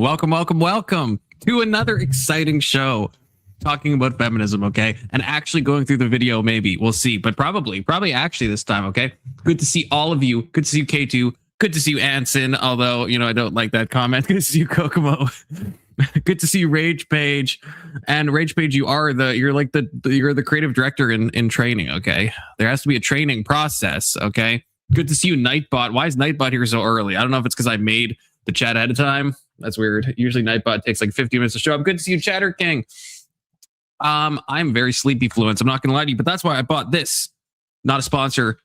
Welcome to another exciting show talking about feminism, okay? And actually going through the video, maybe. We'll see, but probably actually this time, okay? Good to see all of you. Good to see you, K2. Good to see you, Anson, although, you know, I don't like that comment. Good to see you, Kokomo. Good to see you, Rage Page. And Rage Page, you're the creative director in training, okay? There has to be a training process, okay? Good to see you, Nightbot. Why is Nightbot here so early? I don't know if it's because I made the chat ahead of time. That's weird. Usually Nightbot takes like 50 minutes to show up. Good to see you, Chatter King. I'm very sleepy fluent. I'm not gonna lie to you, but that's why I bought this. Not a sponsor.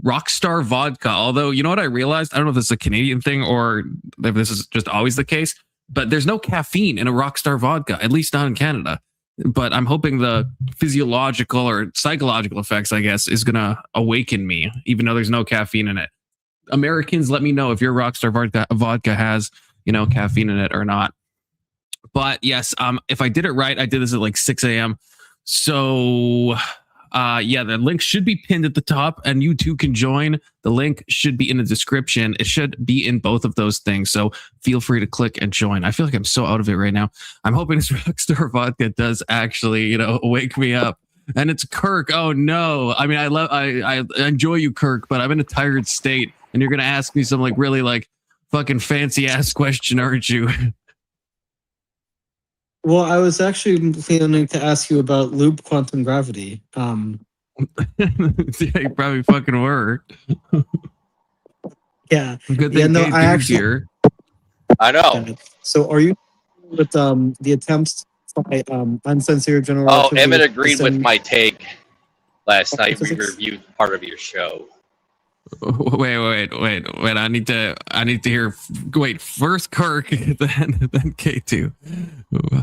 Rockstar Vodka. Although, you know what I realized? I don't know if this is a Canadian thing or if this is just always the case, but there's no caffeine in a Rockstar Vodka, at least not in Canada. But I'm hoping the physiological or psychological effects, I guess, is gonna awaken me, even though there's no caffeine in it. Americans, let me know if your Rockstar Vodka has, you know, caffeine in it or not. But yes, if I did it right, I did this at like 6 a.m. So yeah, the link should be pinned at the top and you too can join. The link should be in the description. It should be in both of those things. So feel free to click and join. I feel like I'm so out of it right now. I'm hoping this Rockstar Vodka does actually, you know, wake me up. And it's Kirk. Oh no. I mean, I enjoy you, Kirk, but I'm in a tired state and you're going to ask me some like really like fucking fancy ass question, aren't you? Well, I was actually planning to ask you about loop quantum gravity. Yeah, you probably fucking were. Yeah. Good thing I actually here. I know. So, are you with the attempts by uncensored general? Oh, Emmett agreed with my take last night. We reviewed part of your show. Wait! I need to hear. Wait, first Kirk, then K2.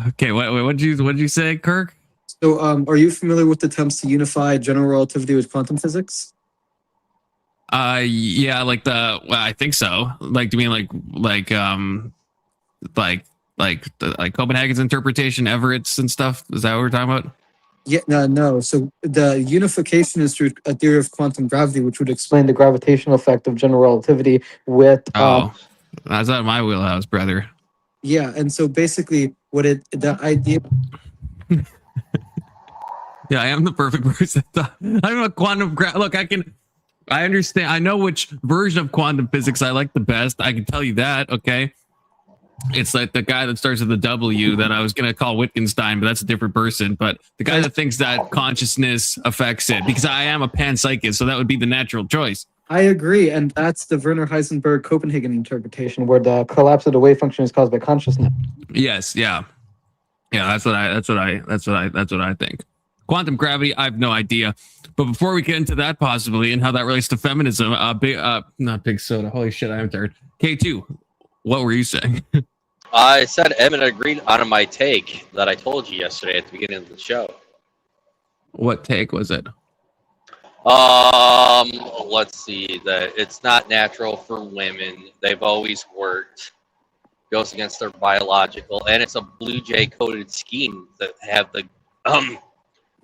Okay, what did you say, Kirk? So, are you familiar with attempts to unify general relativity with quantum physics? Yeah, like I think so. Like, do you mean like Copenhagen's interpretation, Everett's and stuff? Is that what we're talking about? Yeah, no. So the unification is through a theory of quantum gravity, which would explain the gravitational effect of general relativity with. That's out of my wheelhouse, brother. Yeah, and so basically, the idea. Yeah, I am the perfect person. I'm a quantum Look, I understand. I know which version of quantum physics I like the best. I can tell you that. Okay. It's like the guy that starts with a W that I was going to call Wittgenstein, but that's a different person. But the guy that thinks that consciousness affects it, because I am a panpsychist, so that would be the natural choice. I agree, and that's the Werner Heisenberg Copenhagen interpretation, where the collapse of the wave function is caused by consciousness. Yes, yeah, that's what I think. Quantum gravity, I have no idea. But before we get into that possibly and how that relates to feminism, not Big Soda. Holy shit, I am tired. K2. What were you saying? I said Emmett agreed on my take that I told you yesterday at the beginning of the show. What take was it? Let's see. That it's not natural for women. They've always worked. Goes against their biological, and it's a Blue Jay coded scheme that have the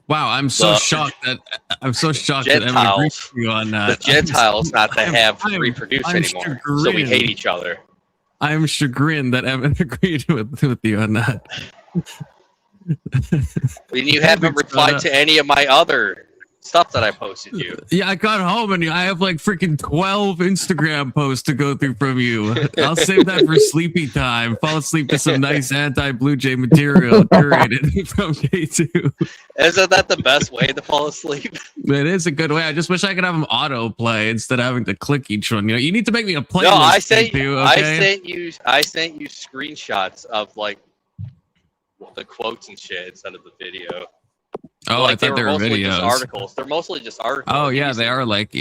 Wow, I'm so shocked that Emmett agreed with you on that. The Gentiles not to have to reproduce anymore, so we hate each other. I'm chagrined that Emmett agreed with you on that. When you haven't replied to any of my other stuff that I posted you. Yeah, I got home and I have like freaking 12 Instagram posts to go through from you. I'll save that for sleepy time. Fall asleep to some nice anti-Blue Jay material curated from K2. Isn't that the best way to fall asleep? It is a good way. I just wish I could have them auto play instead of having to click each one. You know, you need to make me a playlist. No, I sent you screenshots of like the quotes and shit instead of the video. Oh, like I thought they were videos. Just articles. They're mostly just articles. Oh yeah, they are like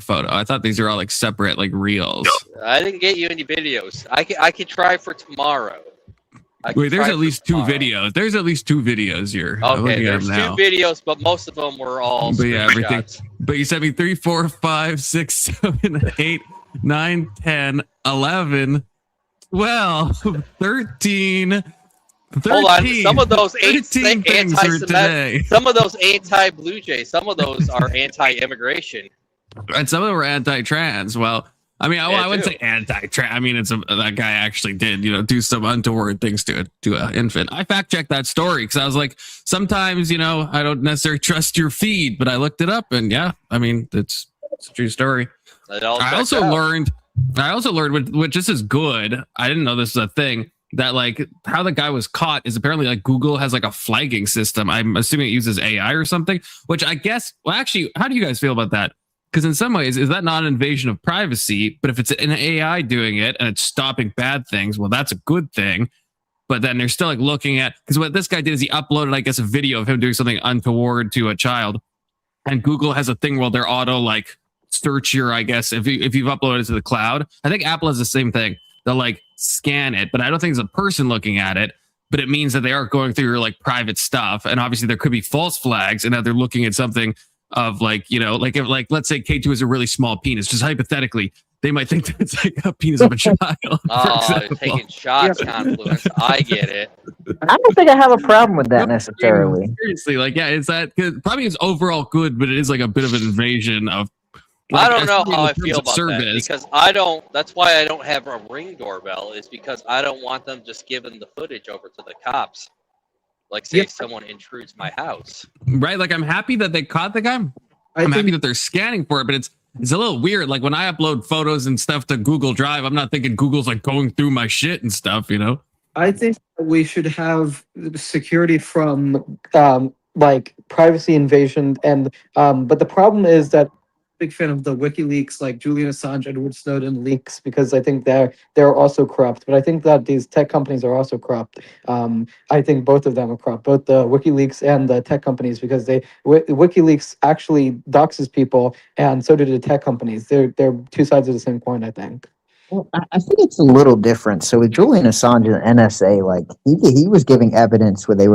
photo. I thought these are all like separate like reels. I didn't get you any videos. I could try for tomorrow. Wait, there's at least two videos. There's at least two videos here. Okay, there's two videos, but most of them were all everything. But you sent me 3, 4, 5, 6, 7, 8, 9, 10, 11, 12, 13. 13, hold on, some of those ain't some of those anti-Blue Jay, some of those are anti-immigration. And some of them are anti-trans. Well, I mean, Yeah, I wouldn't too. say anti-trans. I mean, that guy actually did, do some untoward things to an infant. I fact checked that story because I was like, sometimes, I don't necessarily trust your feed, but I looked it up, and yeah, I mean, it's a true story. It all I checks also out. learned, which this is good. I didn't know this was a thing. That like how the guy was caught is apparently like Google has like a flagging system. I'm assuming it uses AI or something. Which I guess. Well, actually, how do you guys feel about that? Because in some ways, is that not an invasion of privacy? But if it's an AI doing it and it's stopping bad things, well, that's a good thing. But then they're still like looking at, because what this guy did is he uploaded, I guess, a video of him doing something untoward to a child, and Google has a thing where they're auto like search your, I guess, if you've uploaded it to the cloud. I think Apple has the same thing. They'll like scan it, but I don't think it's a person looking at it. But it means that they are going through your like private stuff, and obviously there could be false flags, and now they're looking at something of like, like if like let's say K2 is a really small penis, just hypothetically, they might think that it's like a penis of a child. Oh, taking shots, Confluence. I get it. I don't think I have a problem with that necessarily. Seriously, like, yeah, it's that probably is overall good, but it is like a bit of an invasion of. I don't know how I feel about that because I don't. That's why I don't have a Ring doorbell. Is because I don't want them just giving the footage over to the cops. Like, say someone intrudes my house. Right. Like, I'm happy that they caught the guy. I'm happy that they're scanning for it, but it's a little weird. Like when I upload photos and stuff to Google Drive, I'm not thinking Google's like going through my shit and stuff. I think we should have security from like privacy invasion, and but the problem is that big fan of the WikiLeaks, like Julian Assange, Edward Snowden leaks, because I think they're also corrupt. But I think that these tech companies are also corrupt. I think both of them are corrupt, both the WikiLeaks and the tech companies, because WikiLeaks actually doxes people, and so do the tech companies. They're two sides of the same coin, I think. Well, I think it's a little different. So with Julian Assange and NSA, like he was giving evidence where they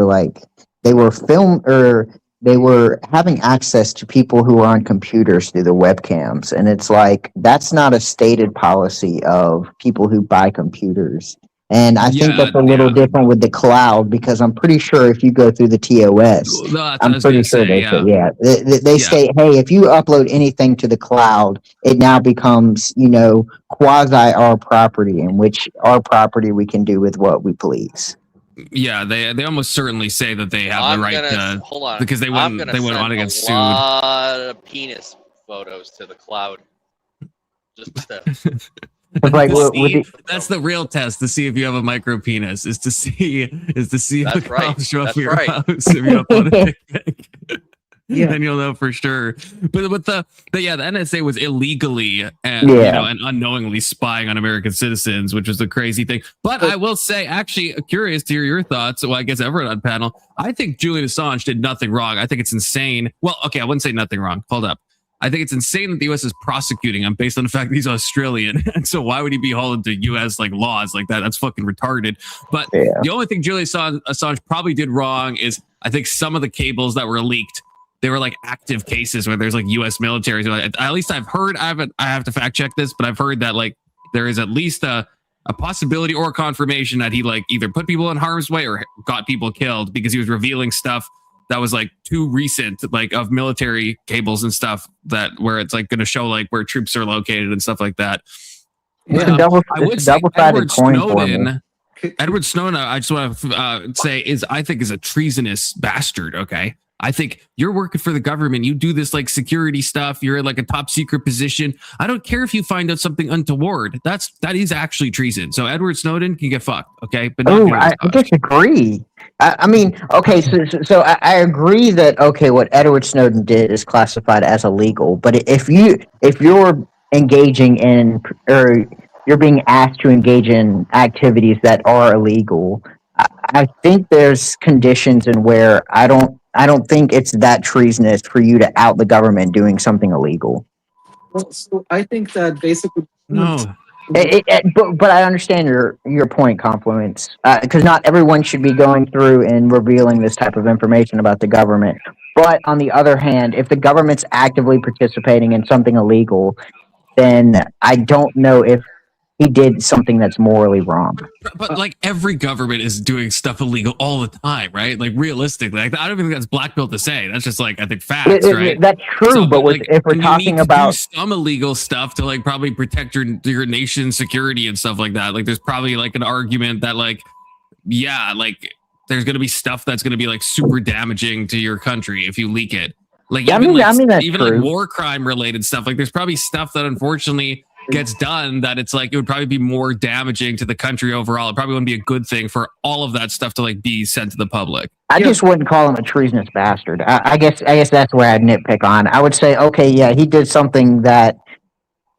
were having access to people who are on computers through the webcams. And it's like, that's not a stated policy of people who buy computers. And I think that's a little different with the cloud, because I'm pretty sure if you go through the TOS, I'm pretty sure they state, hey, if you upload anything to the cloud, it now becomes, quasi our property, in which our property we can do with what we please. Yeah, they almost certainly say that they have the right to, hold on, because they wouldn't want to get sued. A lot of penis photos to the cloud. Just that's the real test to see if you have a micro penis. Is to see that's right. Show up your house if you upload a dick pic. Yeah, then you'll know for sure. But with the NSA was illegally and and unknowingly spying on American citizens, which was a crazy thing. But I will say, actually, curious to hear your thoughts. Well, I guess everyone on panel. I think Julian Assange did nothing wrong. I think it's insane. Well, okay, I wouldn't say nothing wrong. Hold up. I think it's insane that the U.S. is prosecuting him based on the fact that he's Australian. And so why would he be hauled to U.S. like laws like that? That's fucking retarded. But the only thing Julian Assange probably did wrong is I think some of the cables that were leaked, they were like active cases where there's like U.S. military. At least I've heard, I have to fact check this, but I've heard that like there is at least a possibility or confirmation that he like either put people in harm's way or got people killed because he was revealing stuff that was like too recent, like of military cables and stuff that where it's like going to show like where troops are located and stuff like that. I would say Edward Snowden. Edward Snowden, I just want to say I think is a treasonous bastard. Okay. I think you're working for the government. You do this like security stuff. You're in like a top secret position. I don't care if you find out something untoward. That is actually treason. So Edward Snowden can get fucked. Okay, but I disagree. I mean, okay, so I agree that what Edward Snowden did is classified as illegal. But if you're engaging in, or you're being asked to engage in activities that are illegal, I think there's conditions in where I don't think it's that treasonous for you to out the government doing something illegal. Well, so I think that basically no. But I understand your point, Confluence, because not everyone should be going through and revealing this type of information about the government. But on the other hand, if the government's actively participating in something illegal, then I don't know if he did something that's morally wrong. But like every government is doing stuff illegal all the time, right? Like realistically, like, I don't even think that's black pill to say. That's just like I think facts, right? That's true, So, but like, if we're you talking need to about do some illegal stuff to like probably protect your nation's security and stuff like that, like there's probably like an argument that like, yeah, like there's gonna be stuff that's gonna be like super damaging to your country if you leak it. Like Yeah, even I mean, that's even true. like war crime related stuff. Like there's probably stuff that unfortunately gets done that it's like it would probably be more damaging to the country overall. It probably wouldn't be a good thing for all of that stuff to like be sent to the public. I just wouldn't call him a treasonous bastard. I guess that's where I'd nitpick on. I would say, okay, yeah, he did something that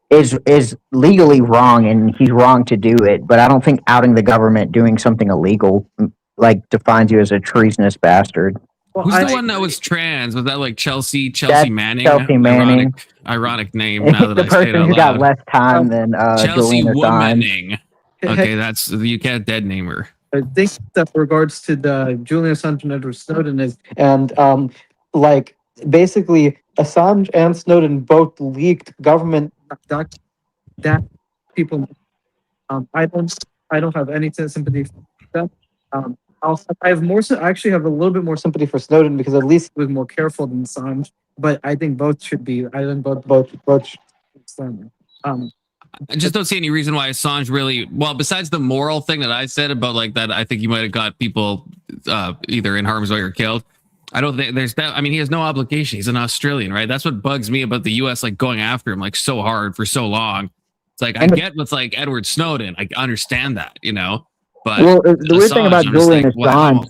is legally wrong, and he's wrong to do it. But I don't think outing the government doing something illegal like defines you as a treasonous bastard. Well, who's the one that was trans? Was that like Chelsea Manning? Chelsea Manning. Ironic name. Now that The I say it person out who got loud. less time than Chelsea Julian Assange. Womaning. Okay, that's you can't dead name her. I think that regards to the Julian Assange and Edward Snowden is, and like basically Assange and Snowden both leaked government documents that people. I don't have any sympathy for that. I have more. I actually have a little bit more sympathy for Snowden because at least he was more careful than Assange. But I think both should be. I think both should be. I just don't see any reason why Assange really, well, besides the moral thing that I said about like that, I think he might have got people either in harm's way or killed. I don't think there's that. I mean, he has no obligation. He's an Australian, right? That's what bugs me about the US, like going after him like so hard for so long. It's like, I get what's like Edward Snowden. I understand that, you know, but the weird thing about Julian Assange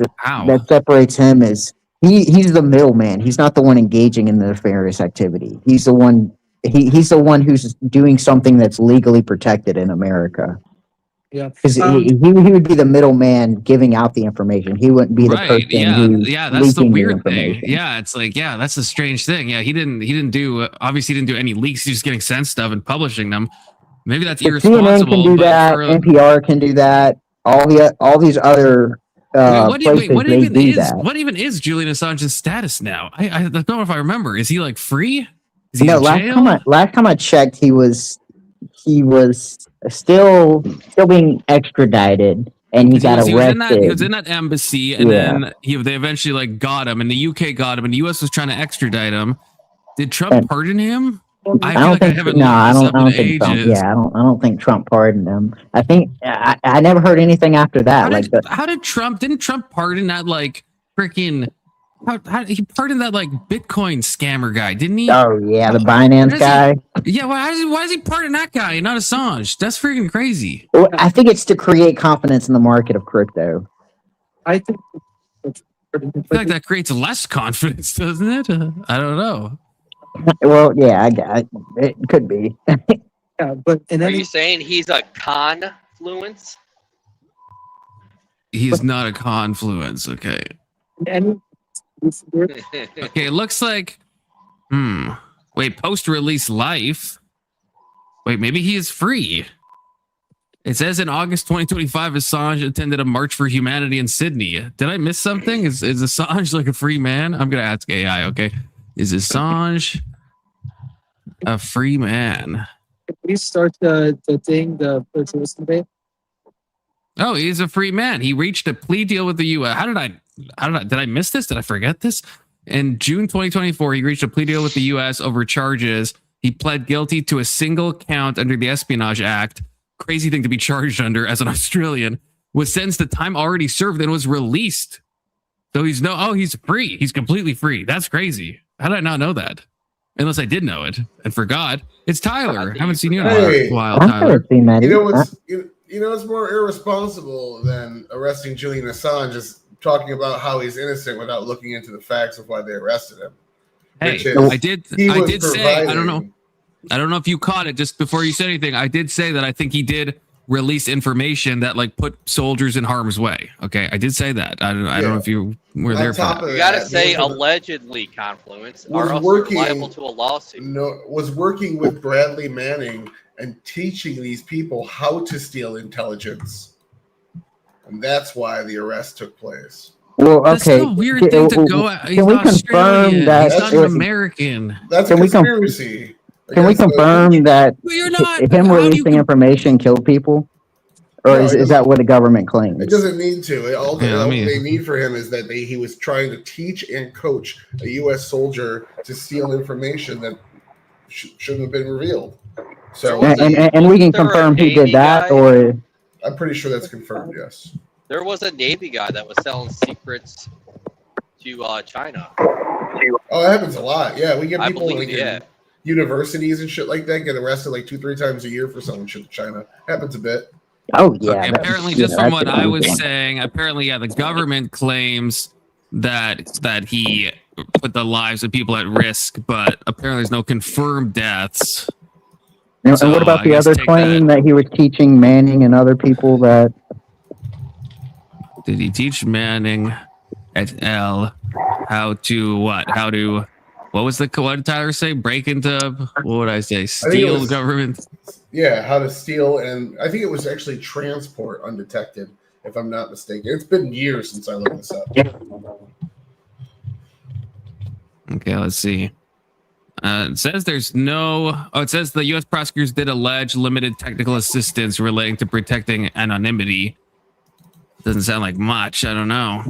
that separates him is he's the middleman. He's not the one engaging in the nefarious activity. He's the one. He's the one who's doing something that's legally protected in America. Yeah, because he would be the middleman giving out the information. He wouldn't be the person who's that's the weird thing. information. Yeah, it's like, yeah, that's the strange thing. Yeah, he didn't do obviously he didn't do any leaks. He's just getting sent stuff and publishing them. Maybe that's irresponsible. CNN can do that. NPR can do that. All these other what even is Julian Assange's status now? I don't know if I remember. Is he like free? Is he in jail? Last time I checked, he was still being extradited, and he got arrested. He was in that embassy, and then they eventually like got him, and the UK got him, and the US was trying to extradite him. Did Trump pardon him? I don't think Trump pardoned him. I think I never heard anything after that. How did Trump? Didn't Trump pardon that like freaking? How he pardoned that like Bitcoin scammer guy, didn't he? Oh yeah, the Binance guy. Yeah, why is he pardoning that guy and not Assange? That's freaking crazy. Well, I think it's to create confidence in the market of crypto. I think I feel like that creates less confidence, doesn't it? I don't know. Well, yeah, it could be. Yeah, but are you saying he's a confluence? He's not a confluence. Okay. Okay, it looks like. Wait, post-release life. Wait, maybe he is free. It says in August 2025, Assange attended a March for Humanity in Sydney. Did I miss something? Is Assange like a free man? I'm gonna ask AI. Okay, is Assange a free man? Can we start the first debate? Oh, he's a free man. He reached a plea deal with the U.S. Did I miss this? Did I forget this? In June 2024, he reached a plea deal with the U.S. over charges. He pled guilty to a single count under the Espionage Act. Crazy thing to be charged under as an Australian. Was sentenced to time already served and was released. So he's free. He's completely free. That's crazy. How did I not know that? Unless I did know it and forgot. It's Tyler. I haven't seen you in a while, Tyler. You know what's more irresponsible than arresting Julian Assange is talking about how he's innocent without looking into the facts of why they arrested him. Hey, I did say, I don't know if you caught it just before you said anything. I did say that I think he did release information that like put soldiers in harm's way. Okay, I did say that. I don't know if you were there for that. You gotta say allegedly confluence or else you're liable to a lawsuit. Was working with Bradley Manning and teaching these people how to steal intelligence. And that's why the arrest took place. Well, okay. That's a weird thing to go at. He's not Australian. He's not an American. That's a conspiracy. Can we confirm that Well, you're not. him releasing information killed people? Or No, is that what the government claims? It doesn't need to. All Yeah, they need for him is that he was trying to teach and coach a U.S. soldier to steal information that shouldn't have been revealed. So, and we can confirm he did that, or I'm pretty sure that's confirmed. Yes. There was a Navy guy that was selling secrets to China. Oh, that happens a lot. Yeah, we get people believe, in universities and shit like that get arrested like 2-3 times a year for selling shit to China. Happens a bit. Oh yeah. Okay, apparently, just from what I was saying, apparently, the government claims that he put the lives of people at risk, but apparently there's no confirmed deaths. And what about the other claim that he was teaching Manning and other people that? Did he teach Manning et al. How to what? How to? What was what did Tyler say? Break into, what would I say? Steal government? Yeah, how to steal, and I think it was actually transport undetected, if I'm not mistaken. It's been years since I looked this up. Okay, let's see. It says there's no. Oh, it says the U.S. prosecutors did allege limited technical assistance relating to protecting anonymity. Doesn't sound like much. I don't know.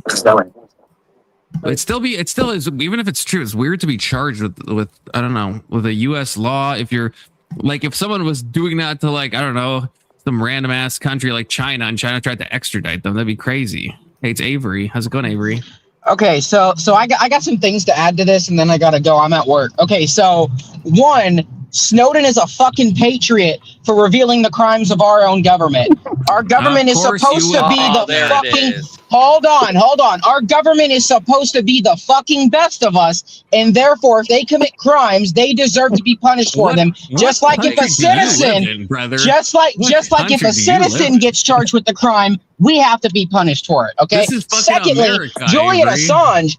But it still is. Even if it's true, it's weird to be charged with I don't know, with a U.S. law. If you're like, if someone was doing that to, like, I don't know, some random ass country like China, and China tried to extradite them, that'd be crazy. Hey, it's Avery. How's it going, Avery? Okay, so I got some things to add to this, and then I gotta go. I'm at work. Okay, so one, Snowden is a fucking patriot for revealing the crimes of our own government. Our government is supposed to be the fucking. Hold on. Our government is supposed to be the fucking best of us, and therefore, if they commit crimes, they deserve to be punished for them. Just like if a citizen, just like if a citizen gets charged with the crime, we have to be punished for it. Okay. Secondly, America, Julian Avery. Assange.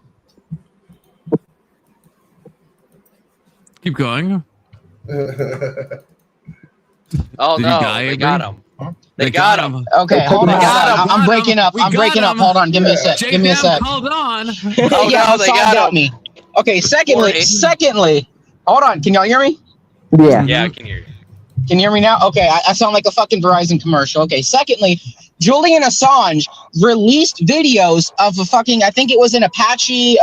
Keep going. Oh Did no, he die, they Avery? got him. They got him. Okay, hold on. I'm breaking up. I'm breaking up. Hold on. Give me a sec. Give me a sec. Hold on. Oh no, they got him. Me. Okay. Secondly, hold on. Can y'all hear me? Yeah. Yeah, I can hear you. Can you hear me now? Okay, I sound like a fucking Verizon commercial. Okay, secondly, Julian Assange released videos of a fucking, I think it was an Apache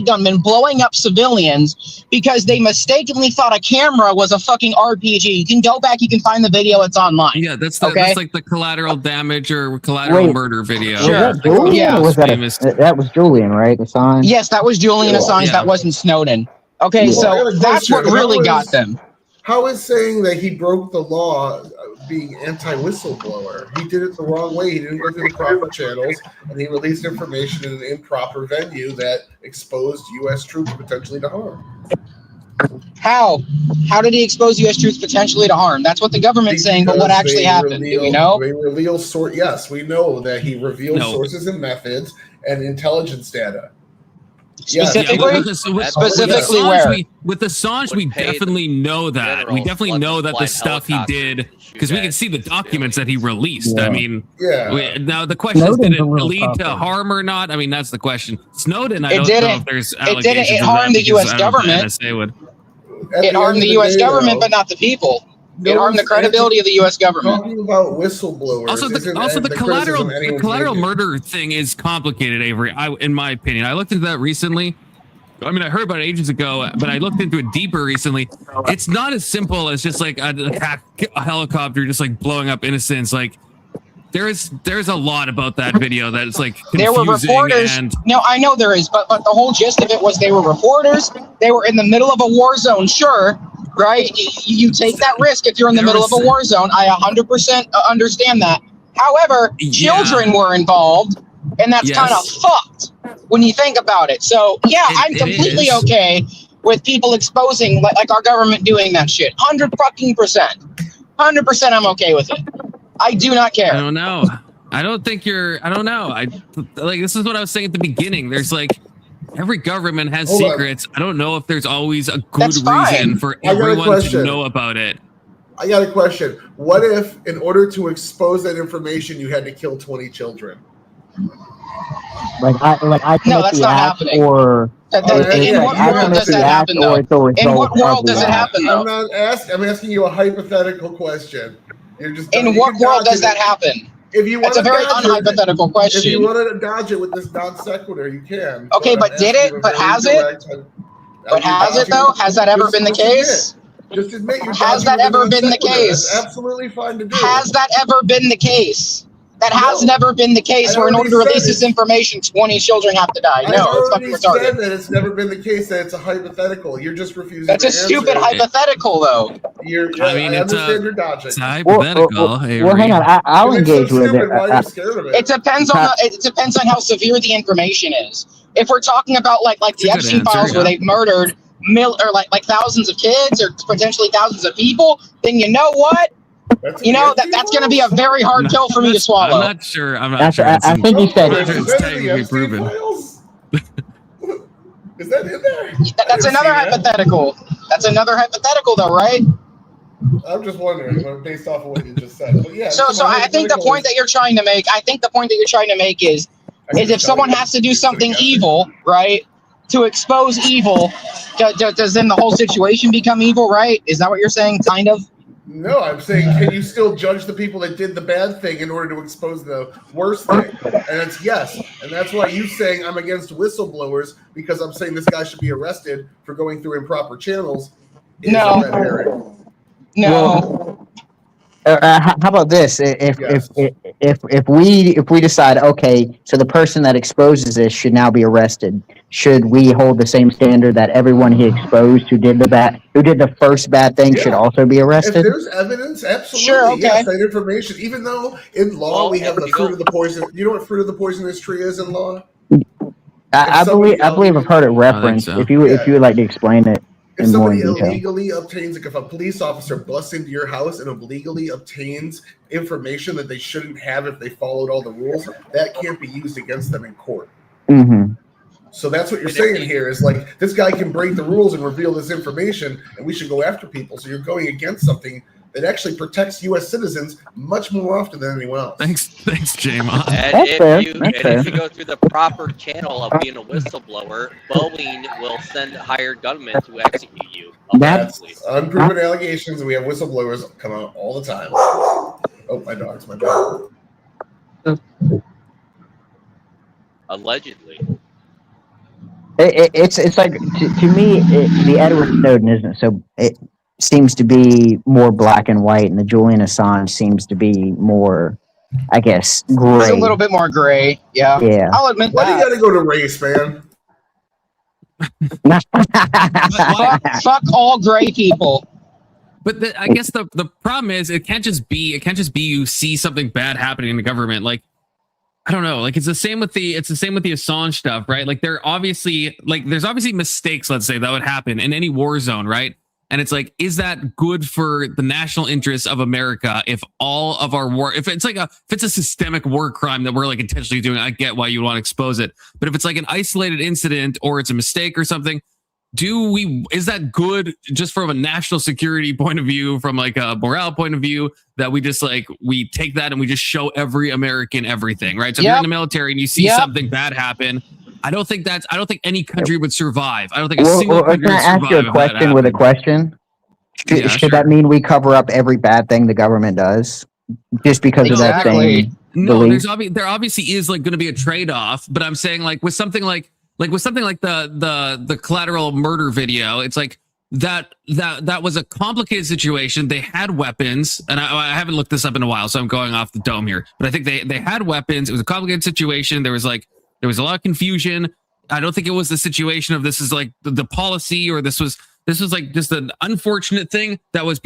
gunman blowing up civilians because they mistakenly thought a camera was a fucking RPG. You can go back, you can find the video, it's online. Yeah, that's like the collateral damage or collateral murder video. Sure. Was that Julian? Yeah. Or was that was Julian, right? Assange? Yes, that was Julian Assange. Yeah. That wasn't Snowden. Okay, so that's what really got them. How is saying that he broke the law being anti-whistleblower? He did it the wrong way. He didn't go through the proper channels, and he released information in an improper venue that exposed U.S. troops potentially to harm. How? How did he expose U.S. troops potentially to harm? That's what the government's saying, but what actually happened? Do we know? Yes, we know that he revealed sources and methods and intelligence data. Specifically, specifically where? With Assange, we definitely know that. We definitely know that the stuff he did, because we can see the documents that he released. I mean, now the question is, did it lead to harm or not? I mean, that's the question. Snowden, I don't know if there's allegations. It harmed the U.S. government. It harmed the U.S. government, but not the people. It harmed the credibility of the U.S. government. Talking about whistleblowers. Also, the collateral murder thing is complicated, Avery. In my opinion, I looked into that recently. I mean, I heard about it ages ago, but I looked into it deeper recently. It's not as simple as just like a helicopter just like blowing up innocents. Like there's a lot about that video that is like confusing. There were reporters. No, I know there is, but the whole gist of it was they were reporters. They were in the middle of a war zone. Sure. Right? You take that risk if you're in the middle of a war zone. I 100% understand that. However, children were involved, and that's kind of fucked when you think about it. So, yeah, I'm completely okay with people exposing, like our government doing that shit. 100% I'm okay with it. I do not care. I don't know. I don't know. This is what I was saying at the beginning. There's like, every government has secrets. I don't know if there's always a good reason for everyone to know about it. I got a question. What if, in order to expose that information, you had to kill 20 children? Like I no, that's not happening. Or In what world does that happen, though? In what world does it happen, though? I'm not asking. I'm asking you a hypothetical question. You're just. In what world does that happen? If you want That's a very unhypothetical question. If you want to dodge it with this non sequitur, you can. Okay, but did it? But has it? But has it though? Has that ever been the case? Just admit you're. Has that ever been the case? That's absolutely fine to do. Has that ever been the case? That has never been the case where in order to release this information, 20 children have to die. No, it's fucking retarded. Said that it's never been the case, that it's a hypothetical. You're just refusing That's a stupid hypothetical, though. I understand you're dodging. It's a hypothetical. Well, hang on. I'll engage with it. Why are you scared of it? It depends on how severe the information is. If we're talking about like the Epstein files where they've murdered like thousands of kids or potentially thousands of people, then you know what? That's going to be a very hard pill for me to swallow. I'm not sure. I think he said it's technically proven. Is that in there? That's another hypothetical. That's another hypothetical, though, right? I'm just wondering, based off of what you just said. But yeah. So I think the point that you're trying to make. Is if someone has to do something evil, right, to expose evil, does then the whole situation become evil, right? Is that what you're saying? Kind of. No, I'm saying, can you still judge the people that did the bad thing in order to expose the worst thing? And it's yes. And that's why you saying I'm against whistleblowers, because I'm saying this guy should be arrested for going through improper channels. No. How about this? If we decide, okay, so the person that exposes this should now be arrested, should we hold the same standard that everyone he exposed who did the first bad thing should also be arrested? If there's evidence, absolutely. Sure, okay. Yes, that information. Even though in law we have the fruit of the poison. You know what fruit of the poisonous tree is in law? I believe I've heard it referenced. So. If you would like to explain it. If somebody illegally obtains, if a police officer busts into your house and illegally obtains information that they shouldn't have if they followed all the rules, that can't be used against them in court. Mm-hmm. So that's what you're saying here is like, this guy can break the rules and reveal this information, and we should go after people. So you're going against something that actually protects U.S. citizens much more often than anyone else. Thanks, Jamon. And if you go through the proper channel of being a whistleblower, Boeing will send hired gunmen to execute you. That's unproven allegations. We have whistleblowers come out all the time. Oh, my dog's my dog. Allegedly. It's like to me the Edward Snowden isn't so. It seems to be more black and white, and the Julian Assange seems to be more, I guess, gray. It's a little bit more gray. Yeah. I'll admit Why do you got to go to race, man? Fuck all gray people. But I guess the problem is it can't just be you see something bad happening in the government. Like, I don't know. Like, it's the same with the Assange stuff, right? Like, there's obviously mistakes, let's say, that would happen in any war zone, right? And it's like, is that good for the national interests of America if all of our war, if it's a systemic war crime that we're like intentionally doing, I get why you want to expose it. But if it's like an isolated incident or it's a mistake or something, is that good just from a national security point of view, from like a morale point of view, that we just like, we take that and we just show every American everything, right? So if you're in the military and you see something bad happen, I don't think any country would survive. I don't think a single country would survive. Can I ask you a question with a question? Should that mean we cover up every bad thing the government does just because of that same belief? There obviously is like going to be a trade-off, but I'm saying like with something like the collateral murder video, it's like that was a complicated situation. They had weapons, and I haven't looked this up in a while, so I'm going off the dome here. But I think they had weapons. It was a complicated situation. There was a lot of confusion. I don't think it was the situation of this is like the policy, or this was like just an unfortunate thing that was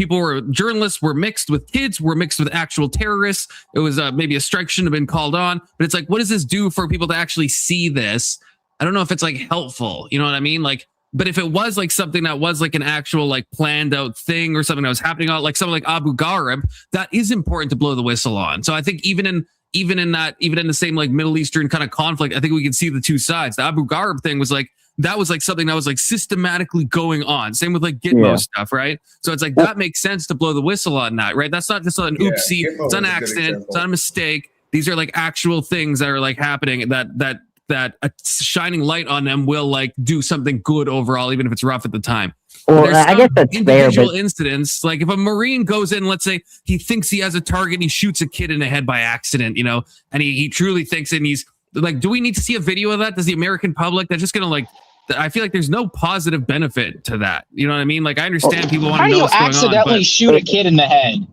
journalists were mixed with kids, were mixed with actual terrorists. It was maybe a strike shouldn't have been called on, but it's like, what does this do for people to actually see this? I don't know if it's like helpful, you know what I mean? Like, but if it was like something that was like an actual like planned out thing or something that was happening out, like something like Abu Ghraib, that is important to blow the whistle on. So I think even in the same like Middle Eastern kind of conflict, I think we can see the two sides. The Abu Ghraib thing was like, that was like something that was like systematically going on. Same with like Gitmo stuff, right? So it's like, that makes sense to blow the whistle on that, right? That's not just an oopsie, it's an accident, it's not a mistake. These are like actual things that are like happening that that a shining light on them will like do something good overall, even if it's rough at the time. Well, I guess that's individual fair, but incidents. Like if a Marine goes in, let's say he thinks he has a target, and he shoots a kid in the head by accident, you know, and he truly thinks it, and he's like, do we need to see a video of that? Does the American public, they're just going to like, I feel like there's no positive benefit to that. You know what I mean? Like I understand people want to know what's going on. How do you accidentally shoot a kid in the head?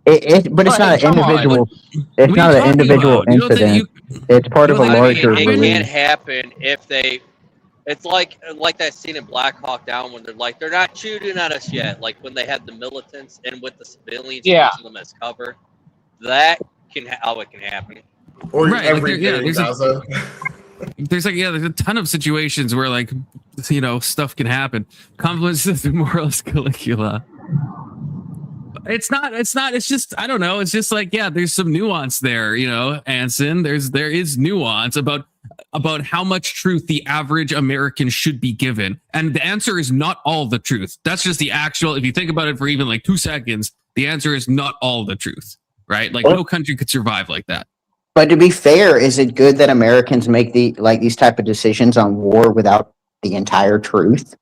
But it's not an individual. It's not an individual incident. It's part of a larger. It can't happen if they. It's like that scene in Black Hawk Down when they're like, they're not shooting at us yet. Like when they had the militants and with the civilians using them as cover. That can how it can happen. Or right, every like there's a ton of situations where like, you know, stuff can happen. Confluence of Moralist Caligula. It's just, I don't know. It's just like, yeah, there's some nuance there, you know, Anson. There is nuance about how much truth the average American should be given. And the answer is not all the truth. That's just the actual, if you think about it for even like 2 seconds, the answer is not all the truth, right? Like no country could survive like that. But to be fair, is it good that Americans make these type of decisions on war without the entire truth?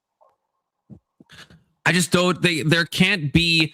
I just don't. There can't be.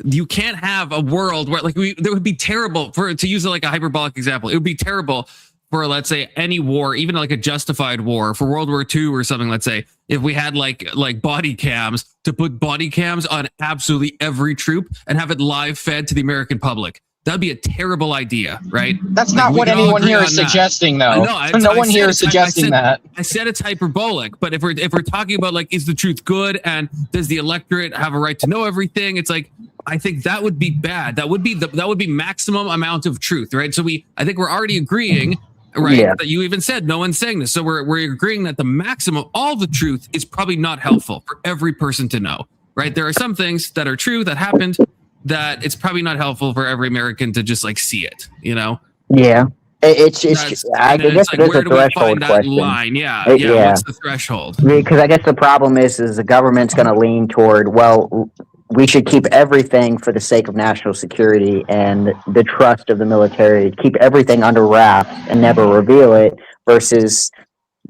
You can't have a world where like there would be terrible to use like a hyperbolic example. It would be terrible for, let's say, any war, even like a justified war for World War II or something. Let's say if we had like body cams, to put body cams on absolutely every troop and have it live fed to the American public. That'd be a terrible idea, right? That's not what anyone here is suggesting, though. No one here is suggesting that. I said it's hyperbolic, but if we're talking about like, is the truth good and does the electorate have a right to know everything? It's like, I think that would be bad. That would be maximum amount of truth, right? So I think we're already agreeing, right? Yeah. That you even said no one's saying this, so we're agreeing that the maximum, all the truth, is probably not helpful for every person to know, right? There are some things that are true that happened, that it's probably not helpful for every American to just like see it, you know? Yeah. I guess like, it is a threshold question. Line? Yeah. What's the threshold? Because I guess the problem is the government's going to lean toward, well, we should keep everything for the sake of national security and the trust of the military, keep everything under wraps and never reveal it, versus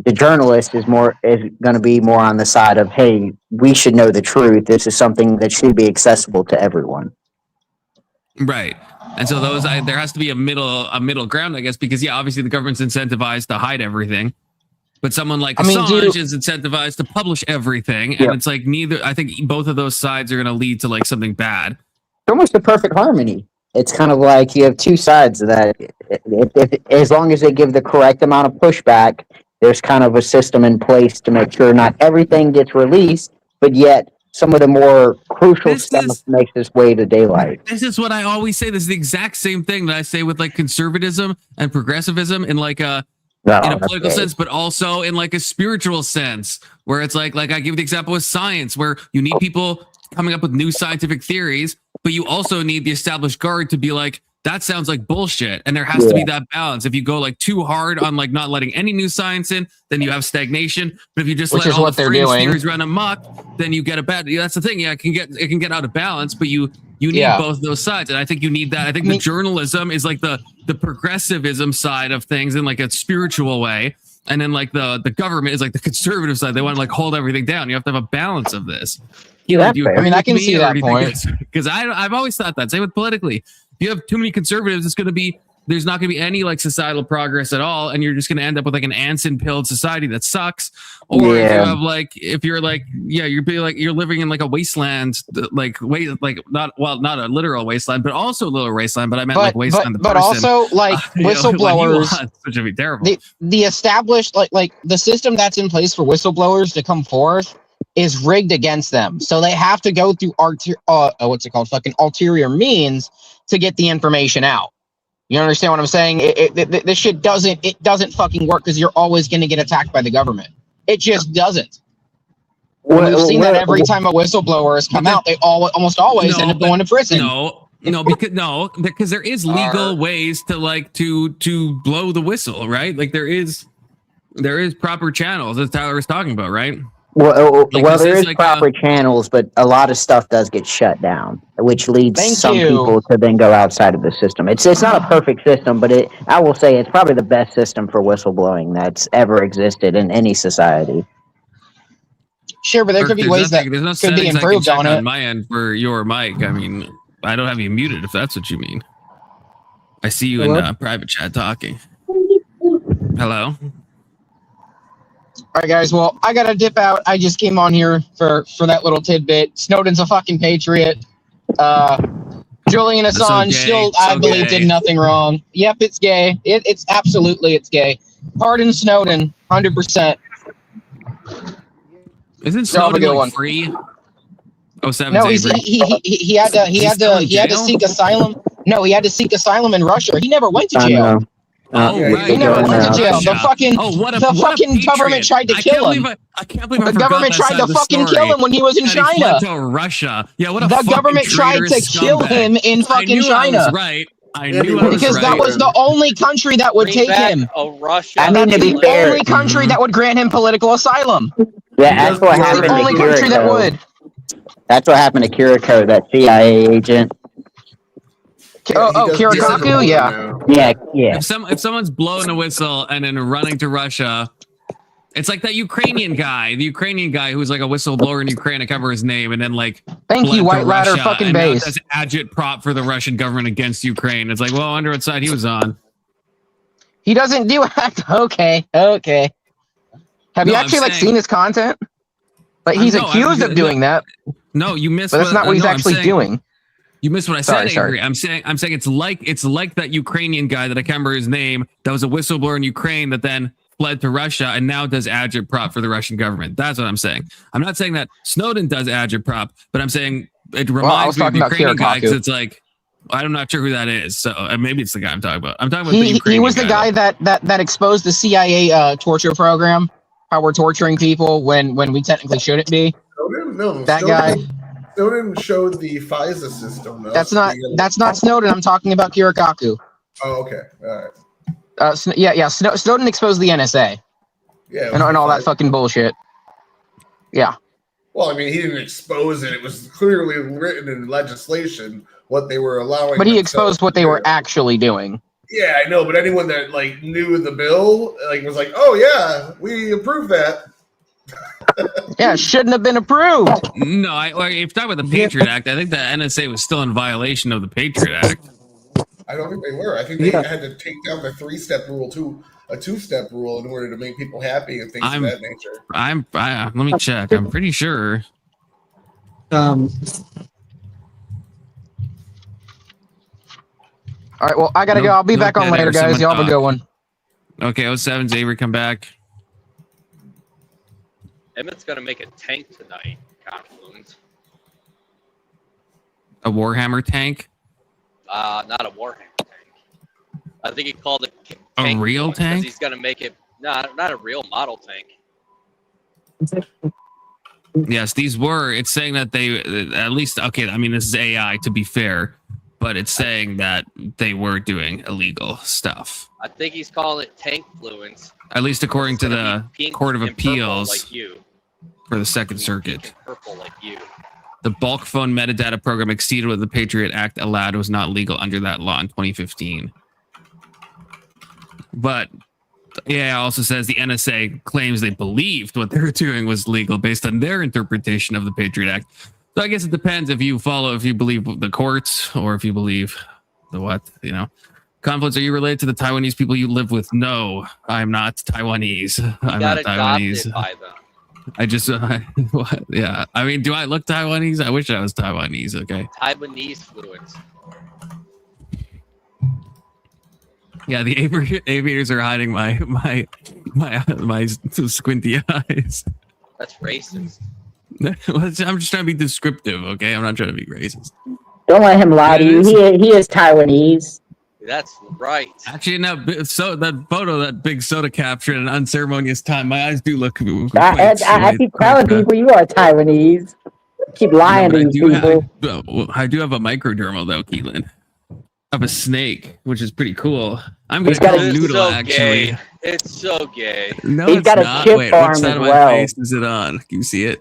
the journalist is going to be more on the side of, hey, we should know the truth. This is something that should be accessible to everyone. Right. And so there has to be a middle ground, I guess, because obviously the government's incentivized to hide everything, but someone like Assange is incentivized to publish everything, and it's like I think both of those sides are going to lead to like something bad. It's almost a perfect harmony. It's kind of like you have two sides that, as long as they give the correct amount of pushback, there's kind of a system in place to make sure not everything gets released, but yet some of the more crucial stuff makes its way to daylight. This is what I always say. This is the exact same thing that I say with like conservatism and progressivism in like in a political sense, but also in like a spiritual sense, where it's like I give the example with science, where you need people coming up with new scientific theories, but you also need the established guard to be like, that sounds like bullshit. And there has to be that balance. If you go like too hard on like not letting any new science in, then you have stagnation. But if you just let all the fringe theories run amok, then you get a bad. That's the thing. Yeah, it can get out of balance, but you need both those sides. And I think you need that. I think the journalism is like the progressivism side of things in like a spiritual way. And then like the government is like the conservative side. They want to like hold everything down. You have to have a balance of this. I mean, I can see that point. Because I've always thought that. Same with politically. If you have too many conservatives, there's not going to be any like societal progress at all, and you're just going to end up with like an Anson-pilled society that sucks. Or if you're living in like a wasteland, not a literal wasteland, but also a little wasteland. But I meant like wasteland. But also like whistleblowers, which would be terrible. The established like the system that's in place for whistleblowers to come forth is rigged against them, so they have to go through ulterior means to get the information out. You understand what I'm saying? This shit doesn't fucking work, because you're always going to get attacked by the government. It just doesn't. We've seen that every time a whistleblower has come out, they almost always end up going to prison. Because there is legal ways to like to blow the whistle, right? Like there is proper channels, as Tyler was talking about, right? Well, there is proper channels, but a lot of stuff does get shut down, which leads some people to then go outside of the system. It's not a perfect system, but I will say it's probably the best system for whistleblowing that's ever existed in any society. Sure, but there could be ways that could be improved on it. On my end for your mic, I mean, I don't have you muted if that's what you mean. I see you in private chat talking. Hello. All right, guys. Well, I gotta dip out. I just came on here for that little tidbit. Snowden's a fucking patriot. Julian Assange I believe, did nothing wrong. Yep, it's gay. It's absolutely gay. Pardon Snowden, 100%. Isn't Snowden free? Oh, seven. No, he had to seek asylum. No, he had to seek asylum in Russia. He never went to jail. Right. He never went to jail. The fucking government tried to kill him. I can't believe the government tried to fucking kill him when he was in China. To Russia. Yeah, what a the government tried to kill him in fucking China. I knew I was because that was the only country that would take him. Russia. I mean, to be fair, the only country that would grant him political asylum. Yeah, that's what happened. The only country that would. That's what happened to Kiriko, that CIA agent. Kirikaku, yeah. If someone's blowing a whistle and then running to Russia, it's like that Ukrainian guy, who's like a whistleblower in Ukraine. I cover his name, and then like, thank you, White Ladder fucking base. That's agitprop for the Russian government against Ukraine. It's like, well, I wonder what side he was on. He doesn't do act. Okay. Have you actually seen his content? Like he's accused of doing that. No, you missed. But that's not what he's actually doing. You missed what I said, Avery. I'm saying it's like that Ukrainian guy that I can't remember his name that was a whistleblower in Ukraine that then fled to Russia and now does agitprop for the Russian government. That's what I'm saying. I'm not saying that Snowden does agitprop, but I'm saying it reminds me of the Ukrainian guy because it's like I'm not sure who that is. So maybe it's the guy I'm talking about. I'm talking about the Ukrainian. He was the guy that exposed the CIA torture program. How we're torturing people when we technically shouldn't be. Guy. Snowden showed the FISA system. Though. That's not Snowden. I'm talking about Kirikaku. Oh, okay. All right. Yeah. Snowden exposed the NSA. Yeah. And all that fucking bullshit. Yeah. Well, I mean, he didn't expose it. It was clearly written in legislation what they were allowing. But he exposed what they were actually doing. Yeah, I know. But anyone that like knew the bill, like, was like, "Oh yeah, we approved that." Yeah, shouldn't have been approved. No, if you're talking about the Patriot Act, I think the NSA was still in violation of the Patriot Act. I don't think they were. I think they had to take down the 3-step rule to a 2-step rule in order to make people happy and things of that nature. Let me check. I'm pretty sure. All right, well, I gotta go. I'll be back on later, guys. Y'all have a good one. Okay, 07 Xavier, come back. Emmett's gonna make a tank tonight, Confluence. A Warhammer tank? Not a Warhammer tank. I think he called it a real tank. He's gonna make it not a real model tank. Yes, these were. It's saying that they at least okay. I mean, this is AI to be fair, but it's saying that they were doing illegal stuff. I think he's calling it tank fluence. At least according to the Court of Appeals like for the Second Circuit. Purple like you. The bulk phone metadata program exceeded what the Patriot Act allowed was not legal under that law in 2015. But AI also says the NSA claims they believed what they were doing was legal based on their interpretation of the Patriot Act. So I guess it depends if you believe the courts or if you believe the what, Confluence, are you related to the Taiwanese people you live with? No, I'm not Taiwanese. I'm not Taiwanese. By them. I just, what? Yeah. I mean, do I look Taiwanese? I wish I was Taiwanese. Okay. Taiwanese fluence. Yeah, the aviators are hiding my squinty eyes. That's racist. I'm just trying to be descriptive. Okay, I'm not trying to be racist. Don't let him lie to you. He is Taiwanese. That's right. Actually, no. So that photo, that big soda capture at an unceremonious time, my eyes do look. I keep telling people you are Taiwanese. Keep lying to these people. I do have a microdermal though, Keelan. of a snake, which is pretty cool. I'm He's gonna got call a- him Noodle, so actually. gay. It's so gay. No, He's it's got a not. chip Wait, farm which side as of my well. face is it on? Can you see it?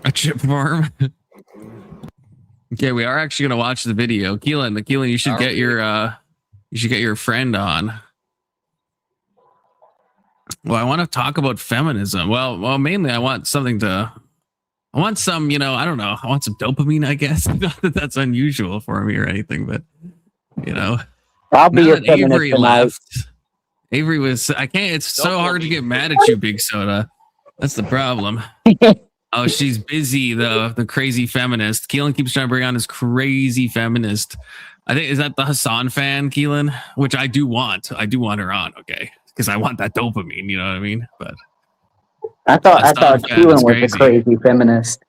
A chip farm. Okay, we are actually gonna watch the video. Keelan, you should get your friend on. Well, I want to talk about feminism. Well, mainly I want some, I want some dopamine, I guess. Not that that's unusual for me or anything, but I'll be now your that feminist Avery tonight. left, Avery was, it's so hard to get mad at you, Big Soda. That's the problem. Oh, she's busy, the crazy feminist. Keelan keeps trying to bring on this crazy feminist. I think, is that the Hassan fan, Keelan? Which I do want. I do want her on, okay? Because I want that dopamine, you know what I mean? But I thought fan Keelan is was a crazy feminist.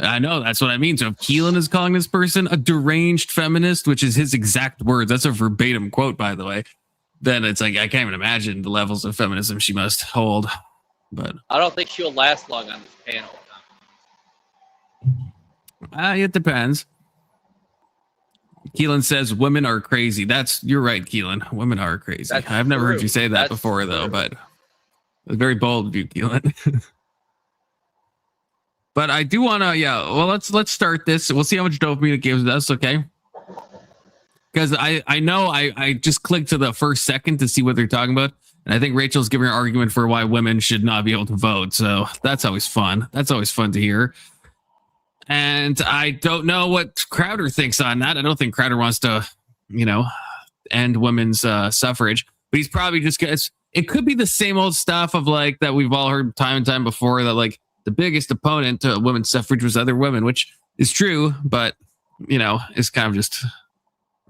I know, that's what I mean. So if Keelan is calling this person a deranged feminist, which is his exact words, that's a verbatim quote, by the way, then it's like, I can't even imagine the levels of feminism she must hold. But I don't think she'll last long on this panel. it depends. Keelan says women are crazy. You're right, Keelan. Women are crazy. That's I've never heard true. you say that That's before, though, true. but it's very bold of you, Keelan. But I do want to, well, let's start this. We'll see how much dopamine it gives us, okay? Because I know I just clicked to the first second to see what they're talking about. And I think Rachel's giving an argument for why women should not be able to vote. So that's always fun. That's always fun to hear. And I don't know what Crowder thinks on that. I don't think Crowder wants to, end women's suffrage. But he's probably just it could be the same old stuff of like that we've all heard time and time before, that like the biggest opponent to women's suffrage was other women, which is true, but it's kind of just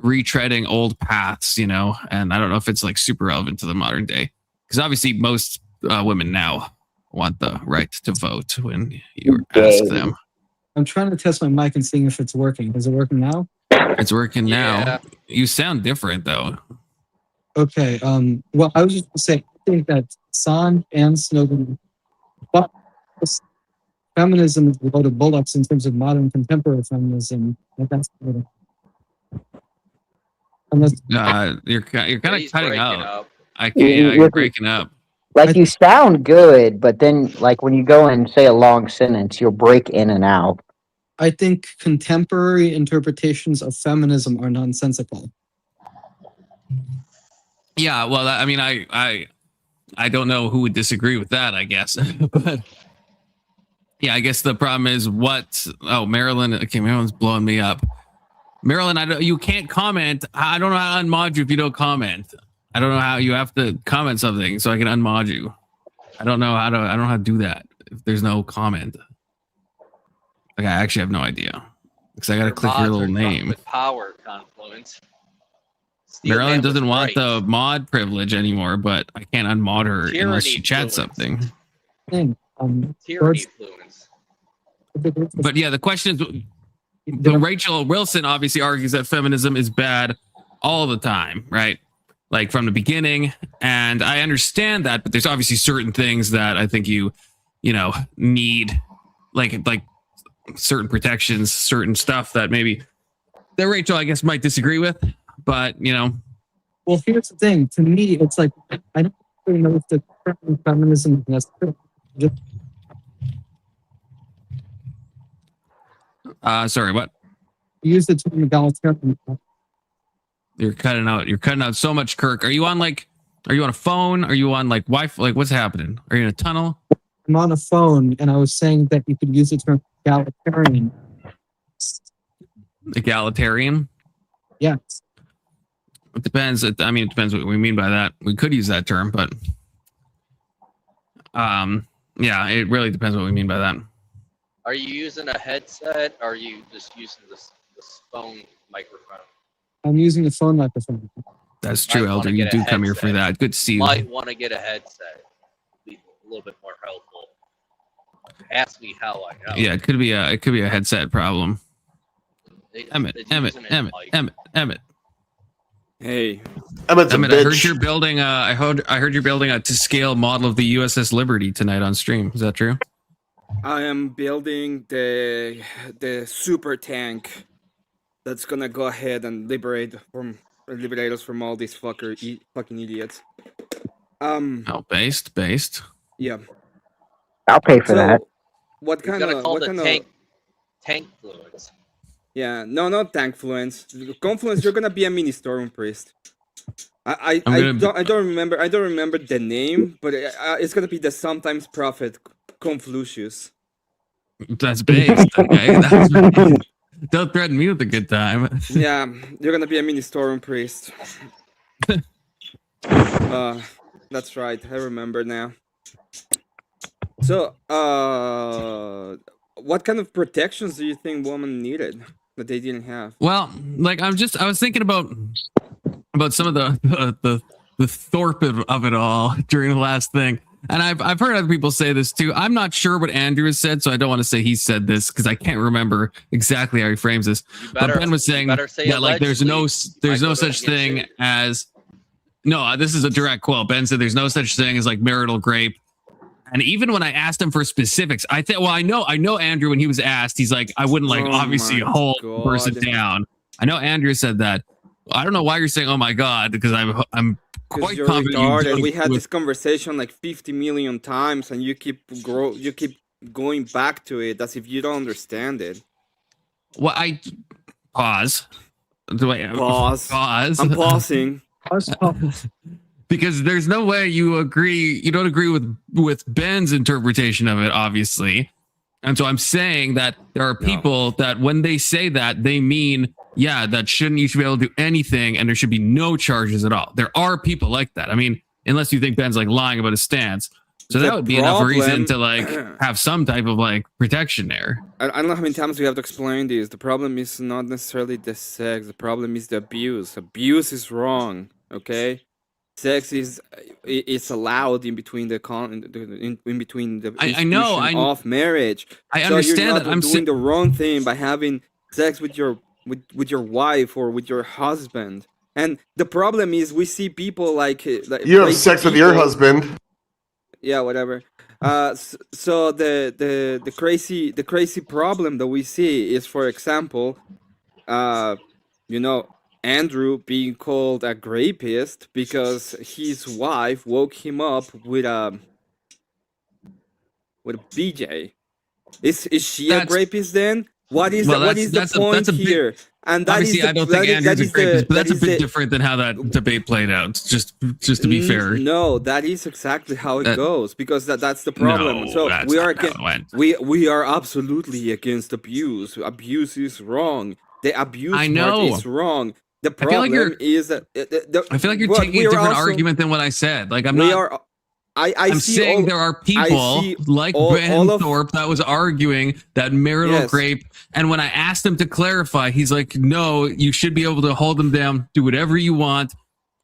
retreading old paths, and I don't know if it's like super relevant to the modern day, because obviously most women now want the right to vote when you ask them. I'm trying to test my mic and seeing if it's working. Is it working now? It's working now. Yeah. You sound different though. Okay. Well, I was just going to say, I think that San and Snowden, but feminism is a load of bullocks in terms of modern contemporary feminism. But that's unless You're kind of He's cutting breaking out. up. I can't. Yeah, you're breaking up. Like, you sound good, but then, like, when you go and say a long sentence, you'll break in and out. I think contemporary interpretations of feminism are nonsensical. Yeah, well, I mean, I don't know who would disagree with that, I guess. But yeah, I guess the problem is Marilyn. Okay, Marilyn's blowing me up. Marilyn, you can't comment. I don't know how to unmod you if you don't comment. I don't know how you have to comment something so I can unmod you. I don't know how to do that if there's no comment. Like, I actually have no idea because I got to click your little name. With power confluence. Marilyn doesn't want the mod privilege anymore, but I can't unmod her unless she chats something. Tyranny fluence. But yeah, the question is, Rachel Wilson obviously argues that feminism is bad all the time, right? Like from the beginning. And I understand that, but there's obviously certain things that I think you need, like certain protections, certain stuff that maybe that Rachel, I guess, might disagree with. But well, here's the thing. To me, it's like I don't really know if the current feminism is necessary. Sorry, what? Use the term egalitarian. You're cutting out. You're cutting out so much, Kirk. Are you on a phone? Are you on like Wi-Fi? Like, what's happening? Are you in a tunnel? I'm on a phone, and I was saying that you could use the term egalitarian. Egalitarian? Yes. It depends. It depends what we mean by that. We could use that term, but yeah, it really depends what we mean by that. Are you using a headset? Or are you just using this phone microphone? I'm using the phone microphone. That's true, Elder. You do come here for that. Good to see you. Might want to get a headset. Be a little bit more helpful. Ask me how I know. Yeah, it could be a headset problem. Emmett. Hey, Emmett's a Emmett, I heard bitch. you're building I heard you're building a to scale model of the USS Liberty tonight on stream. Is that true? I am building the super tank that's gonna go ahead and liberate us from all these fucking idiots. Oh, based. Yeah. I'll pay for that. What He's kind gonna of call what the kind tank of fluids. Yeah, no, not tankfluence. Confluence, you're gonna be a mini storm priest. I don't remember the name, but it's gonna be the sometimes prophet Conflucius. That's based. Okay, that's based. Don't threaten me with a good time. Yeah, you're gonna be a mini storm priest. That's right. I remember now. So, what kind of protections do you think women needed that they didn't have? Well, like I was thinking about some of the Thorpe of it all during the last thing. And I've heard other people say this too. I'm not sure what Andrew has said, so I don't want to say he said this because I can't remember exactly how he frames this. But Ben was saying that like there's no such thing as this is a direct quote. Ben said there's no such thing as like marital rape. And even when I asked him for specifics, I know Andrew, when he was asked, he's like, I wouldn't like obviously hold the person down. I know Andrew said that. I don't know why you're saying, oh my God, because I'm quite confident. We had this conversation like 50 million times, and you keep going back to it as if you don't understand it. Well, I pause. Pause. I'm pausing. Because there's no way you don't agree with Ben's interpretation of it, obviously. And so I'm saying that there are people that when they say that, they mean, that you should be able to do anything and there should be no charges at all. There are people like that. I mean, unless you think Ben's like lying about his stance. So that would be enough reason to like have some type of like protection there. I don't know how many times we have to explain this. The problem is not necessarily the sex. The problem is the abuse. Abuse is wrong, okay? Sex is allowed in between the institution of marriage. I understand that. I'm doing the wrong thing by having sex with your wife or with your husband. And the problem is we see people like you have sex with your husband. Yeah, whatever. So the crazy problem that we see is, for example, Andrew being called a rapist because his wife woke him up with a BJ. Is she a rapist then? What is the point here? And that obviously, is I don't think Andrew's a rapist, but that's a bit different than how that debate played out. Just to be fair. No, that is exactly how it goes, because that's the problem. No, so that's we are not how it went. we are absolutely against abuse. Abuse is wrong. The abuse part is wrong. The problem is that I feel like you're taking a different argument than what I said. Like I'm saying there are people like Ben Thorpe that was arguing that marital rape, and when I asked him to clarify, he's like, "No, you should be able to hold them down, do whatever you want,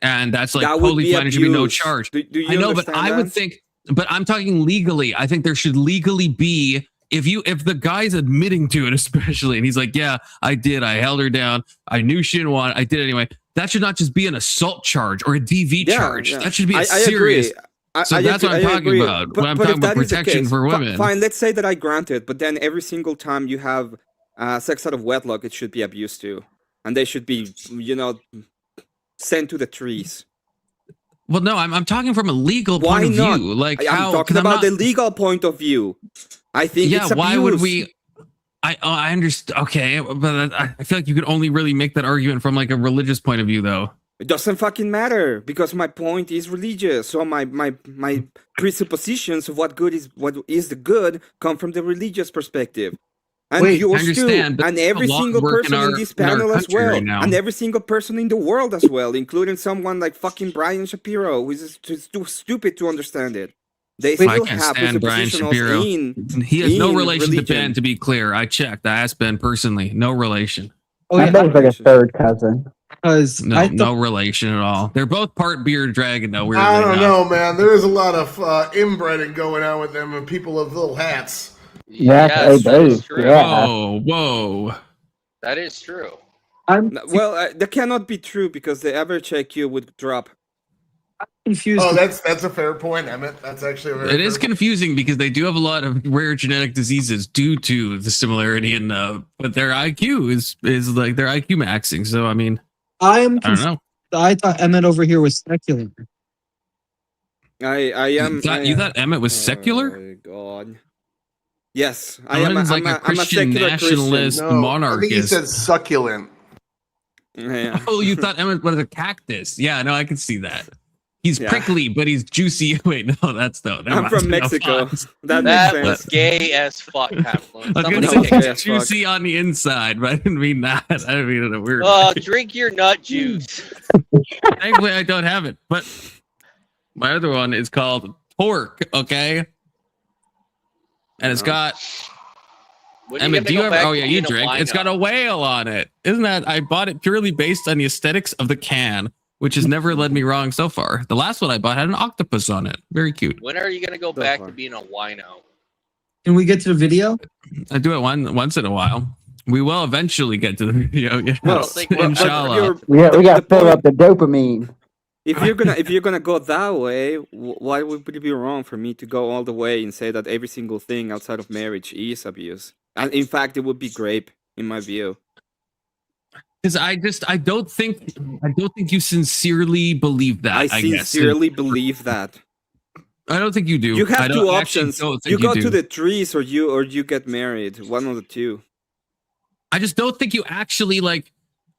and that's like totally fine. There should be no charge." I know, but I would think, but I'm talking legally. I think there should legally be. If the guy's admitting to it, especially, and he's like, yeah, I did. I held her down. I knew she didn't want it. I did it anyway. That should not just be an assault charge or a DV charge. That should be a serious. So that's what I'm talking about. When I'm talking about protection for women. Fine, let's say that I grant it, but then every single time you have sex out of wedlock, it should be abused too. And they should be, sent to the trees. Well, no, I'm talking from a legal point of view. Like, I'm talking about the legal point of view. I think it's abuse. Why would we? I understand. Okay, but I feel like you could only really make that argument from like a religious point of view, though. It doesn't fucking matter because my point is religious. So my presuppositions of what is the good come from the religious perspective. And yours too, and every single person in this panel as well, and every single person in the world as well, including someone like fucking Brian Shapiro, who is too stupid to understand it. They still have Brian Shapiro. He has no relation to Ben, to be clear. I checked. I asked Ben personally. No relation. That Ben's like a third cousin. No relation at all. They're both part bearded dragon, though. I don't know, man. There is a lot of inbreeding going on with them and people with little hats. Yes, that is true. Yeah. Whoa. That is true. That cannot be true because the average IQ would drop. confused. Oh, that's a fair point, Emmett. That's actually a very It is fair point. confusing because they do have a lot of rare genetic diseases due to the similarity in but their IQ is like their IQ maxing. So I mean, I am. I don't know. I thought Emmett over here was secular. I am. You thought Emmett was secular? Oh my god. Yes, I am. Emmett I'm like a I'm a Christian secular nationalist Christian. I think he monarchist. said succulent. Yeah. Oh, you thought Emmett was a cactus? Yeah, no, I can see that. He's Yeah. prickly, but he's juicy. Wait, no, that's no. never I'm mind. from No, Mexico. fuck. That That makes was sense. gay as fuck, Confluence. I was Somebody gonna Okay, say get- as fuck. juicy on the inside, but I didn't mean that. I didn't mean it in a weird Oh, way. drink your nut juice. Thankfully, I don't have it. But my other one is called Torque, okay? And it's got When Emmett, gonna do you go ever? back Oh to yeah, you being a drink. It's got wino? a whale on it. Isn't that? I bought it purely based on the aesthetics of the can, which has never led me wrong so far. The last one I bought had an octopus on it. Very cute. When are you gonna go So back far. to being a wino? Can we get to the video? I do it once in a while. We will eventually get to the video. Yes, Well, think- but inshallah. you're- We got the to fill point- up the dopamine. If you're gonna go that way, why would it be wrong for me to go all the way and say that every single thing outside of marriage is abuse? And in fact, it would be grape, in my view. Because I don't think you sincerely believe that. I guess. sincerely believe that. I don't think you do. You I have don't- two I actually options. don't You think go do. to the trees, or you get married. One of the two. I just don't think you actually like.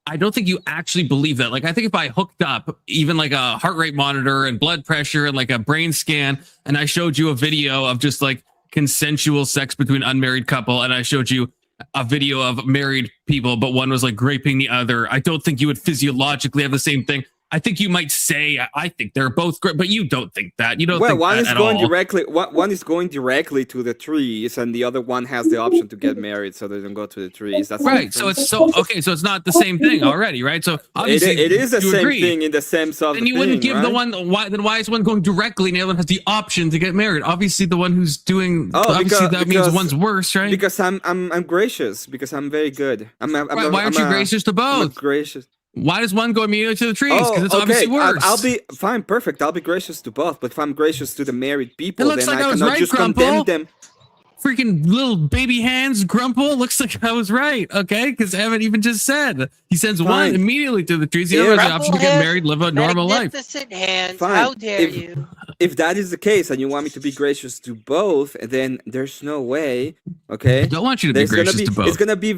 I don't think you actually believe that. Like, I think if I hooked up even like a heart rate monitor and blood pressure and like a brain scan, and I showed you a video of just like consensual sex between unmarried couple, and I showed you a video of married people, but one was like raping the other, I don't think you would physiologically have the same thing. I think you might say, I think they're both great, but you don't think that. You don't Well, think one that is at going all. directly. One is going directly to the trees, and the other one has the option to get married, so they don't go to the trees. That's the Right. So difference. it's so okay. So it's not the same thing already, right? So obviously it is the you same agree. thing in the sense of. Then the you wouldn't thing, give the right? one. Why is one going directly and the other one has the option to get married? Obviously, the one who's doing. Oh, obviously, because- that means because- one's worse, right? Because I'm gracious. Because I'm very good. Why aren't you gracious to I'm both? gracious. Why does one go immediately to the trees? Because it's obviously worse. I'll be fine, perfect. I'll be gracious to both. But if I'm gracious to the married people, looks then like I I was cannot right, just Grumple. condemn them. Freaking little baby hands, Grumple. Looks like I was right, okay? Because Evan even just said he sends one Fine. immediately to the trees. The Yeah, other has the Grumple option to get has married, live a normal life. Magnificent hands. Fine. How dare If- you? If that is the case, and you want me to be gracious to both, then there's no way. Okay. I don't want you to be There's gonna gracious be, to both. It's gonna be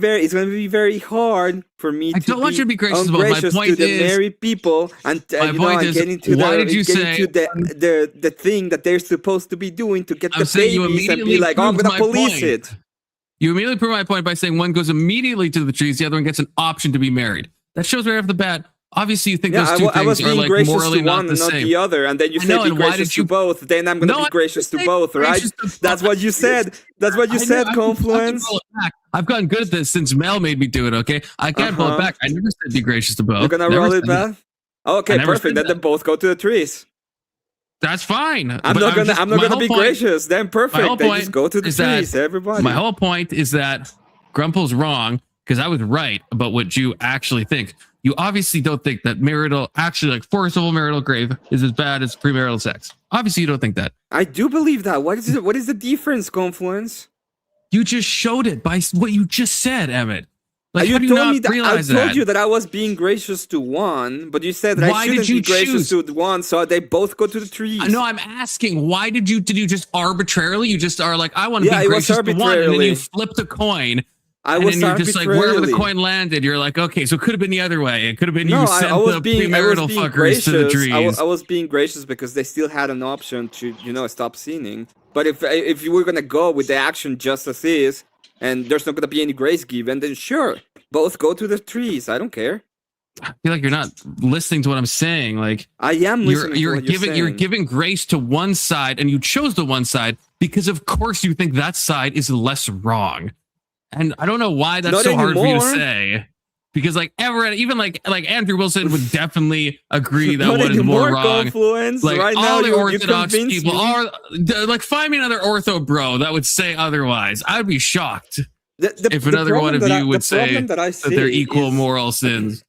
very hard for me. I don't want you to be gracious to both. My ungracious point to the is- married people, and My you know, point and is, getting to why the, did you getting say- to the thing that they're supposed to be doing to get I'm the saying you babies and be immediately like, oh, I'm proved gonna my police point. it. You immediately prove my point by saying one goes immediately to the trees, the other one gets an option to be married. That shows right off the bat. Obviously, you think Yeah, those two I was things are being like gracious morally to not one the and not same. the other, and then you I say know, be and why gracious did to you- both. Then I'm gonna No, be I gracious to didn't say both, right? gracious to That's both. what you said. That's what you I said, know, I can Confluence. pull it back. I've gotten good at this since Mel made me do it. Okay, I can't pull it Uh-huh. back. I never said be gracious to both. You're gonna Never roll it said that. back. Okay, I never perfect. said Then they that. both go to the trees. That's fine. I'm But not gonna. just- I'm not my gonna whole be point- gracious. Then whole perfect. They point just go to the is that trees. Everybody. My whole point is that Grumple's wrong because I was right about what you actually think. You obviously don't think that actually like forcible marital grave is as bad as premarital sex. Obviously, you don't think that. I do believe that. What is it? What is the difference, Confluence? You just showed it by what you just said, Emmett. Like, You how do you told not me that. I realize told that? you that I was being gracious to one, but you said that Why I did shouldn't you be gracious choose? to one, so they both go to the trees. No, I'm asking, why did you just arbitrarily? You just are like, I want to Yeah, be it was gracious to one, and then arbitrarily. you flipped a coin. I And was then you're just like, wherever the arbitrarily- coin landed, you're like, okay, so it could have been the other way. It could have been No, you I sent was the being premarital fuckers gracious. to the trees. I was being gracious because they still had an option to, stop sinning. But if you were gonna go with the action just as is, and there's not gonna be any grace given, then sure, both go to the trees. I don't care. I feel like you're not listening to what I'm saying. Like, I am listening you're to what giving you're you're giving grace to one side, and you chose the one side because, of course, you think that side is less wrong. And I don't know why that's Not so hard for you to anymore. say. Because like Everett, even like Andrew Wilson would definitely agree that Not one is more anymore, wrong. Confluence. Like right all now, the you Orthodox convinced people me. are like, find me another ortho bro that would say otherwise. I'd be shocked The if another one problem of that you the would say problem that, I that they're see equal is- moral sins.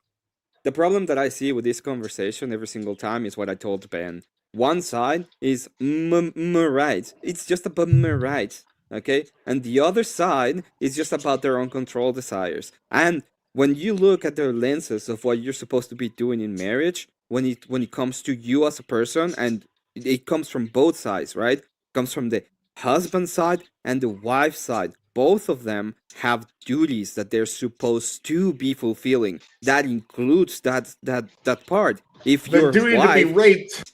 the problem that I see with this conversation every single time is what I told Ben. One side is rights. It's just about rights, okay? And the other side is just about their uncontrolled desires. And when you look at their lenses of what you're supposed to be doing in marriage, when it comes to you as a person, and it comes from both sides, right? It comes from the husband side and the wife side. Both of them have duties that they're supposed to be fulfilling. That includes that part. If The your duty wife, to be raped.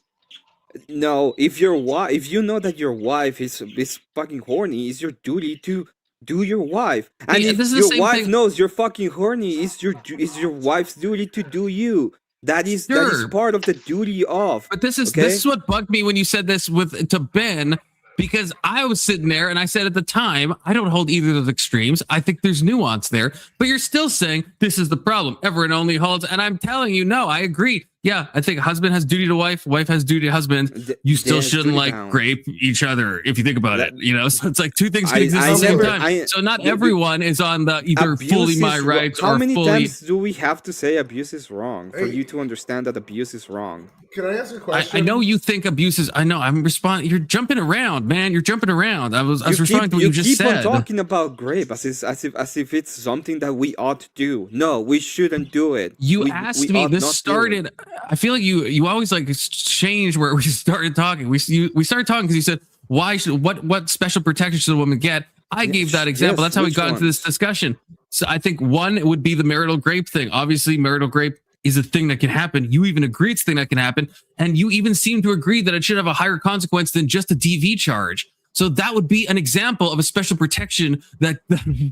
no, if you know that your wife is fucking horny, it's your duty to do your wife. And Yeah, if this is the your same wife thing- knows you're fucking horny, it's your wife's duty to do you. That is Sure. part of the duty of. But this is okay? what bugged me when you said this to Ben, because I was sitting there and I said at the time, I don't hold either of those extremes. I think there's nuance there, but you're still saying this is the problem. Everyone only holds, and I'm telling you, no, I agree. Yeah, I think husband has duty to wife, wife has duty to husband. You still There's shouldn't duty like bound. grape each other if you think about it. You know, so it's like two things can I- exist I at the same never- time. I- So not the- everyone is on the either Abuse fully is my wrong. rights How or many fully. times do we have to say abuse is wrong for Hey. you to understand that abuse is wrong? Can I ask a I question? know you think abuse is. I know. I'm responding. You're jumping around, man. You're jumping around. I was responding to what you just keep said. on talking about grape as if it's something that we ought to do. No, we shouldn't do it. You We asked me. ought This not do it. started. I feel like you always like change where we started talking. We started talking because you said why should what special protection should a woman get? I gave that example. yes, That's how we which got into this ones? discussion. So I think one it would be the marital grape thing. Obviously, marital grape is a thing that can happen. You even agree it's a thing that can happen, and you even seem to agree that it should have a higher consequence than just a DV charge. So that would be an example of a special protection that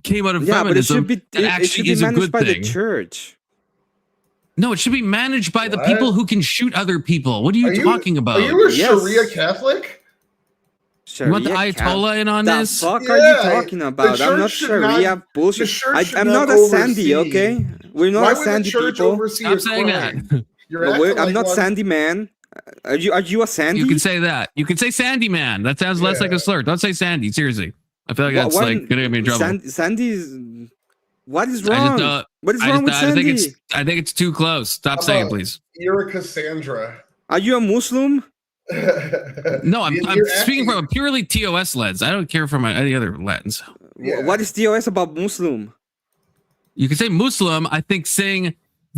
came out of Yeah, but it feminism should be that it actually should be is a managed good by thing. the church. No, it should be managed by the What? people who can shoot other people. What are you talking about? Are you a Yes. Sharia Catholic? You want the Sharia Ayatollah in on The this? fuck are you Yeah, talking about? I'm church not should Sharia not- bullshit. the church should I'm not not a Sandy, oversee- okay? We're not Why a would the Sandy church people. oversee Stop a saying crime? that. You're No, acting I'm like not one. Sandy man. Are you a Sandy? You can say that. You can say Sandy Man. That sounds less like Yeah. a slur. Don't say Sandy. Seriously. I feel like Wha- that's what- like gonna get me in trouble. Sandy's. What is I just wrong? don't- What is I wrong with just- I think Sandy? it's too close. Stop How saying it, about- please. You're a Cassandra. Are you a Muslim? No, I'm You're speaking acting- from a purely TOS lens. I don't care for any other lens. Yeah. What is TOS about Muslim? You can say Muslim. I think saying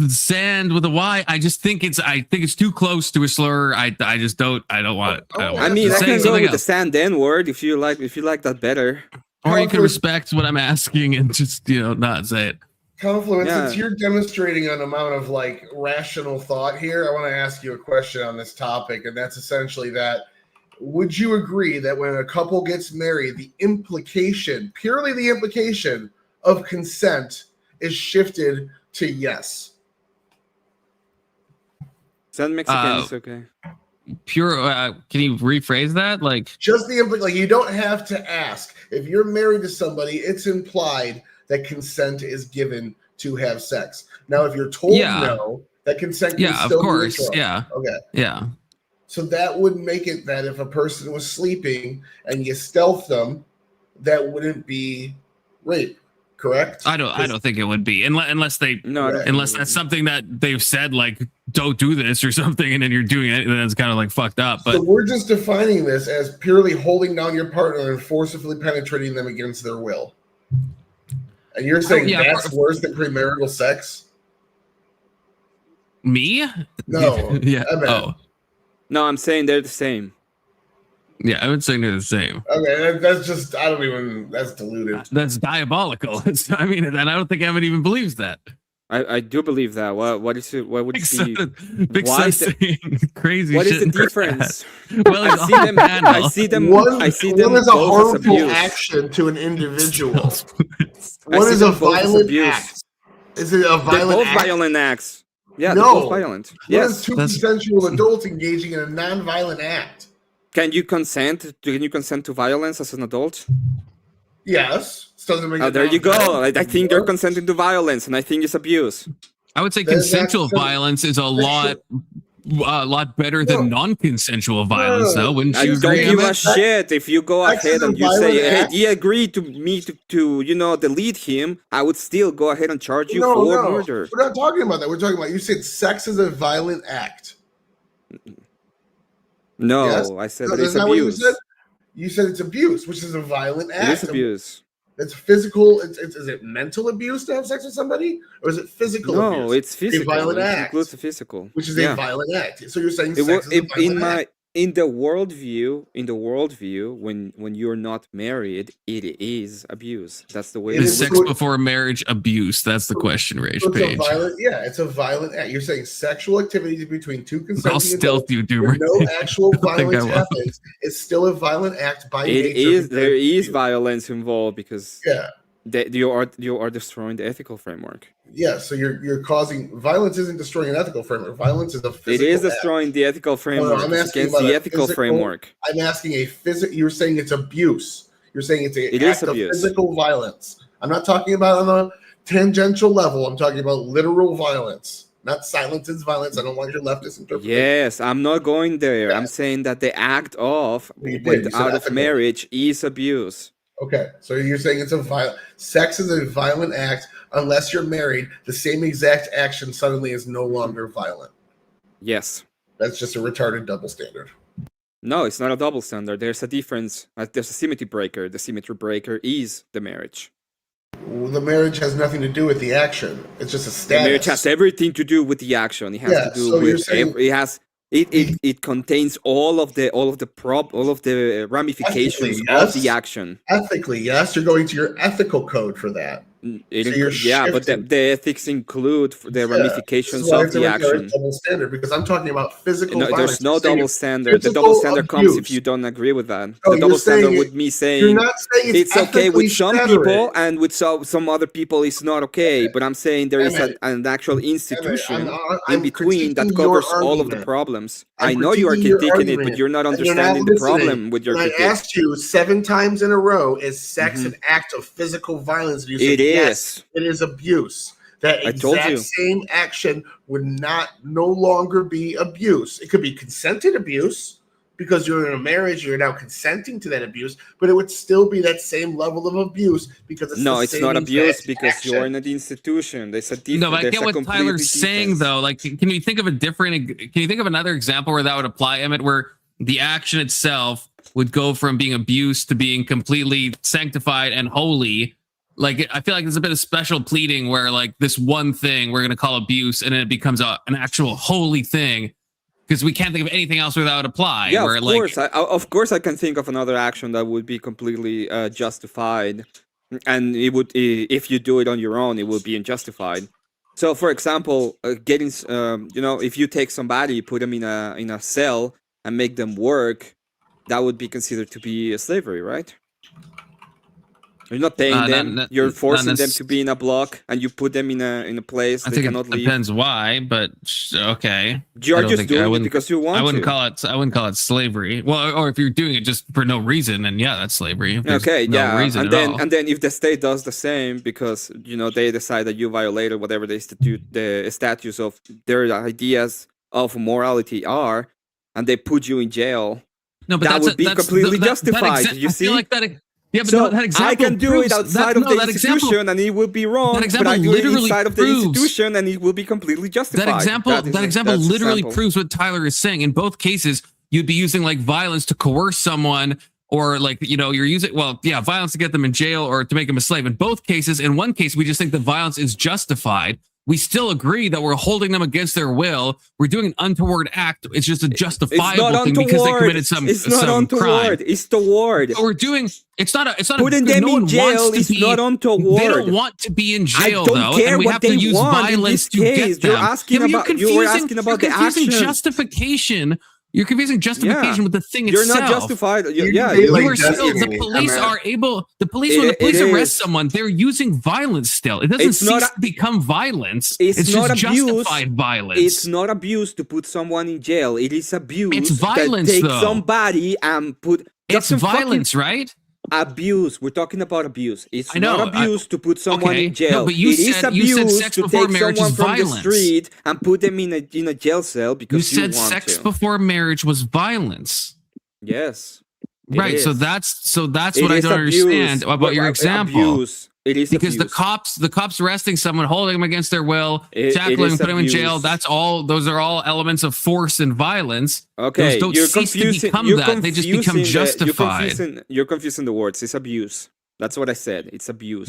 sand with a Y. I think it's too close to a slur. I don't want it. I don't want I it. mean, Just I saying can go something with the else. sand N word if you like that better. Or you can Conflict- respect what I'm asking and just not say it. Confluence, Yeah. since you're demonstrating an amount of like rational thought here, I want to ask you a question on this topic, and that's essentially that: would you agree that when a couple gets married, the implication, purely the implication of consent, is shifted to yes? Sand Mexican is okay. Pure. Can you rephrase that? Like, Just the like you don't have to ask. If you're married to somebody, it's implied that consent is given to have sex. Now, if you're told Yeah. no, that consent can yeah, of still course. be withdrawn. Yeah, Okay. yeah. So that would make it that if a person was sleeping and you stealth them, that wouldn't be rape, correct? I don't think it would be unless they No, I don't think unless it that's would. something that they've said like don't do this or something, and then you're doing it, then it's kind of like fucked up. But So we're just defining this as purely holding down your partner and forcibly penetrating them against their will. And you're saying yeah, that's worse than premarital sex? me? No. yeah. Evan. Oh, No, I'm saying they're the same. yeah. I would say they're the same. Okay, that's just that's diluted. That's diabolical. I mean, and I don't think Evan even believes that. I do believe that. What would Big it be? Big why Sus saying crazy. What is shit the in her difference? head. Well, I he's see on them. the panel. I see them. One, I see one them is a both as harmful abuse. action to an individual. I One see is a them both as violent abuse. act. Is it a They're violent both act? violent acts. Yeah, No. they're both violent. What Yes. is two that's- consensual adults engaging in a non-violent act? Can you consent? Can you consent to violence as an adult? Yes. This doesn't make it There you go. non-violent. I think they're consenting to violence, and I think it's abuse. I would say That's consensual so- violence is a lot a lot better than non-consensual violence, though. Wouldn't I you don't agree? give a Emmett? shit if you go Sex ahead is a and you say, violent hey, act. he agreed to me to delete him. I would still go ahead and charge you No, for no, murder. we're not talking about that. We're talking about, you said sex is a violent act. No, Yes? I said No, that it's that's not what you abuse. said. You said it's abuse, which is a violent act. It is abuse. It's physical. Is it mental abuse to have sex with somebody, or is it physical abuse? No, it's physical. A violent It act, includes the physical. which is Yeah. a violent act. So you're saying It sex wa- is a it- in violent my act. in the worldview, when you're not married, it is abuse. That's the way It it Is is sex so- before marriage abuse? That's the question, Rage So it's a Page. violent, yeah, it's a violent act. You're saying sexual activities between two I'll consenting stealth adults you, where Doomer. no actual I think I violence will. happens. It's still a violent act by it nature. is. because There it's is abuse. violence involved because Yeah. you are destroying the ethical framework. Yeah, so you're causing violence. Isn't destroying an ethical framework. Violence is a physical It is act. destroying the ethical framework. I'm It's asking against about the a ethical physical- framework. I'm asking a physical. You're saying it's abuse. You're saying it's an It is act of abuse. physical violence. I'm not talking about on a tangential level. I'm talking about literal violence, not silence is violence. I don't want your leftist interpretation. Yes, I'm not going there. Yeah. I'm saying that the act of You did. when You said out of ethical. marriage is abuse. Okay, so you're saying it's a violent. Sex is a violent act unless you're married. The same exact action suddenly is no longer violent. Yes. That's just a retarded double standard. No, it's not a double standard. There's a difference. There's a symmetry breaker. The symmetry breaker is the marriage. Well, the marriage has nothing to do with the action. It's just a The status. marriage has everything to do with the action. It has Yeah, to do so you're with saying- it contains all of the ramifications Ethically, of the yes. action. Ethically, yes, you're going to your ethical code for that. So you're But shifting. the ethics include the Yeah, ramifications this is why of it's a the retarded action. double standard, because I'm talking about physical No, violence. there's no You're saying double standard. The double physical standard comes if abuse. you don't agree with that. No, The you're double standard saying would me You're saying not saying it's okay with ethically some separate. people and with some other people it's not okay. But I'm saying there is Emmett, an actual institution in I'm between that critiquing your covers all of the argument. problems. I'm I know you are critiquing your critiquing it, but argument, you're not and you're not understanding the listening. problem with your When I critique. asked you 7 times in a row, is sex Mhm. an act of physical violence? And you said, It yes, is. it is abuse. That I told exact you. same action would no longer be abuse. It could be consented abuse because you're in a marriage, you're now consenting to that abuse, but it would still be that same level of abuse because it's No, the it's same not abuse exact because action. you're in an institution. There's a difference. No, but I get what Tyler's saying though. Like, can you think of another example where that would apply, Emmett, where the action itself would go from being abuse to being completely sanctified and holy? Like, I feel like there's a bit of special pleading where, like, this one thing we're going to call abuse and then it becomes an actual holy thing because we can't think of anything else without apply. Yeah, where, of course, I can think of another action that would be completely justified, and it would, if you do it on your own, it would be unjustified. So, for example, if you take somebody, put them in a cell, and make them work, that would be considered to be slavery, right? You're not paying them. You're forcing them to be in a block, and you put them in a place I they think cannot it leave. depends why, but okay. You're just doing it because you want I wouldn't to. call it slavery. Well, or if you're doing it just for no reason, and yeah, that's slavery. If there's Okay, no yeah, reason and at then all. and then if the state does the same because they decide that you violated whatever the statutes of their ideas of morality are, and they put you in jail, No, but that would be completely justified. You I see? feel like that. Yeah, but So no, that example I can do proves it outside of the institution, and it will be wrong. that But example I do it literally inside of the proves- institution, and it will be completely justified. That example That's literally example. proves what Tyler is saying. In both cases, you'd be using like violence to coerce someone, or like you're using violence to get them in jail or to make them a slave. In both cases, in one case, we just think the violence is justified. We still agree that we're holding them against their will. We're doing an untoward act. It's just a justifiable thing because they committed some It's not some untoward. crime. It's toward. What we're doing. It's not. Putting them in jail is not untoward. They don't want to be in jail, I don't though, care and we what have to they use want in violence this to case. get them. You were asking about the action. Justification. You're confusing justification with the thing You're itself. not justified. Yeah, You like are still, the destiny. police I'm are able. The police, It- when the police it arrest is. someone, they're using violence still. It doesn't It's not cease to become violence. It's not just abuse. justified violence. It's not abuse to put someone in jail. It is abuse. It's violence, that take though. somebody and put. It's that's some violence, right? abuse. We're talking about abuse. It's I know, not abuse to put someone okay. in jail. No, but you It is said- you said abuse sex to before take marriage someone is from the violence. street and put them in a jail cell You because you said want sex to. before marriage was violence. Yes. it Right. So is. that's It what I is don't abuse. understand about your example. Abuse. It is Because abuse. the cops arresting someone, holding them against their will, It tackling, is putting them in jail. abuse. Those are all elements of force and violence. Okay, Those don't you're cease to confusing. become You're that. They just become confusing justified. You're confusing the words. It's abuse. That's what I said. It's abuse.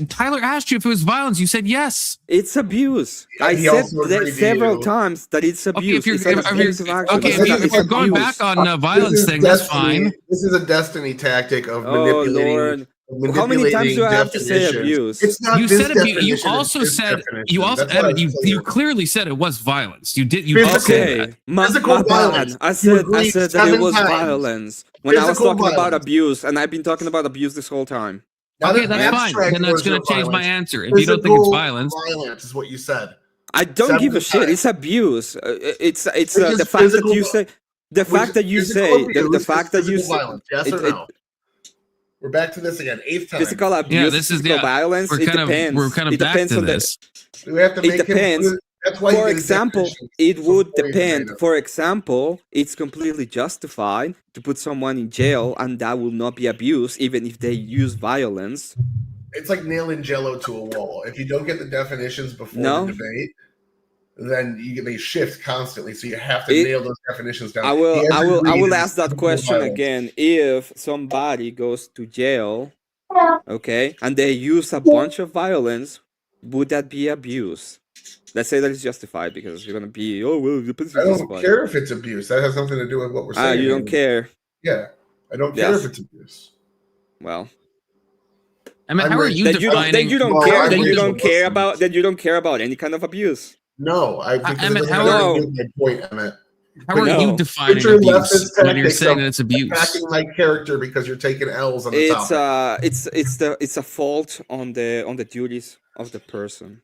Tyler asked you if it was violence. You said yes. It's abuse. Yeah, I he said also that agreed to several you. times that it's Okay, abuse. if you're, It's an if abusive you're action. okay, It's if you're going abuse. back on the violence This is thing, that's destiny- fine. This is a destiny tactic of Oh manipulating. Lord! How many times do I have to say definitions. abuse? It's not You this said abuse. You definition, also it's this said definition. you also That's what I Evan, was you saying. clearly said it was violence. You did. You Physical- said Okay, that. my Physical bad. violence. I You said agreed that it 7 was times. violence when I was Physical talking about violence. abuse, and I've been talking about abuse this whole time. Not Okay, an that's fine. abstract Then that's version going of to change my violence. answer. If you don't think it's Physical violence, violence is what you said. I don't 7 give a shit. times. It's abuse. It's Which the is fact that physical- you say the fact that you Physical say abuse the is fact that you physical say violence. Yes or it- no? We're back to this again. 8th time. physical abuse, Yeah, this is- physical yeah, violence. we're It kind of depends. It back depends to on this. We have to It make him depends. put- That's why you For get a example, definition it would before you depend. debate it. For example, it's completely justified to put someone in jail, and that will not be abuse, even if they use violence. It's like nailing Jello to a wall. If you don't get the definitions before No. the debate, then they shift constantly. So you have to It- nail those definitions down. I will. The I answer will. I agreed will is ask that physical question violence. again. If somebody goes to jail, okay, and they use a bunch of violence, would that be abuse? Let's say that it's justified because you're gonna be, oh well, the I don't justified. care if it's abuse. That has nothing to do with what we're saying. You don't care. Yeah, I don't care Yeah. if it's abuse. Well, I mean, I'm how are ready. you then defining? you don't Well, care. I'm Then you ready don't to care listen. about. Then you don't care about any kind of abuse. No, I because Emmett, it doesn't how have are- anything to do with my point, Emmett. How are No. you defining Future abuse leftist when you're tactics saying of that it's abuse? Attacking my character because you're taking L's on the It's topic. it's a fault on the duties of the person.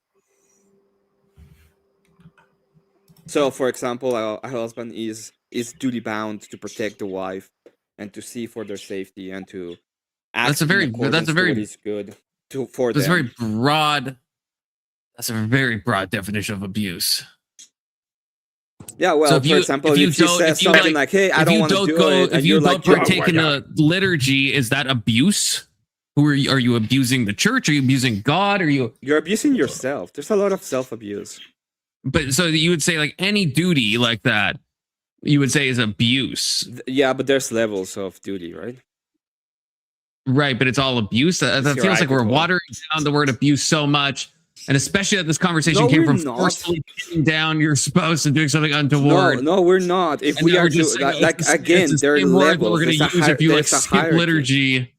So, for example, a husband is duty bound to protect the wife and to see for their safety and to act That's a very- in accordance that's a to very- what is good for That's them. very broad. That's a very broad definition of abuse. Yeah, well, So if for you- example, if you if she don't- says if you, something like- like, "Hey, I If don't you want to don't do go, it," if and you you're don't like, "Oh partake my in God." the liturgy, is that abuse? Who are you abusing the church? Are you abusing God? Are you? You're abusing yourself. There's a lot of self-abuse. But so you would say like any duty like that, you would say is abuse, Yeah, but there's levels of duty, right? right? But it's all abuse. That feels like we're hierarchical. watering down the word abuse so much, and especially that this conversation No, came we're from not. forcefully pinning down your spouse and doing something untoward. No, we're not. If And we now are we're just to, saying, like it's the- again, it's the there are same word that levels. we're going There's to a use if you like there's a skip hierarchy. liturgy.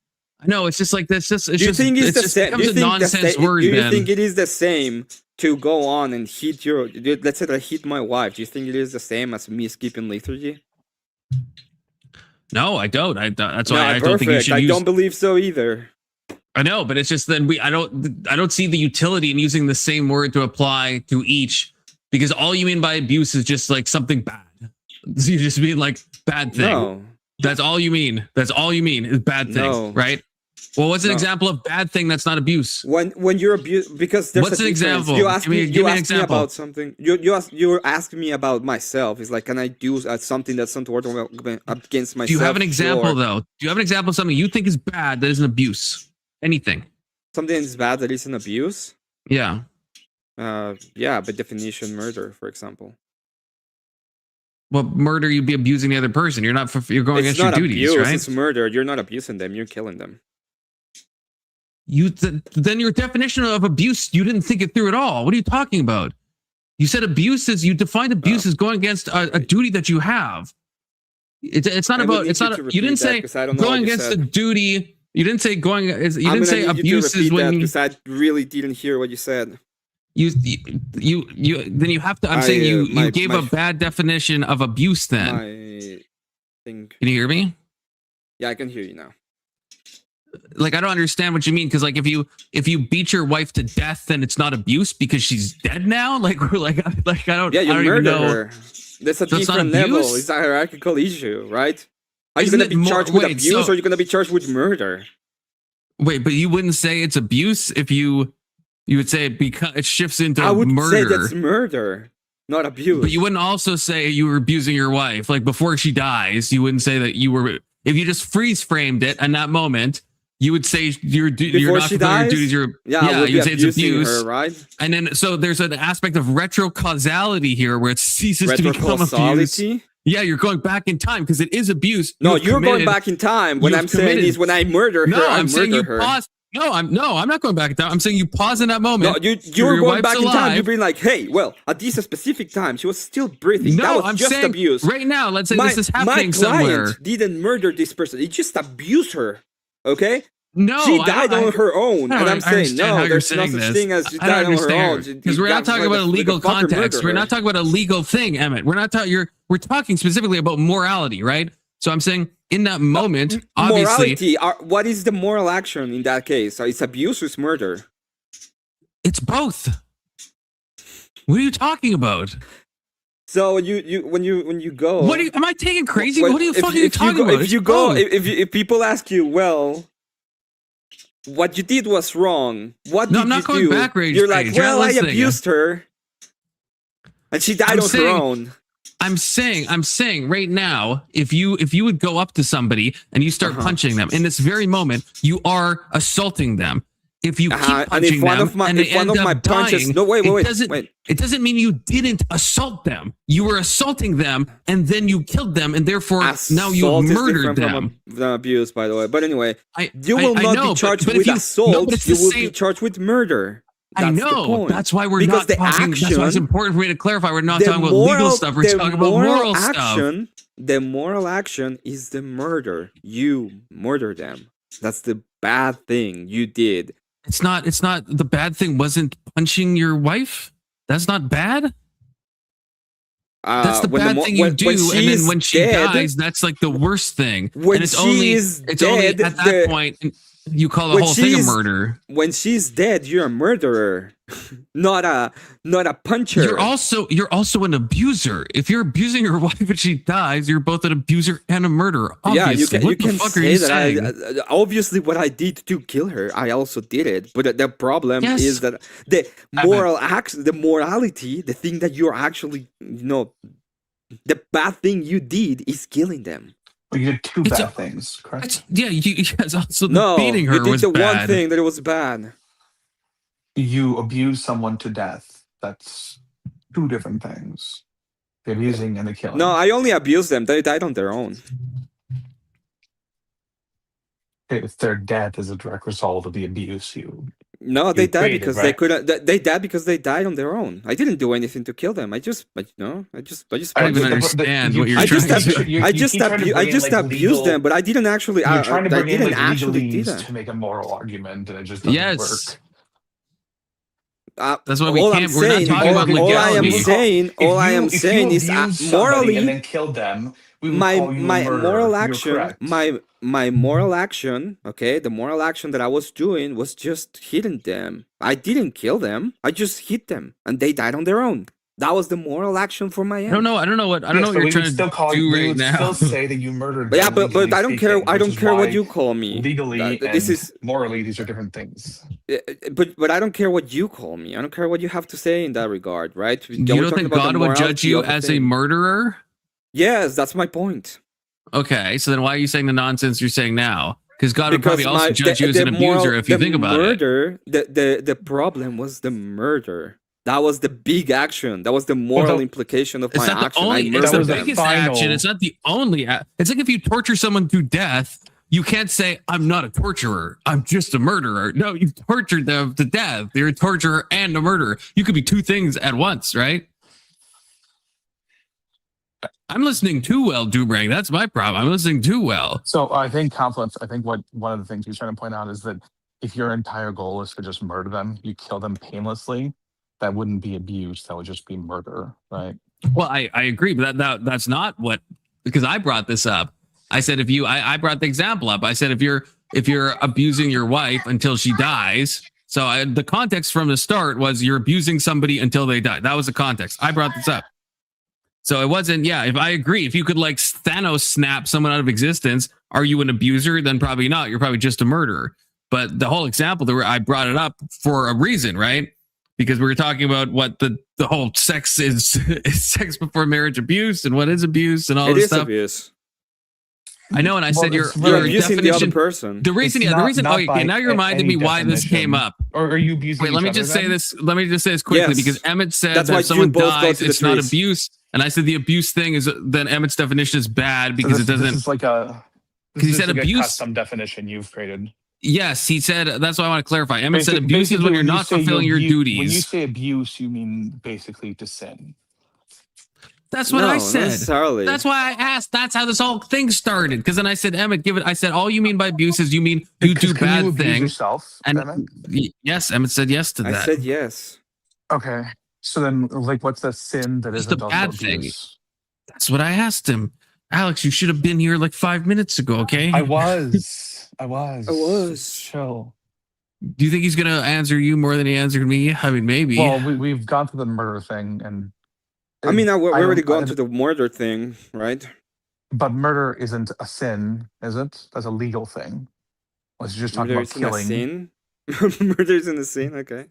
I know it's just like this. Just it's Do you just think it's it's the just same? Do becomes you a think nonsense word, Do you Ben. think it is the same to go on and hit your? Let's say that I hit my wife. Do you think it is the same as me skipping liturgy? No, I don't. That's No, why I don't think you perfect. should I use. don't believe so either. I know, but it's just then I don't see the utility in using the same word to apply to each, because all you mean by abuse is just like something bad. So you just mean like bad thing. No, That's all you mean. That's all you mean is bad thing, No. right? Well, what's an No. example of bad thing that's not abuse? when you're abused, because there's What's a an difference. example? You asked Give me- me. give You me an asked me example. about something. You're asking me about myself. It's like, can I do something that's untoward against myself? Do you have an example Sure. though? Do you have an example of something you think is bad that is an abuse? Anything? Something that's bad that is an abuse? Yeah. Yeah, by definition, murder, for example. Well, murder, you'd be abusing the other person. You're not. You're going It's against your not duties, abuse. right? It's murder. You're not abusing them. You're killing them. Then your definition of abuse, you didn't think it through at all. What are you talking about? You said abuse is, you defined abuse as going against a duty that you have. It's not I will about, need it's you not, to you repeat didn't that, say 'cause I don't know what going you against a said. duty. You didn't say going, you I'm didn't gonna say need you to abuse is repeat that when because I really didn't hear what you said. you, then you have to, I'm saying you gave a bad definition of abuse then. My thing. Can you hear me? Yeah, I can hear you now. Like, I don't understand what you mean, because like if you beat your wife to death, then it's not abuse because she's dead now. Like we're like I don't. Yeah, you I don't even murder know. her. That's a So it's not different level. abuse? It's a hierarchical issue, right? Are you Isn't gonna it be charged with wait, abuse so- or are you gonna be charged with murder? Wait, but you wouldn't say it's abuse if you would say it shifts into I would murder. say that's murder, not abuse. But you wouldn't also say you were abusing your wife. Like before she dies, you wouldn't say that you were. If you just freeze framed it in that moment, you would say you're not fulfilling your duties. You would say it's abuse, her, right? And then so there's an aspect of retrocausality here where it ceases to become abuse. Yeah, you're going back in time because it is abuse. No, you're going back in time. What I'm saying is when I murder her, I'm saying you pause. No, I'm not going back in time. I'm saying you pause in that moment. No, you're going back in time. You're being like, hey, well, at this specific time, she was still breathing. No, that was just saying abuse. Right now, let's say this is happening somewhere. My client didn't murder this person. He just abused her. Okay? No, she died on her own, and I'm saying no. There's no such thing as she died on her own. Because we're not talking about a legal context. We're not talking about a legal thing, Emmett. We're not talking. We're talking specifically about morality, right? So I'm saying in that moment, obviously, morality. What is the moral action in that case? It's abuse or it's murder? It's both. What are you talking about? So when you go, am I taking crazy? What are you fucking talking about? If you go, if people ask you, well, what you did was wrong. What did I'm not you going do? back, Rage You're like, Page. well, I abused her, and she died on her own. I'm saying right now, if you would go up to somebody and you start punching them in this very moment, you are assaulting them. If you keep punching them and they end up dying, it doesn't mean you didn't assault them. You were assaulting them and then you killed them, and therefore now you murdered them. From abuse, by the way. But anyway, you will not be charged with assault. You will be charged with murder. That's I know. That's why we're not talking. That's why it's important for me to clarify. We're not talking about legal stuff. We're talking about moral stuff. The moral action is the murder. You murder them. That's the bad thing you did. It's not. The bad thing wasn't punching your wife. That's not bad. That's the bad thing you do. And then when she dies, that's like the worst thing. When and it's only at that point. You call the whole thing a murder. When she's dead, you're a murderer, not a puncher. You're also an abuser. If you're abusing your wife and she dies, you're both an abuser and a murderer. Obviously. Yeah, you can say that. Obviously, what I did to kill her, I also did it. But the problem is that the moral act, the morality, the thing that you're actually, the bad thing you did is killing them. You did two bad things, correct? Yeah, you guys also beating her was bad. You did the one thing that it was bad. You abused someone to death. That's two different things. The abusing and the killing. No, I only abused them. They died on their own. If their death is a direct result of the abuse, they died because they couldn't. They died because they died on their own. I didn't do anything to kill them. I don't even understand what you're trying to do. I just abused them, but I didn't actually. You're trying to bring in legalese to make a moral argument, and it just doesn't work. That's why we can't. We're not talking about legality. All I am saying is morally, and then killed them. My moral action, okay, the moral action that I was doing was just hitting them. I didn't kill them. I just hit them, and they died on their own. That was the moral action for my end. I don't know what you're trying to do right now. Still say that you murdered. But but I don't care. I don't care what you call me. Legally, this is morally. These are different things. But I don't care what you call me. I don't care what you have to say in that regard, right? You don't think God would judge you as a murderer? Yes, that's my point. Okay, so then why are you saying the nonsense you're saying now? Because God would probably also judge you as an abuser if you think about it. The problem was the murder. That was the big action. That was the moral implication of my action. It's the biggest action. It's not the only. It's like if you torture someone to death, you can't say, I'm not a torturer. I'm just a murderer. No, you tortured them to death. You're a torturer and a murderer. You could be two things at once, right? I'm listening too well, Doobrang. That's my problem. I'm listening too well. So I think conflicts. I think one of the things he's trying to point out is that if your entire goal is to just murder them, you kill them painlessly. That wouldn't be abuse. That would just be murder, right? Well, I agree, but that's not what, because I brought this up. I said I brought the example up. I said if you're abusing your wife until she dies. So the context from the start was you're abusing somebody until they die. That was the context. I brought this up. So it wasn't, if I agree, if you could like Thanos snap someone out of existence, are you an abuser? Then probably not. You're probably just a murderer. But the whole example that I brought it up for a reason, right? Because we were talking about what the whole sex is sex before marriage abuse and what is abuse and all this stuff. Abuse. I know, and I said your abusing definition. the other person. The reason, okay, now you reminded me why this came up. Or are you abusing? Wait, let me just say this. Let me just say this quickly because Emmett said that if someone dies, it's not abuse, and I said the abuse thing is then Emmett's definition is bad because it doesn't. This is like a. Because he said abuse. Some definition you've created. Yes, he said. That's why I want to clarify. Emmett said abuse is when you're not fulfilling your duties. When you say abuse, you mean basically to sin. That's what I said. Necessarily. That's why I asked. That's how this whole thing started. Because then I said, Emmett, give it. I said, all you mean by abuse is you mean you do bad things. Yourself, and Emmett? yes, Emmett said yes to that. I said yes. Okay. So then, like, what's the sin that isn't the bad thing? Abuse? That's what I asked him. Alex, you should have been here like 5 minutes ago. Okay. I was. Chill. Do you think he's gonna answer you more than he answered me? I mean, maybe. Well, we've gone through the murder thing, and I mean, we're already gone to the murder thing, right? But murder isn't a sin, is it? That's a legal thing. Let's just talk about killing. Sin? Murder isn't a sin. Okay.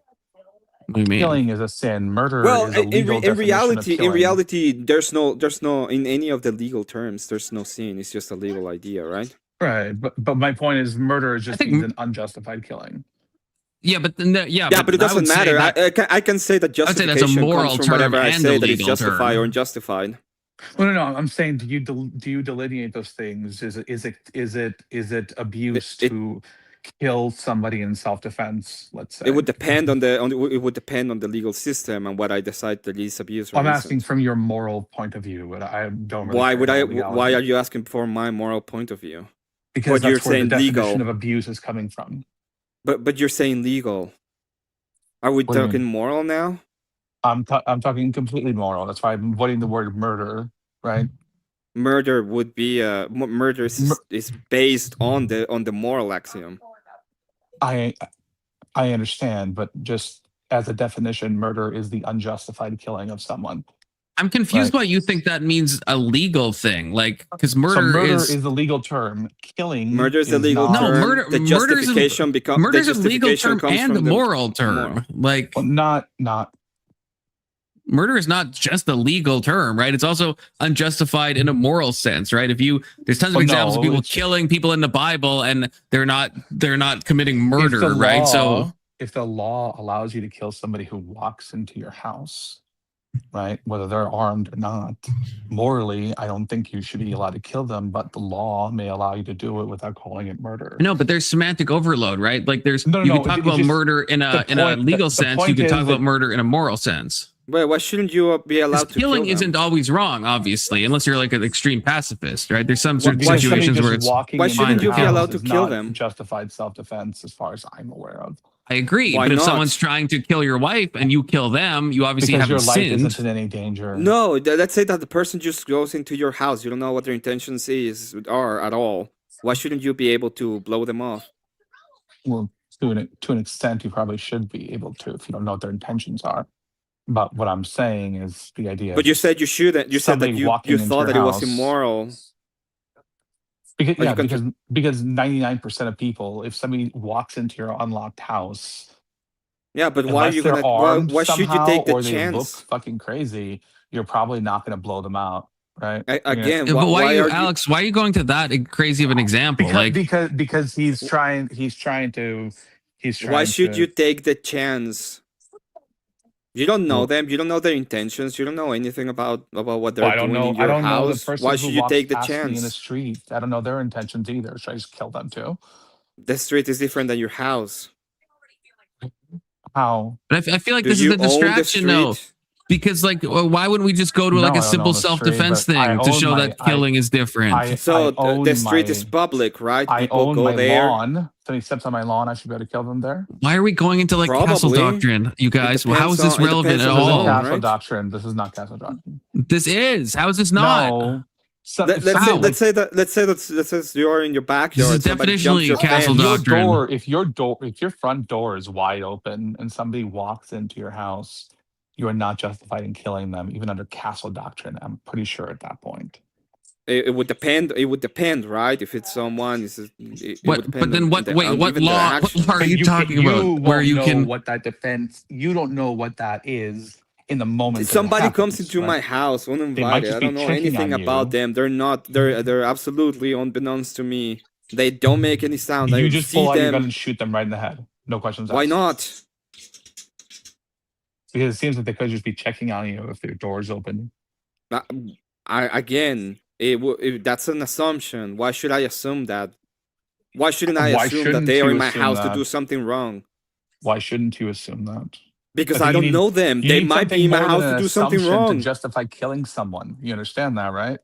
What do you mean? Killing is a sin. Murder is a legal definition of killing. In reality, there's no in any of the legal terms, there's no sin. It's just a legal idea, right? Right, but my point is, murder just means an unjustified killing. Yeah, but but it doesn't matter. I can say that justification that's a moral comes from whatever I term say and that it's justified term. or unjustified. Well, no, I'm saying, do you delineate those things? Is it abuse to kill somebody in self-defense? Let's say it would depend on the legal system and what I decide that is abuse. Or I'm asking from your moral point of view, and I don't. Really why are you asking for my moral point of view? Because what that's you're where saying the definition legal of abuse is coming from. But you're saying legal. Are we talking moral now? I'm talking completely moral. That's why I'm avoiding the word murder, right? Murder would be murder is based on the moral axiom. I understand, but just as a definition, murder is the unjustified killing of someone. I'm confused why you think that means a legal thing, like because murder is the legal term. Killing murder is the legal term. No, murder. The justification becomes murder is a legal term and a moral term. Like not. Murder is not just a legal term, right? It's also unjustified in a moral sense, right? There's tons of examples of people killing people in the Bible and they're not committing murder, right? So if the law allows you to kill somebody who walks into your house, right, whether they're armed or not, morally, I don't think you should be allowed to kill them, but the law may allow you to do it without calling it murder. No, but there's semantic overload, right? Like you can talk about murder in a legal sense, you can talk about murder in a moral sense. But why shouldn't you be allowed to killing isn't always wrong, obviously, unless you're like an extreme pacifist, right? There's some sort of situations where it's why shouldn't you be allowed to kill them? Justified self-defense, as far as I'm aware of. I agree, but if someone's trying to kill your wife and you kill them, you obviously haven't sinned. Your life isn't in any danger. No, let's say that the person just goes into your house. You don't know what their intentions are at all. Why shouldn't you be able to blow them off? Well, to an extent, you probably should be able to if you don't know what their intentions are. But what I'm saying is the idea. But you said you shouldn't. You said that you thought that it was immoral. Because 99% of people, if somebody walks into your unlocked house, but why are you gonna? Why should you take the chance? They look fucking crazy. You're probably not gonna blow them out, right? Again, but why are you, Alex? Why are you going to that crazy of an example? Because he's trying to. Why should you take the chance? You don't know them. You don't know their intentions. You don't know anything about what they're doing in your house. Why should you take the chance? In the street, I don't know their intentions either. Should I just kill them too? The street is different than your house. How? But I feel like this is a distraction, though. Because, like, why wouldn't we just go to a simple self-defense thing to show that killing is different? So the street is public, right? People go there. Lawn. Somebody steps on my lawn, I should be able to kill them there. Why are we going into castle doctrine, you guys? Well, how is this relevant at all? Castle doctrine. This is not castle doctrine. This is. How is this not? No. Let's say that you're in your backyard. This is definitionally castle doctrine. If your front door is wide open and somebody walks into your house, you are not justified in killing them, even under castle doctrine. I'm pretty sure at that point. It would depend. It would depend, right? If it's someone, it would depend. But then what? Wait, what law? What law are you talking about? Where you can what that defense? You don't know what that is in the moment. Somebody comes into my house uninvited. I don't know anything about them. They're not. They're absolutely unbeknownst to me. They don't make any sound. You I just see pull out your them. gun and shoot them right in the head. No questions asked. Why not? Because it seems like they could just be checking on you if their door's open. Again, that's an assumption. Why should I assume that? Why shouldn't I assume that they are in my house to do something wrong? Why shouldn't you assume that? Because I don't know them. They might be in my house to do something wrong. To justify killing someone. You understand that, right?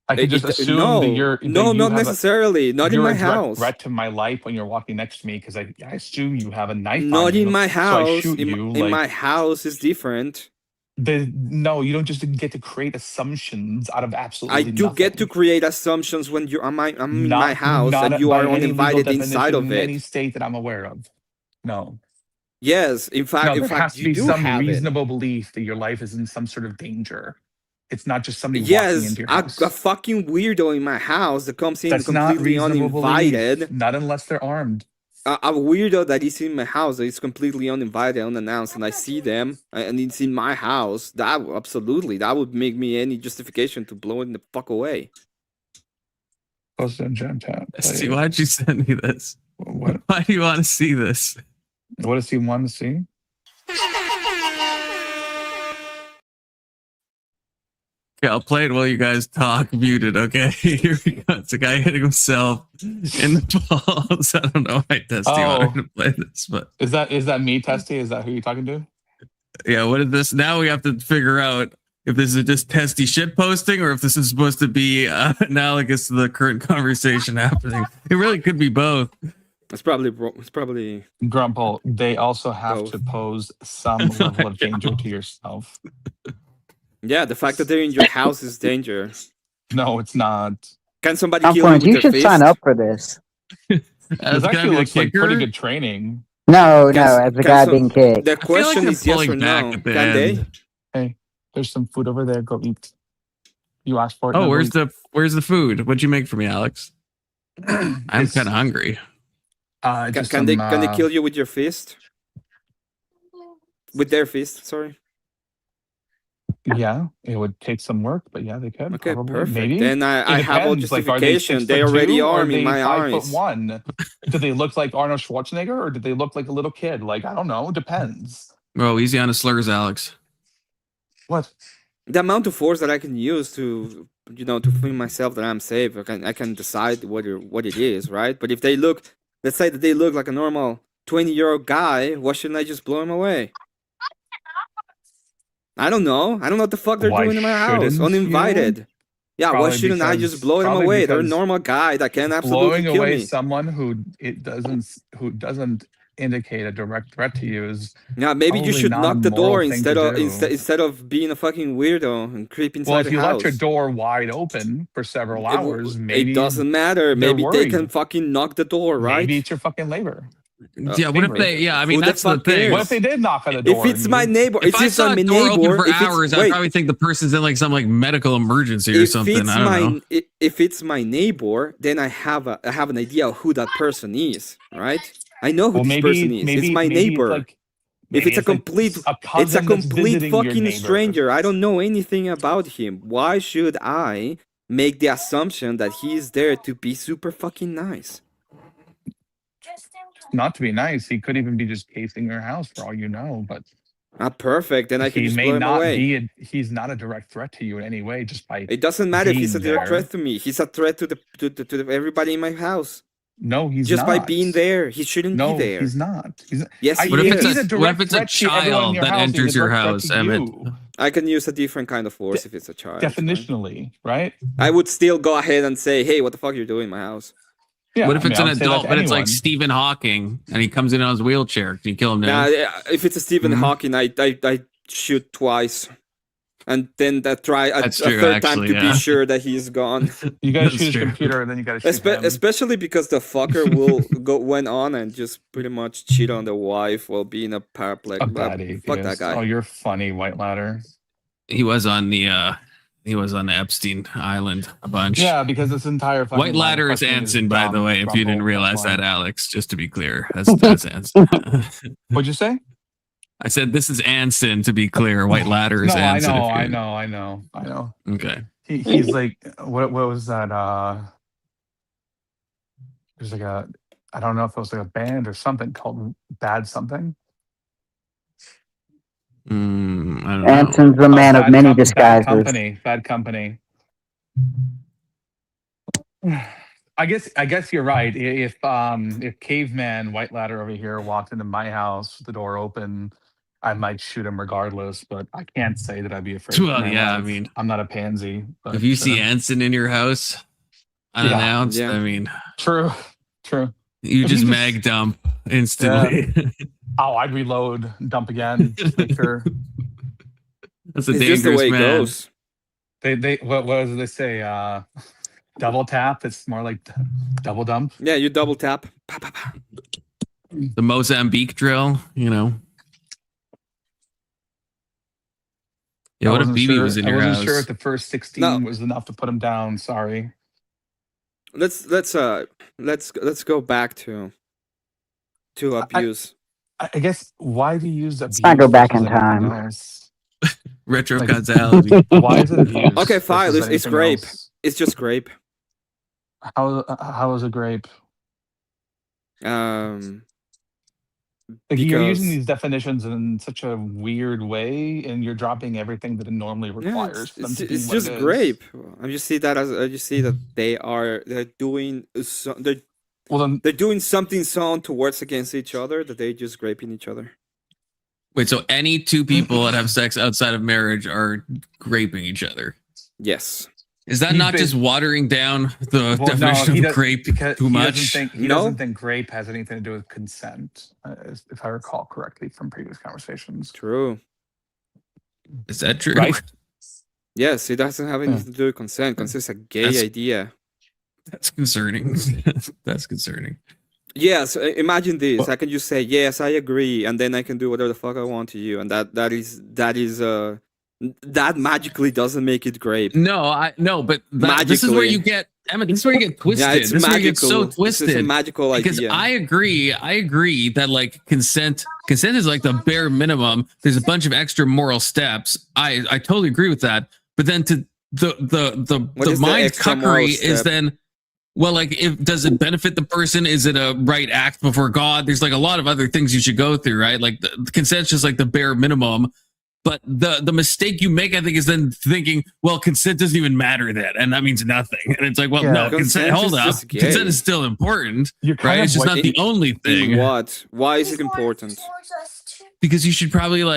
I could just assume that you're not necessarily. Not in my house. Threat to my life when you're walking next to me because I assume you have a knife. Not in my house. So I shoot you. In my house is different. No, you don't just get to create assumptions out of absolutely nothing. I do get to create assumptions when I'm in my house and you are uninvited inside of it. In any state that I'm aware of. No. Yes, in fact, there has to be some reasonable belief that your life is in some sort of danger. It's not just somebody walking into your house. A fucking weirdo in my house that comes in completely uninvited. Belief. Not unless they're armed. A weirdo that is in my house that is completely uninvited, unannounced, and I see them, and it's in my house. That would make me any justification to blow it the fuck away. See, why'd you send me this? What? Why do you want to see this? What does he want to see? Okay, I'll play it while you guys talk muted, okay? Here we go. It's a guy hitting himself in the balls. I don't know why Testy wanted to play this, but... Is that me, Testy? Is that who you're talking to? Yeah, what is this? Now we have to figure out if this is just Testy shit posting or if this is supposed to be analogous to the current conversation happening. It really could be both. It's probably Grumple. They also have to pose some level of danger to yourself. Yeah, the fact that they're in your house is danger. No, it's not. Can somebody kill you with you their should fist? sign up for this. This actually looks like pretty good training. No, as a guy being kicked. The question is yes or no. Can they? Hey, there's some food over there. Go eat. You asked for it. Oh, where's the food? What'd you make for me, Alex? I'm kind of hungry. Can they kill you with your fist? With their fist, sorry. Yeah, it would take some work, but yeah, they could. Okay, probably. perfect. Maybe. Then I have all justification. Like, they already are in my eyes. 5'1"? Do they look like Arnold Schwarzenegger, or do they look like a little kid? Like, I don't know. Depends. Bro, easy on the slurs, Alex. What? The amount of force that I can use to feel myself that I'm safe, I can decide what it is, right? But if they look, let's say that they look like a normal 20-year-old guy, why shouldn't I just blow him away? I don't know what the fuck they're doing in my house, uninvited. Yeah, why shouldn't I just blow them away? They're a normal guy that can absolutely kill me. Blowing away someone who doesn't indicate a direct threat to you is maybe you should knock the door instead of being a fucking weirdo and creep inside the house. Well, if you left your door wide open for several hours, maybe it doesn't matter. Maybe they can fucking knock the door, right? Maybe it's your fucking labor. Yeah, what if they? Yeah, I mean that's the thing. What if they did knock on the door? If it's my neighbor, if I saw a door open for hours, I'd probably think the person's in like some medical emergency or something. I don't know. If it's my neighbor, then I have an idea of who that person is, right? I know who this person is. It's my neighbor. If it's a complete fucking stranger, I don't know anything about him. Why should I make the assumption that he is there to be super fucking nice? Not to be nice, he could even be just casing your house for all you know. But perfect. Then I can just blow him away. He's not a direct threat to you in any way. Just by it doesn't matter if he's a direct threat to me. He's a threat to everybody in my house. No, he's just not. By being there. He shouldn't be there. He's not. Yes, what if it's a child that enters your house, Emmett? I can use a different kind of force if it's a child. Definitionally, right? I would still go ahead and say, "Hey, what the fuck are you doing in my house?" Yeah, what if it's an adult, but it's like Stephen Hawking, and he comes in on his wheelchair? Can you kill him now? If it's a Stephen Hawking, I shoot twice, and then I try a third time to be sure that he's gone. You gotta shoot his computer, and then you gotta shoot him. Especially because the fucker went on and just pretty much cheat on the wife while being a paraplegic. Fuck that guy. Oh, you're funny, White Ladder. He was on the He was on Epstein Island a bunch. Yeah, because this entire fucking White line of ladder is questioning Anson, by the dumb, way, if you didn't Rumble, realize that's that, why. Alex, just to be clear. That's Anson. What'd you say? I said this is Anson, to be clear. White ladder is No, Anson. I know. Okay. He's like, what was that? There's like a, I don't know if it was like a band or something called Bad Something. I don't know. Anson's the man of many disguises. Bad company. I guess you're right. If caveman White Ladder over here walked into my house with the door open, I might shoot him regardless. But I can't say that I'd be afraid. Well, yeah, I mean, I'm not a pansy. But, if you see Anson in your house unannounced, I mean, true. You just mag dump instantly. Yeah. Oh, I'd reload, dump again, just make sure. That's a It's dangerous just the way it man. goes. They what does they say? Double tap. It's more like double dump. Yeah, you double tap. Pa, pa, pa. The Mozambique drill, you know. Yeah, what if BB was in your house? I wasn't sure if the first 16 was enough to put him down. Sorry. Let's go back to abuse. I guess why do you use abuse? Let's not go back in time. Retro causality. Why is it abuse? Okay, fine. It's grape. It's just grape. How is it grape? Because you're using these definitions in such a weird way, and you're dropping everything that it normally requires. It's just grape. I just see that they're doing they're doing something so towards against each other that they just graping each other. Wait, so any two people that have sex outside of marriage are graping each other? Yes. Is that not just watering down the definition of grape too much? He doesn't think grape has anything to do with consent, if I recall correctly from previous conversations. True. Is that true? Right? Yes, it doesn't have anything to do with consent. Consent is a gay idea. That's concerning. That's concerning. Yes, imagine this. I can just say, yes, I agree, and then I can do whatever the fuck I want to you, and that magically doesn't make it grape. No, but this is where you get Emma. This is where you get twisted. Yeah, it's this magical. Is where you get so twisted. It's a magical because idea. I agree that like consent is like the bare minimum. There's a bunch of extra moral steps. I totally agree with that. But then to the mind cuckery is then. Well, like, does it benefit the person? Is it a right act before God? There's like a lot of other things you should go through, right? Like the consent's just like the bare minimum. But the mistake you make, I think, is then thinking, well, consent doesn't even matter then, and that means nothing. And it's like, well, no, consent. Hold up, consent is still important, right? It's just not the only thing. What? Why is it important? Because you should probably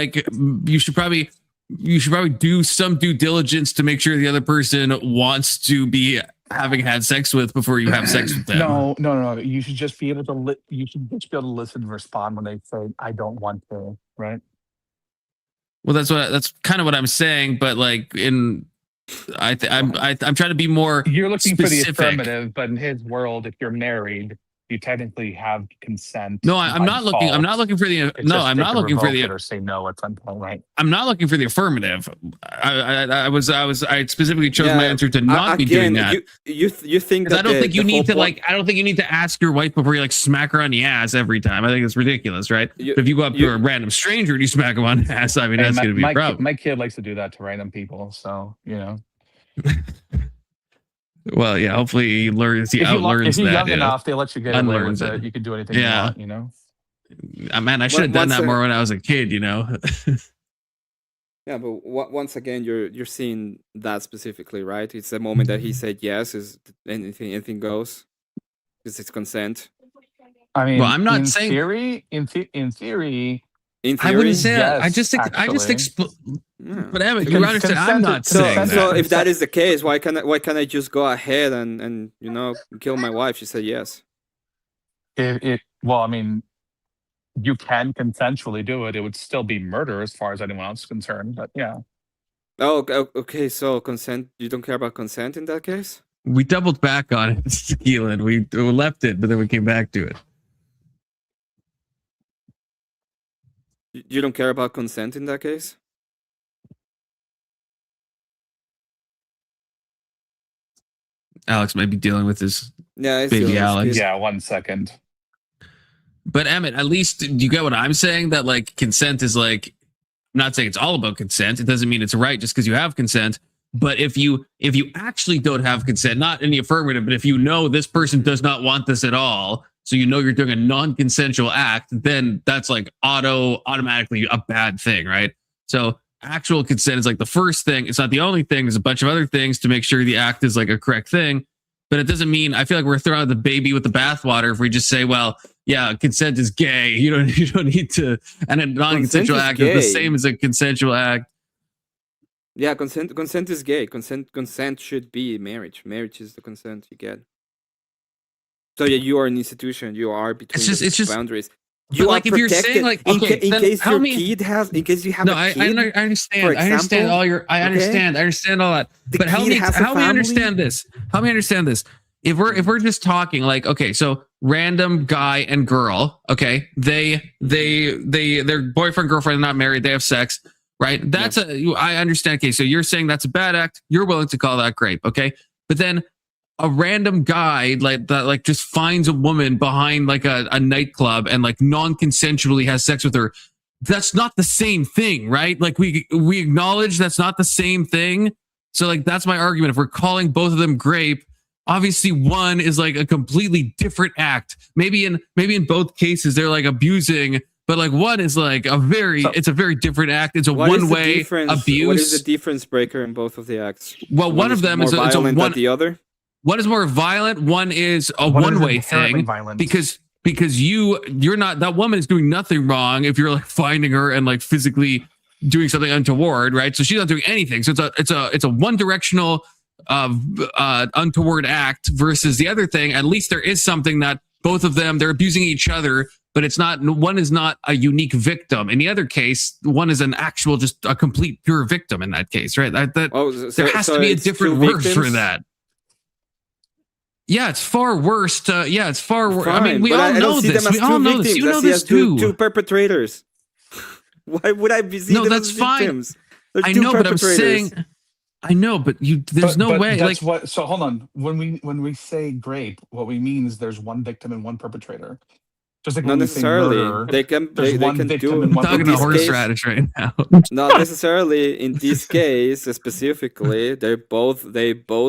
do some due diligence to make sure the other person wants to be having had sex with before you have sex with them. No. You should just be able to listen and respond when they say, "I don't want to," right? Well, that's kind of what I'm saying, but like I'm trying to be more. You're looking specific. For the affirmative, but in his world, if you're married, you technically have consent. No, I'm not looking. I'm not looking for the. No, I'm not looking for the. Or say no at some point, right? I'm not looking for the affirmative. I specifically chose my answer to not be doing that. You think that I don't think you need to I don't think you need to ask your wife before you like smack her on the ass every time. I think it's ridiculous, right? But if you go up to a random stranger and you smack him on the ass, I mean that's going to be a problem. My kid likes to do that to random people, so you know. Well, yeah. Hopefully, he learns. He outlearns if you're that. young enough, they let you get away with it. You can do anything you want. You know. Man, I should have done that more when I was a kid. You know. Yeah, but once again, you're seeing that specifically, right? It's the moment that he said yes, is anything goes. It's consent. I mean, well, I'm not saying in theory. I wouldn't say yes, that. I just explain. But Emma, you understand? I'm not saying that. So if that is the case, why can't I just go ahead and kill my wife? She said yes. Well, I mean, you can consensually do it. It would still be murder as far as anyone else is concerned. But yeah. Oh, okay. So consent. You don't care about consent in that case? We doubled back on it, Keelan. We left it, but then we came back to it. You don't care about consent in that case? Alex might be dealing with his Yeah, baby Alex. Yeah, 1 second. But Emmett, at least you get what I'm saying, that like consent is like, I'm not saying it's all about consent. It doesn't mean it's right just because you have consent. But if you actually don't have consent, not in the affirmative, but if you know this person does not want this at all, so you know you're doing a non-consensual act, then that's like automatically a bad thing, right? So actual consent is like the first thing. It's not the only thing. There's a bunch of other things to make sure the act is like a correct thing. But it doesn't mean, I feel like we're throwing out the baby with the bathwater if we just say, well, yeah, consent is gay. You don't need to, and a non-consensual act is the same as a consensual act. Yeah, consent is gay. Consent should be marriage. Marriage is the consent you get. So yeah, you are an institution. You are between the boundaries. You like, if you're saying like, okay, in case your kid has, in case you have a kid. I understand. I understand all your. I understand all that. But help me understand this. Help me understand this. If we're just talking like, okay, so random guy and girl, okay, their boyfriend, girlfriend, not married, they have sex, right? That's I understand. Okay, so you're saying that's a bad act. You're willing to call that grape, okay? But then a random guy like that, like just finds a woman behind like a nightclub and like non-consensually has sex with her. That's not the same thing, right? Like we acknowledge that's not the same thing. So like that's my argument. If we're calling both of them grape, obviously one is like a completely different act. Maybe in both cases they're like abusing, but like one is like it's a very different act. It's a one-way abuse. What is the difference breaker in both of the acts? Well, one of them is it's a one than the other. One is more violent. One is a one-way thing because you're not, that woman is doing nothing wrong if you're like finding her and like physically doing something untoward, right? So she's not doing anything. So it's a one-directional untoward act versus the other thing. At least there is something that both of them, they're abusing each other, but it's not, one is not a unique victim. In the other case, one is an actual, just a complete pure victim in that case, right? There has to be a different word for that. Yeah, it's far worse. It's far worse. I mean, we all know this. We all know this. You know this too. Two perpetrators. Why would I be seeing them as victims? I know, but I'm saying, I know, but there's no way. That's like, so hold on. When we say grape, what we mean is there's one victim and one perpetrator. Just like not necessarily. Murder, they can do. I'm talking about horseradish right now. Not necessarily in this case specifically. They both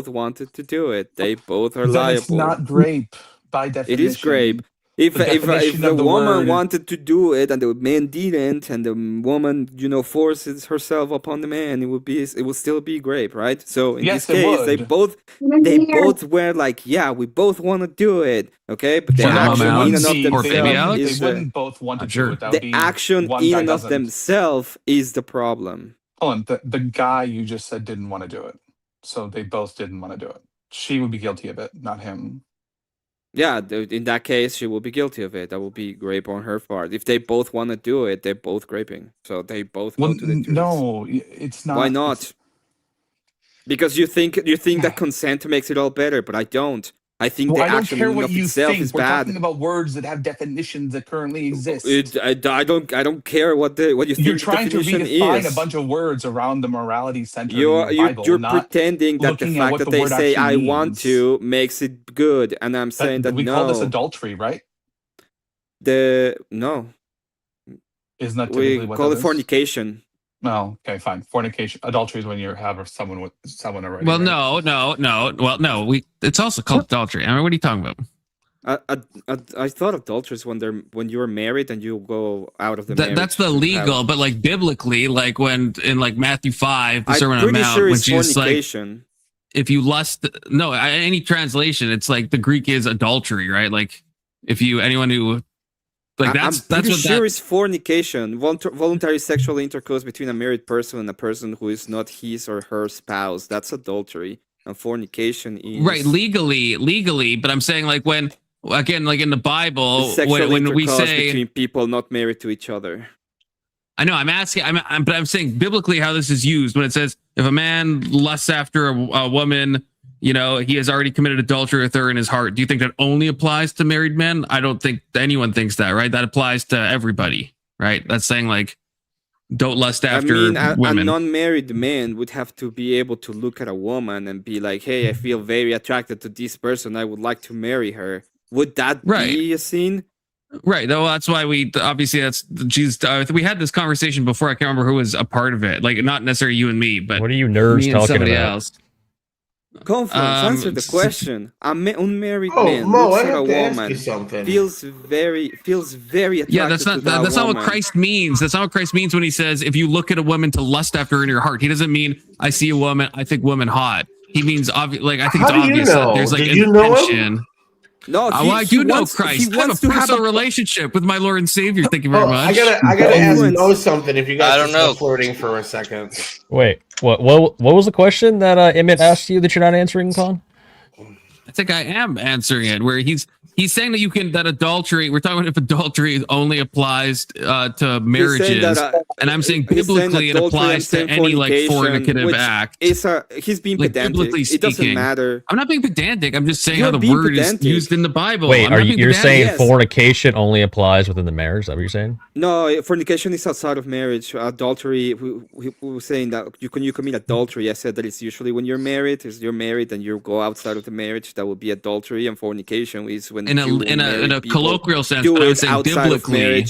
wanted to do it. They both are liable. It's not grape by definition. It is grape. If the woman wanted to do it and the man didn't, and the woman forces herself upon the man, it would still be grape, right? So in this case, they both were like, yeah, we both want to do it, okay? But the action in and of themselves is they wouldn't both want to do it. The action in and of themselves is the problem. Hold on, the guy you just said didn't want to do it, so they both didn't want to do it. She would be guilty of it, not him. Yeah, in that case, she will be guilty of it. That will be grape on her part. If they both want to do it, they're both graping. So they both go to the juice. No, it's not. Why not? Because you think that consent makes it all better, but I don't. I think the action in and of itself is bad. We're talking about words that have definitions that currently exist. I don't care what you think. You're trying to redefine is. a bunch of words around the morality center. You're pretending that the fact that they say "I want to" makes it good, and I'm saying that we call this adultery, right? No. Isn't that we call it fornication? No, okay, fine. Fornication, adultery is when you have someone with someone already. Well, right? no. Well, no. It's also called adultery. I mean, what are you talking about? I thought adultery is when you're married and you go out of the marriage. That's the legal, but like biblically, like when in like Matthew 5, the Sermon on the Mount, when Jesus like, if you lust, any translation, it's like the Greek is adultery, right? Like anyone who. Like that's what sure is fornication, voluntary sexual intercourse between a married person and a person who is not his or her spouse. That's adultery, and fornication is right legally. But I'm saying like when again, like in the Bible, when we say between people not married to each other. I know. I'm asking. But I'm saying biblically how this is used when it says if a man lusts after a woman. He has already committed adultery with her in his heart. Do you think that only applies to married men? I don't think anyone thinks that, right? That applies to everybody, right? That's saying like, don't lust after a women. non-married man would have to be able to look at a woman and be like, hey, I feel very attracted to this person, I would like to marry her. Would that be a sin? Right. Though that's why we obviously that's Jesus. We had this conversation before. I can't remember who was a part of it. Like not necessarily you and me, but what are you nerds talking about? Else. Confluence, answer the question. An unmarried Oh, man Mo, looks I at a have to ask woman, you something. feels very attracted. Yeah, that's not that's not what Christ means. That's not what Christ means when he says if you look at a woman to lust after her in your heart. He doesn't mean I see a woman, I think woman hot. He means like I think How it's obvious that there's like Did you know him? intention. No, I do know Christ. I have a personal relationship with my Lord and Savior. Thank you very much. I gotta ask Mo something. If you guys I don't know. flirting for a second. Wait, what was the question that Emmett asked you that you're not answering, Con? I think I am answering it. Where he's saying that that adultery. We're talking about if adultery only applies to marriages, and I'm saying biblically it applies to any like fornicative act. He's being like, pedantic. It doesn't matter. I'm not being pedantic. I'm just saying how the word is used in the Bible. Wait, you're saying fornication only applies within the marriage? Is that what you're saying? No, fornication is outside of marriage. Adultery. We were saying that you commit adultery. I said that it's usually when you're married. You're married and you go outside of the marriage. That would be adultery, and fornication is when in a colloquial sense, but I was saying biblically.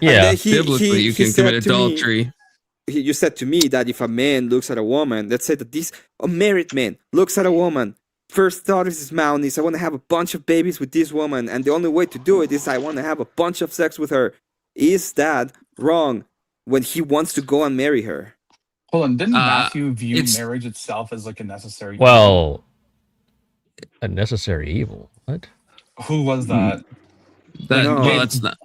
Yeah, biblically you can commit adultery. You said to me that if a man looks at a woman, let's say that a married man looks at a woman, first thought in his mind is I want to have a bunch of babies with this woman, and the only way to do it is I want to have a bunch of sex with her. Is that wrong when he wants to go and marry her? Hold on, didn't Matthew view marriage itself as like a necessary evil? A necessary evil? What? Who was that? That's not.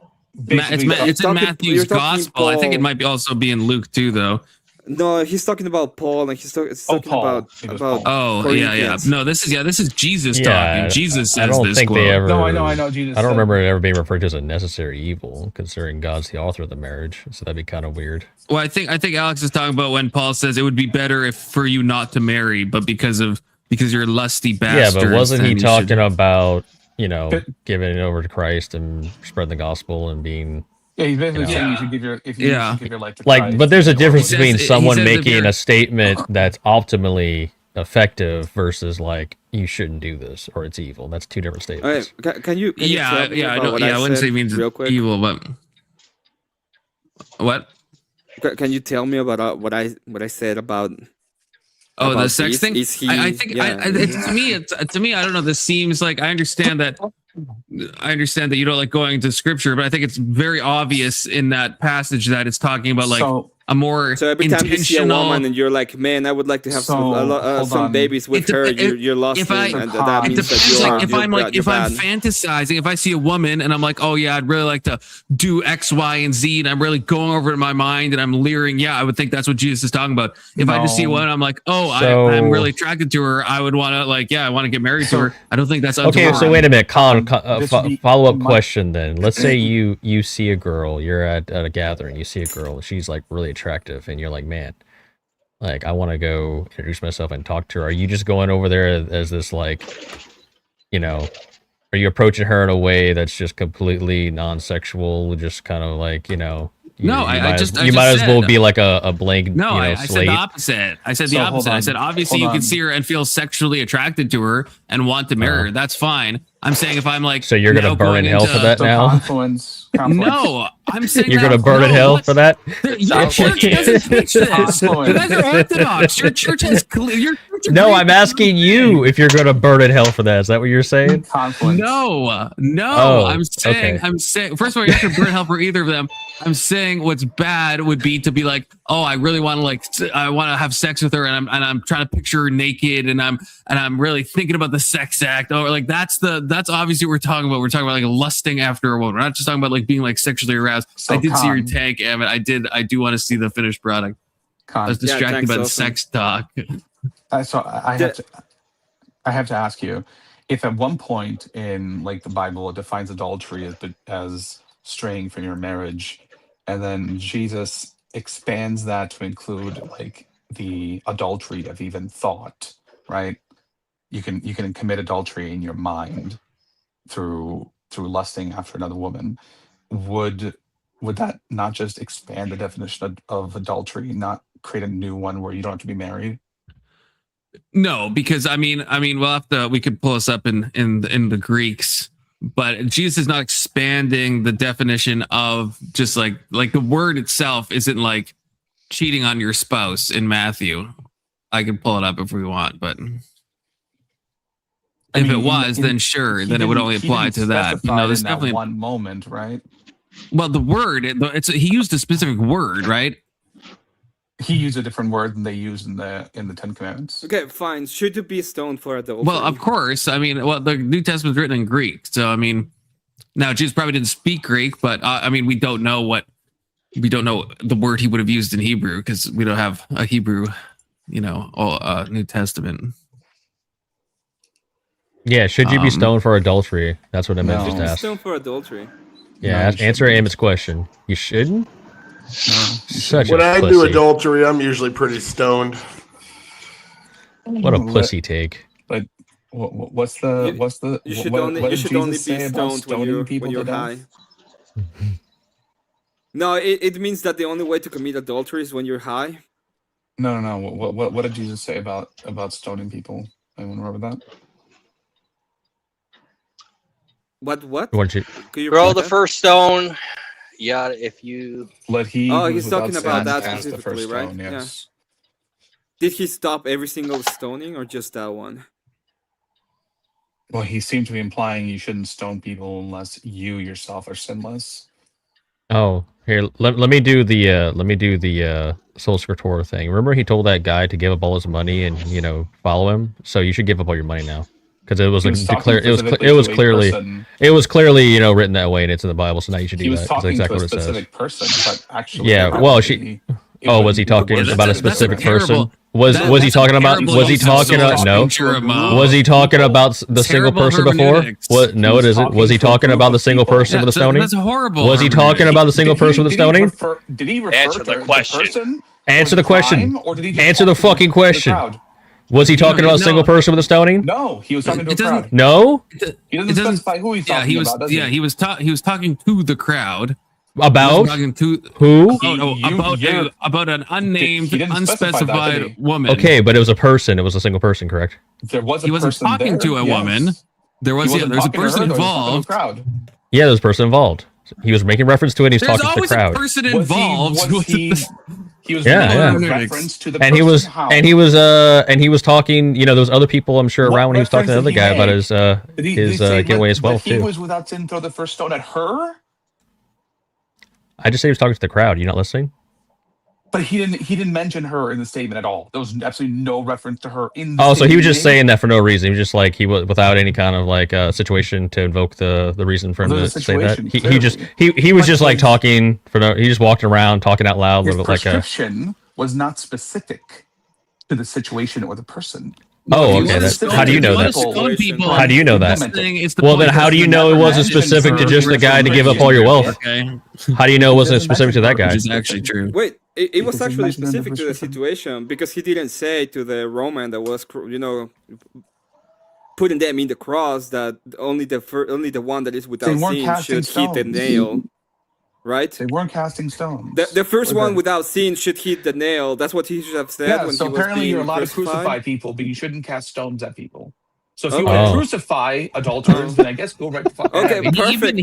It's in Matthew's gospel. I think it might also be in Luke too, though. No, he's talking about Paul, and he's talking about. Oh, yeah. No, this is Jesus talking. Jesus says I don't this think quote. they ever. No, I know. Jesus. I don't remember it ever being referred to as a necessary evil, considering God's the author of the marriage. So that'd be kind of weird. Well, I think Alex is talking about when Paul says it would be better for you not to marry, but because you're lusty bastards. Yeah, but wasn't he talking about giving it over to Christ and spreading the gospel and being? Yeah, he's basically saying you should give your life to Christ. But there's a difference between someone making a statement that's optimally effective versus like you shouldn't do this or it's evil. That's two different statements. Can you I wouldn't say it means evil, but what? Can you tell me about what I said about? Oh, the sex thing. I think to me, I don't know. This seems like I understand that you don't like going to scripture, but I think it's very obvious in that passage that it's talking about like a more every time you see a woman and you're like, man, I would like to have some babies with her. You're lost. And that means that if I'm fantasizing, if I see a woman and I'm like, oh yeah, I'd really like to do X, Y, and Z, and I'm really going over it in my mind and I'm leering. Yeah, I would think that's what Jesus is talking about. If I just see a woman, I'm like, oh, I'm really attracted to her. I would want to I want to get married to her. I don't think that's okay. So wait a minute, follow up question then. Let's say you see a girl, you're at a gathering, you see a girl, she's like really attractive, and you're like, man, like I want to go introduce myself and talk to her. Are you just going over there as this like, are you approaching her in a way that's just completely non-sexual, just kind of like, You might as well be like a blank. No, I slate. said the opposite. I said the opposite. I said obviously you can see her and feel sexually attracted to her and want to marry her. That's fine. I'm saying if I'm like, so you're gonna burn in hell for that now? Confluence. No, I'm saying you're gonna burn in hell for that. Your church doesn't teach this. You guys are Orthodox. Your church has clear. No, I'm asking you if you're gonna burn in hell for that. Is that what you're saying? Confluence. No. Oh, I'm saying. First of all, you have to burn in hell for either of them. I'm saying what's bad would be to be like, oh, I really want to I want to have sex with her, and I'm trying to picture her naked, and I'm really thinking about the sex act. Or like that's obviously what we're talking about. We're talking about like lusting after a woman. We're not just talking about like being like sexually aroused. So I did see your tank, Emmett. I do want to see the finished product. I was distracted by the sex talk. So I have to ask you, if at one point in like the Bible it defines adultery as straying from your marriage, and then Jesus expands that to include like the adultery of even thought, right? You can commit adultery in your mind through lusting after another woman. Would would that not just expand the definition of adultery, not create a new one where you don't have to be married? No, because I mean, we could pull this up in the Greeks, but Jesus is not expanding the definition of just like the word itself isn't like cheating on your spouse in Matthew. I can pull it up if we want, but if it was, then sure, then it would only apply to that. No, there's definitely one moment, right? Well, the word, he used a specific word, right? He used a different word than they use in the Ten Commandments. Okay, fine. Should you be stoned for adultery? Well, of course. I mean, the New Testament's written in Greek, so I mean, now Jesus probably didn't speak Greek, but I mean, we don't know the word he would have used in Hebrew because we don't have a Hebrew, New Testament. Yeah, should you be stoned for adultery? That's what I meant just asked. Stoned for adultery. Yeah, answer Amit's question. You shouldn't. No, when I do adultery, I'm usually pretty stoned. What a pussy take! But what's the? You should only be stoned when you're high. No, it means that the only way to commit adultery is when you're high. No. What did Jesus say about stoning people? Anyone remember that? What? What did you throw the first stone? Yeah, if you let he. Oh, he's talking about that specifically, right? Stone, yes. Yeah. Did he stop every single stoning or just that one? Well, he seemed to be implying you shouldn't stone people unless you yourself are sinless. Oh, here, let me do the Soul Scriptura thing. Remember, he told that guy to give up all his money and follow him. So you should give up all your money now. Because it was clearly written that way and it's in the Bible, so now you should do that. That's exactly what it says. Person, but actually, yeah. Well, was he talking about a specific person? Was he talking about? Was he talking about? No. Was he talking about the single person before? What? No, it isn't. Was he talking about the single person with the stoning? That's horrible. Was he talking about the single person with the stoning? Did he refer answer the question? Answer the question. Answer the fucking question. Was he talking about a single person with a stoning? No, he was talking to a crowd. No, he doesn't specify who he's talking about. Does he? He was talking to the crowd. About talking to who? About an unnamed, unspecified woman. Okay, but it was a person. It was a single person, correct? There was he wasn't talking to a woman. There was a person involved. Yeah, there was a person involved. He was making reference to it. He's talking to the crowd. There's always a person involved. He was reference to the and he was talking. There was other people I'm sure around when he was talking to the other guy about his getaway as well too. He was without sin throw the first stone at her. I just say he was talking to the crowd. You not listening? But he didn't mention her in the statement at all. There was absolutely no reference to her in the statement. So he was just saying that for no reason. He was just like, he was without any kind of situation to invoke the reason for him to say that. He was just like talking he just walked around talking out loud. His prescription was not specific to the situation or the person. Oh, okay. How do you know that? How do you know that? Well, then how do you know it wasn't specific to just the guy to give up all your wealth? How do you know it wasn't specific to that guy? Which is actually true. Wait, it was actually specific to the situation because he didn't say to the Roman that was, putting them in the cross that only the one that is without sin should hit the nail. Right? They weren't casting stones. The first one without sin should hit the nail. That's what he should have said. Yeah, when so he was apparently you're allowed to crucify people, but you shouldn't cast stones at people. So if you want to crucify adulterers, then I guess go right the fuck ahead. Okay, perfect.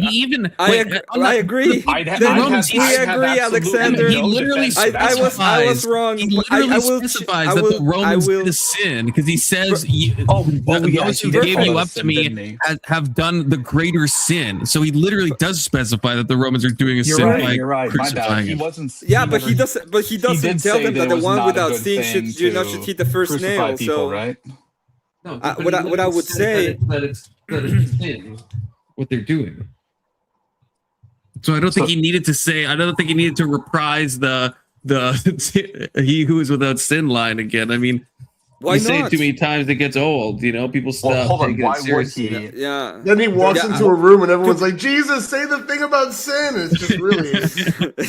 I agree. We agree, Alexander. He literally specifies. I was wrong. He literally specifies that the Romans did a sin because he says, "Those who gave you up to me have done the greater sin." So he literally does specify that the Romans are doing a sin by crucifying him. Yeah, but he doesn't. But he doesn't tell them that the one without sin should hit the first nail. So right. No, what I would say that it's sin, what they're doing. So I don't think he needed to say. I don't think he needed to reprise the "he who is without sin" line again. I mean, why you say it too many times, it gets old. People stop taking it seriously. Yeah. Then he walks into a room and everyone's like, "Jesus, say the thing about sin." It's just really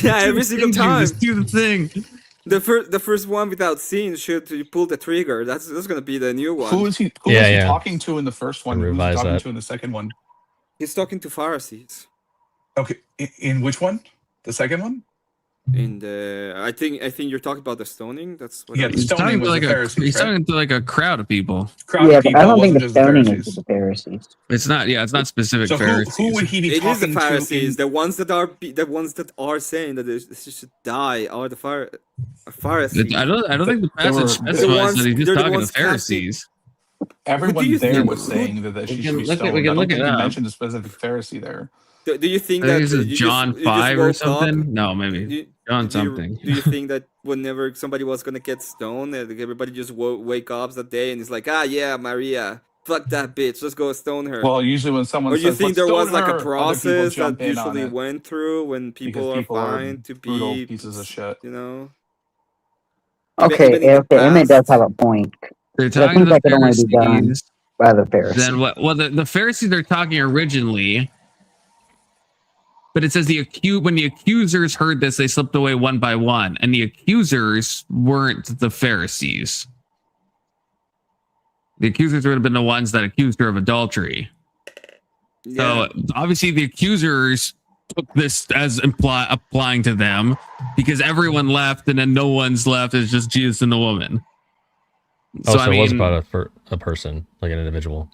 every single time. Just do the thing. The first one without sin should pull the trigger. That's gonna be the new one. Who is he talking to in the first one? Who is he talking to in the second one? He's talking to Pharisees. Okay, in which one? The second one? In the, I think you're talking about the stoning. That's what. Yeah, the stoning was like the a, Pharisees. he's right? talking to like a crowd of people. Crowd Yeah, of but people. I don't It think wasn't the just the stoning is Pharisees. to the Pharisees. It's not. Yeah, it's not specific So Pharisees. who would he be It is talking the to? Pharisees, the ones that are saying that they should die are the Pharisees. I don't think the passage were- specifies that he's just they're the talking to ones casting- Pharisees. Everyone Who do you there think- was saying that they We should can be look at- stoned. we can I don't look it think he up. mentioned a specific Pharisee there. Do you think I that think this is you John just 5 or woke up? something. No, maybe Do John do you- something. Do you think that whenever somebody was gonna get stoned, that everybody just wake up that day and it's like, ah, yeah, Maria, fuck that bitch, let's go stone her? Well, usually when someone Or you says, think "Let's there was stone like her," a other people process jump that in on usually it went through when people because people are fine to brutal be pieces of shit. you know? Okay, Even in the Emmett does past- have a point. They're I talking think to that the could only be done Pharisees. by the Pharisees. Then what? Well, the Pharisees are talking originally, but it says when the accusers heard this, they slipped away one by one, and the accusers weren't the Pharisees. The accusers would have been the ones that accused her of adultery. Yeah. So obviously, the accusers took this as applying to them because everyone left, and then no one's left. It's just Jesus and the woman. Oh, so I it was mean, about a person, like an individual.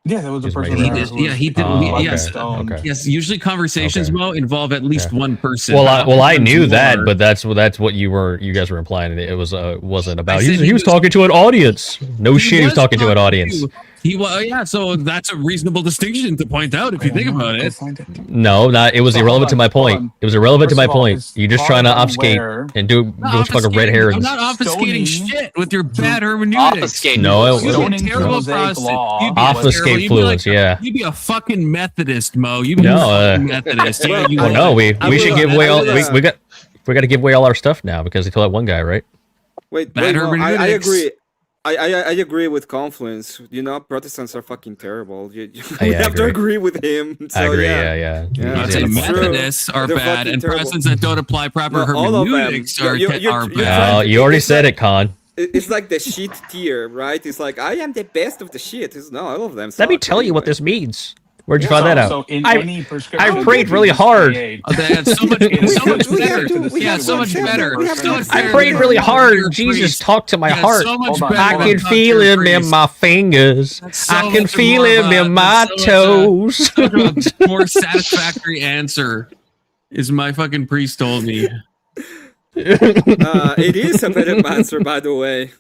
Yeah, there was a He's person. making there that. who was- he did. Oh, Yes, okay. yes. Usually, conversations Okay. Mo involve at least one person. Well, not I sometimes knew that, more. but that's what you guys were implying. It was wasn't about. said He was talking to an audience. No shit, he was talking to an audience. He was, yeah. So that's a reasonable distinction to point out if you think about Go it. find it. No, not. It was So, irrelevant to hold my on, point. hold on. It was irrelevant to First my of all, point. is You're just trying to far from obfuscate where- and do Not bunch of red obfuscating- herrings. I'm not obfuscating Stoning- shit with your bad hermeneutics. Obfuscate. No, it You'd be a Stoning terrible Mosaic Protestant. law You'd be was- terrible- Obfuscate you'd be fluence, yeah. You'd be a fucking Methodist, Mo. You'd be No, a fucking Methodist. Yeah, you Well, would. no, we I should will- give I away all. will, We got to give away all our stuff now because he told that one guy, right? Wait, Bad no, I hermeneutics. agree. I agree with Confluence. You know, Protestants are fucking terrible. You I have to agree. agree with him. So, I agree. yeah. Yeah. Yeah, I'd Easy say it's enough. true. Methodists are They're bad, fucking and terrible. Protestants that don't apply proper No, all of them. hermeneutics are You're bad. trying to- You already it's said like- it, Con. It's like the shit tier, right? It's like I am the best of the shit. No, all of them. Let me suck tell you what anyway. this means. Where'd you find that out? So in I- any prescription, I prayed really Jesus hard. creates- Oh, they had so much, so much we have better. to- we Yeah, have so to much accept better. that. We have to So much accept I better prayed than really talk to hard. your Jesus priest. talked to my Yeah, heart. so much Hold on. better I than can talk to feel your him in priest. my fingers. That's so I can much feel more him of a- in my that's toes. A more satisfactory answer is my fucking priest told me. It is a better answer, by the way.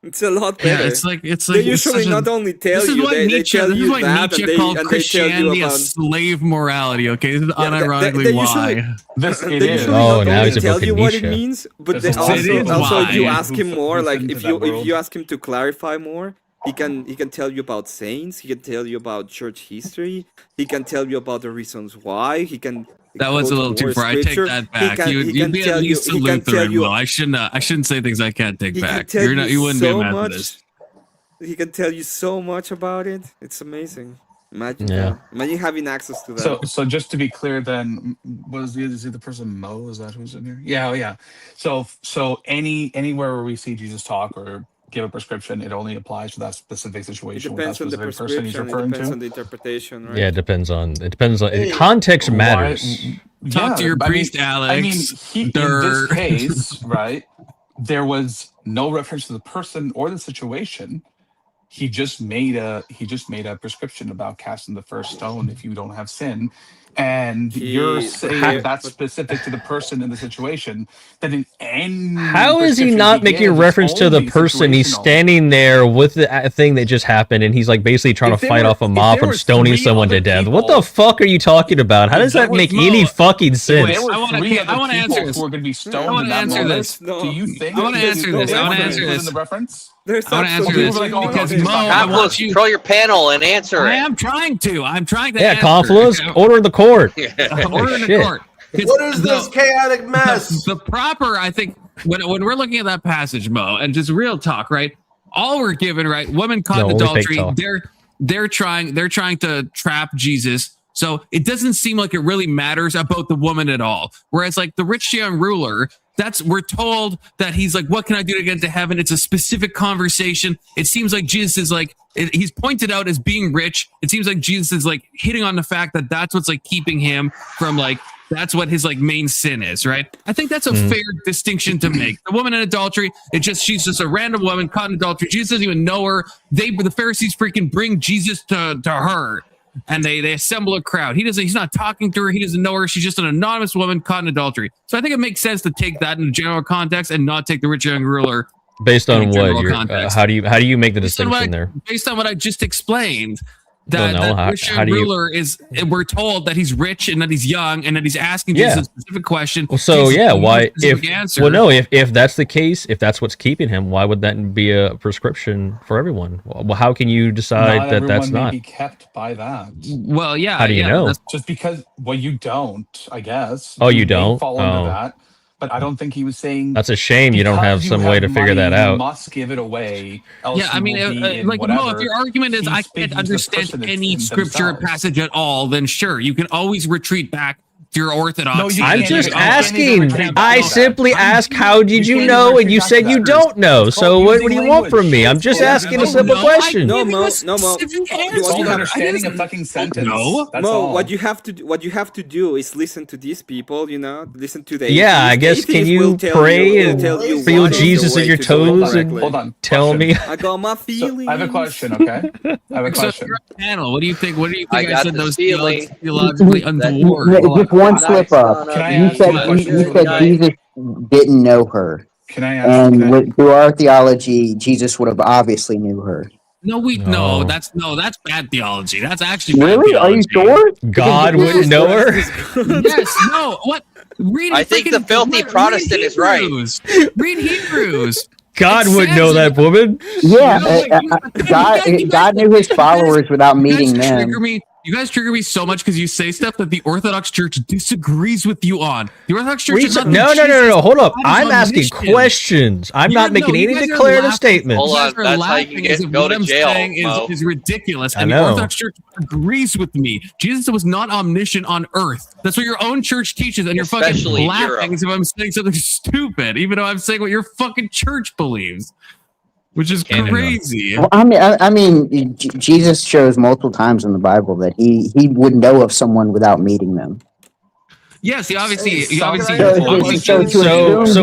It's a lot better. Yeah, it's like They it's usually such a- not only tell This is you, why they Nietzsche. tell This is you why that, Nietzsche and they called and they tell you Christianity a about. slave morality. Okay, this is unironically they why. usually- This it They is. usually Oh, not now only he's a tell fucking you what it Nietzsche. means, but There's they a lot of It is also if you why. ask him more, like Who if fits into that you world. ask him to clarify more, he can tell you about saints. He can tell you about church history. He can tell you about the reasons why. He can. That was a quote little too more far. I take scripture. that He back. can- he You'd can be tell at you- least a he can tell Lutheran. you- Well, I shouldn't say things I can't take He can back. tell You're not. you You wouldn't so be a much. Methodist. He can tell you so much about it. It's amazing. Imagine Yeah. that. Imagine having access to that. So just to be clear, then is the person Mo? Is that who's in here? Yeah, oh, yeah. So anywhere where we see Jesus talk or give a prescription, it only applies to that specific it situation with that depends on the specific person he's prescription. It referring depends to. on the interpretation, right? Yeah, it depends on. Context matters. Talk to your priest, I Alex. mean, in Durr. this case, right, there was no reference to the person or the situation. He just made a prescription about casting the first stone if you don't have sin, and you're saying that's specific to the person in the situation. Then in any How is he prescription not making gives, it's reference to the only person? He's situational. standing there with the thing that just happened, and he's like basically trying If to there fight were- off a if mob there from were stoning 3 someone to other death. What people- the fuck are you talking about? How does that was make Mo. any fucking If sense? there were I wanna- 3 I other wanna people answer this. who were going to be I stoned wanna in that answer moment, this. No. do you think I wanna that answer there's this. I no wanna reference answer in this. the reference? There's I want to answer absolutely this Like, oh, because okay, Mo, I Confluence, want Confluence, you. control your panel and answer I it. am trying to. I'm trying to. Yeah, answer. Confluence, order in the court. Order in the Shit. court. 'Cause What is this the- chaotic mess? The proper, I think, when we're looking at that passage, Mo, and just real talk, right? All we're given, right? Women caught in No, only fake adultery. talk. They're trying to trap Jesus. So it doesn't seem like it really matters about the woman at all. Whereas, like the rich young ruler, we're told that he's like, what can I do to get into heaven? It's a specific conversation. It seems like Jesus is like, he's pointed out as being rich. It seems like Jesus is like hitting on the fact that that's what's like keeping him from like, that's what his like main sin is, right? I think that's a fair distinction to make. The woman in adultery, she's just a random woman caught in adultery. Jesus doesn't even know her. The Pharisees freaking bring Jesus to her. And they assemble a crowd. He's not talking to her. He doesn't know her. She's just an anonymous woman caught in adultery. So I think it makes sense to take that in a general context and not take the rich young ruler. Based on what? How do you make the distinction there? Based on what I just explained. That rich young ruler is, we're told that he's rich and that he's young and that he's asking Jesus a specific question. Well, so why if that's the case, if that's what's keeping him, why would that be a prescription for everyone? Well, how can you decide that that's not? May be kept by that. Well, yeah. How do you know? Just because, you don't, I guess. Oh, you don't? Fall into that. But I don't think he was saying that's a shame. You don't have some way to figure that out. You must give it away. Else I mean, like, no, if your argument is I can't understand any scripture passage at all, then sure, you can always retreat back to your orthodox. No, I'm just asking. I simply ask, how did you know? And you said you don't know. So what do you want from me? I'm just asking a simple question. No, Mo. Understanding a fucking sentence. No, Mo. What you have to do is listen to these people. Listen to the. Yeah, I guess. Can you pray and feel Jesus in your toes and tell me? I got my feelings. I have a question. Okay. I have a question. Panel. What do you think? I said those theologically undwarfed. One slip up. You said Jesus didn't know her. Can I ask? And through our theology, Jesus would have obviously knew her. No, that's bad theology. That's actually bad really. Theology. Are you sure? God wouldn't know her. Yes. No. What? I think the filthy Protestant is right. Read Hebrews. God would know that woman. Yeah, God knew his followers without meeting them. You guys trigger me so much because you say stuff that the Orthodox Church disagrees with you on. The Orthodox Church is not no. Hold up. I'm asking questions. I'm not making any declarative statements. Hold on. That's how you go to jail. Is ridiculous. And the Orthodox Church agrees with me. Jesus was not omniscient on earth. That's what your own church teaches, and you're fucking laughing as if I'm saying something stupid, even though I'm saying what your fucking church believes. Which is crazy. Well, I mean, Jesus shows multiple times in the Bible that he would know of someone without meeting them. Yes, he obviously. So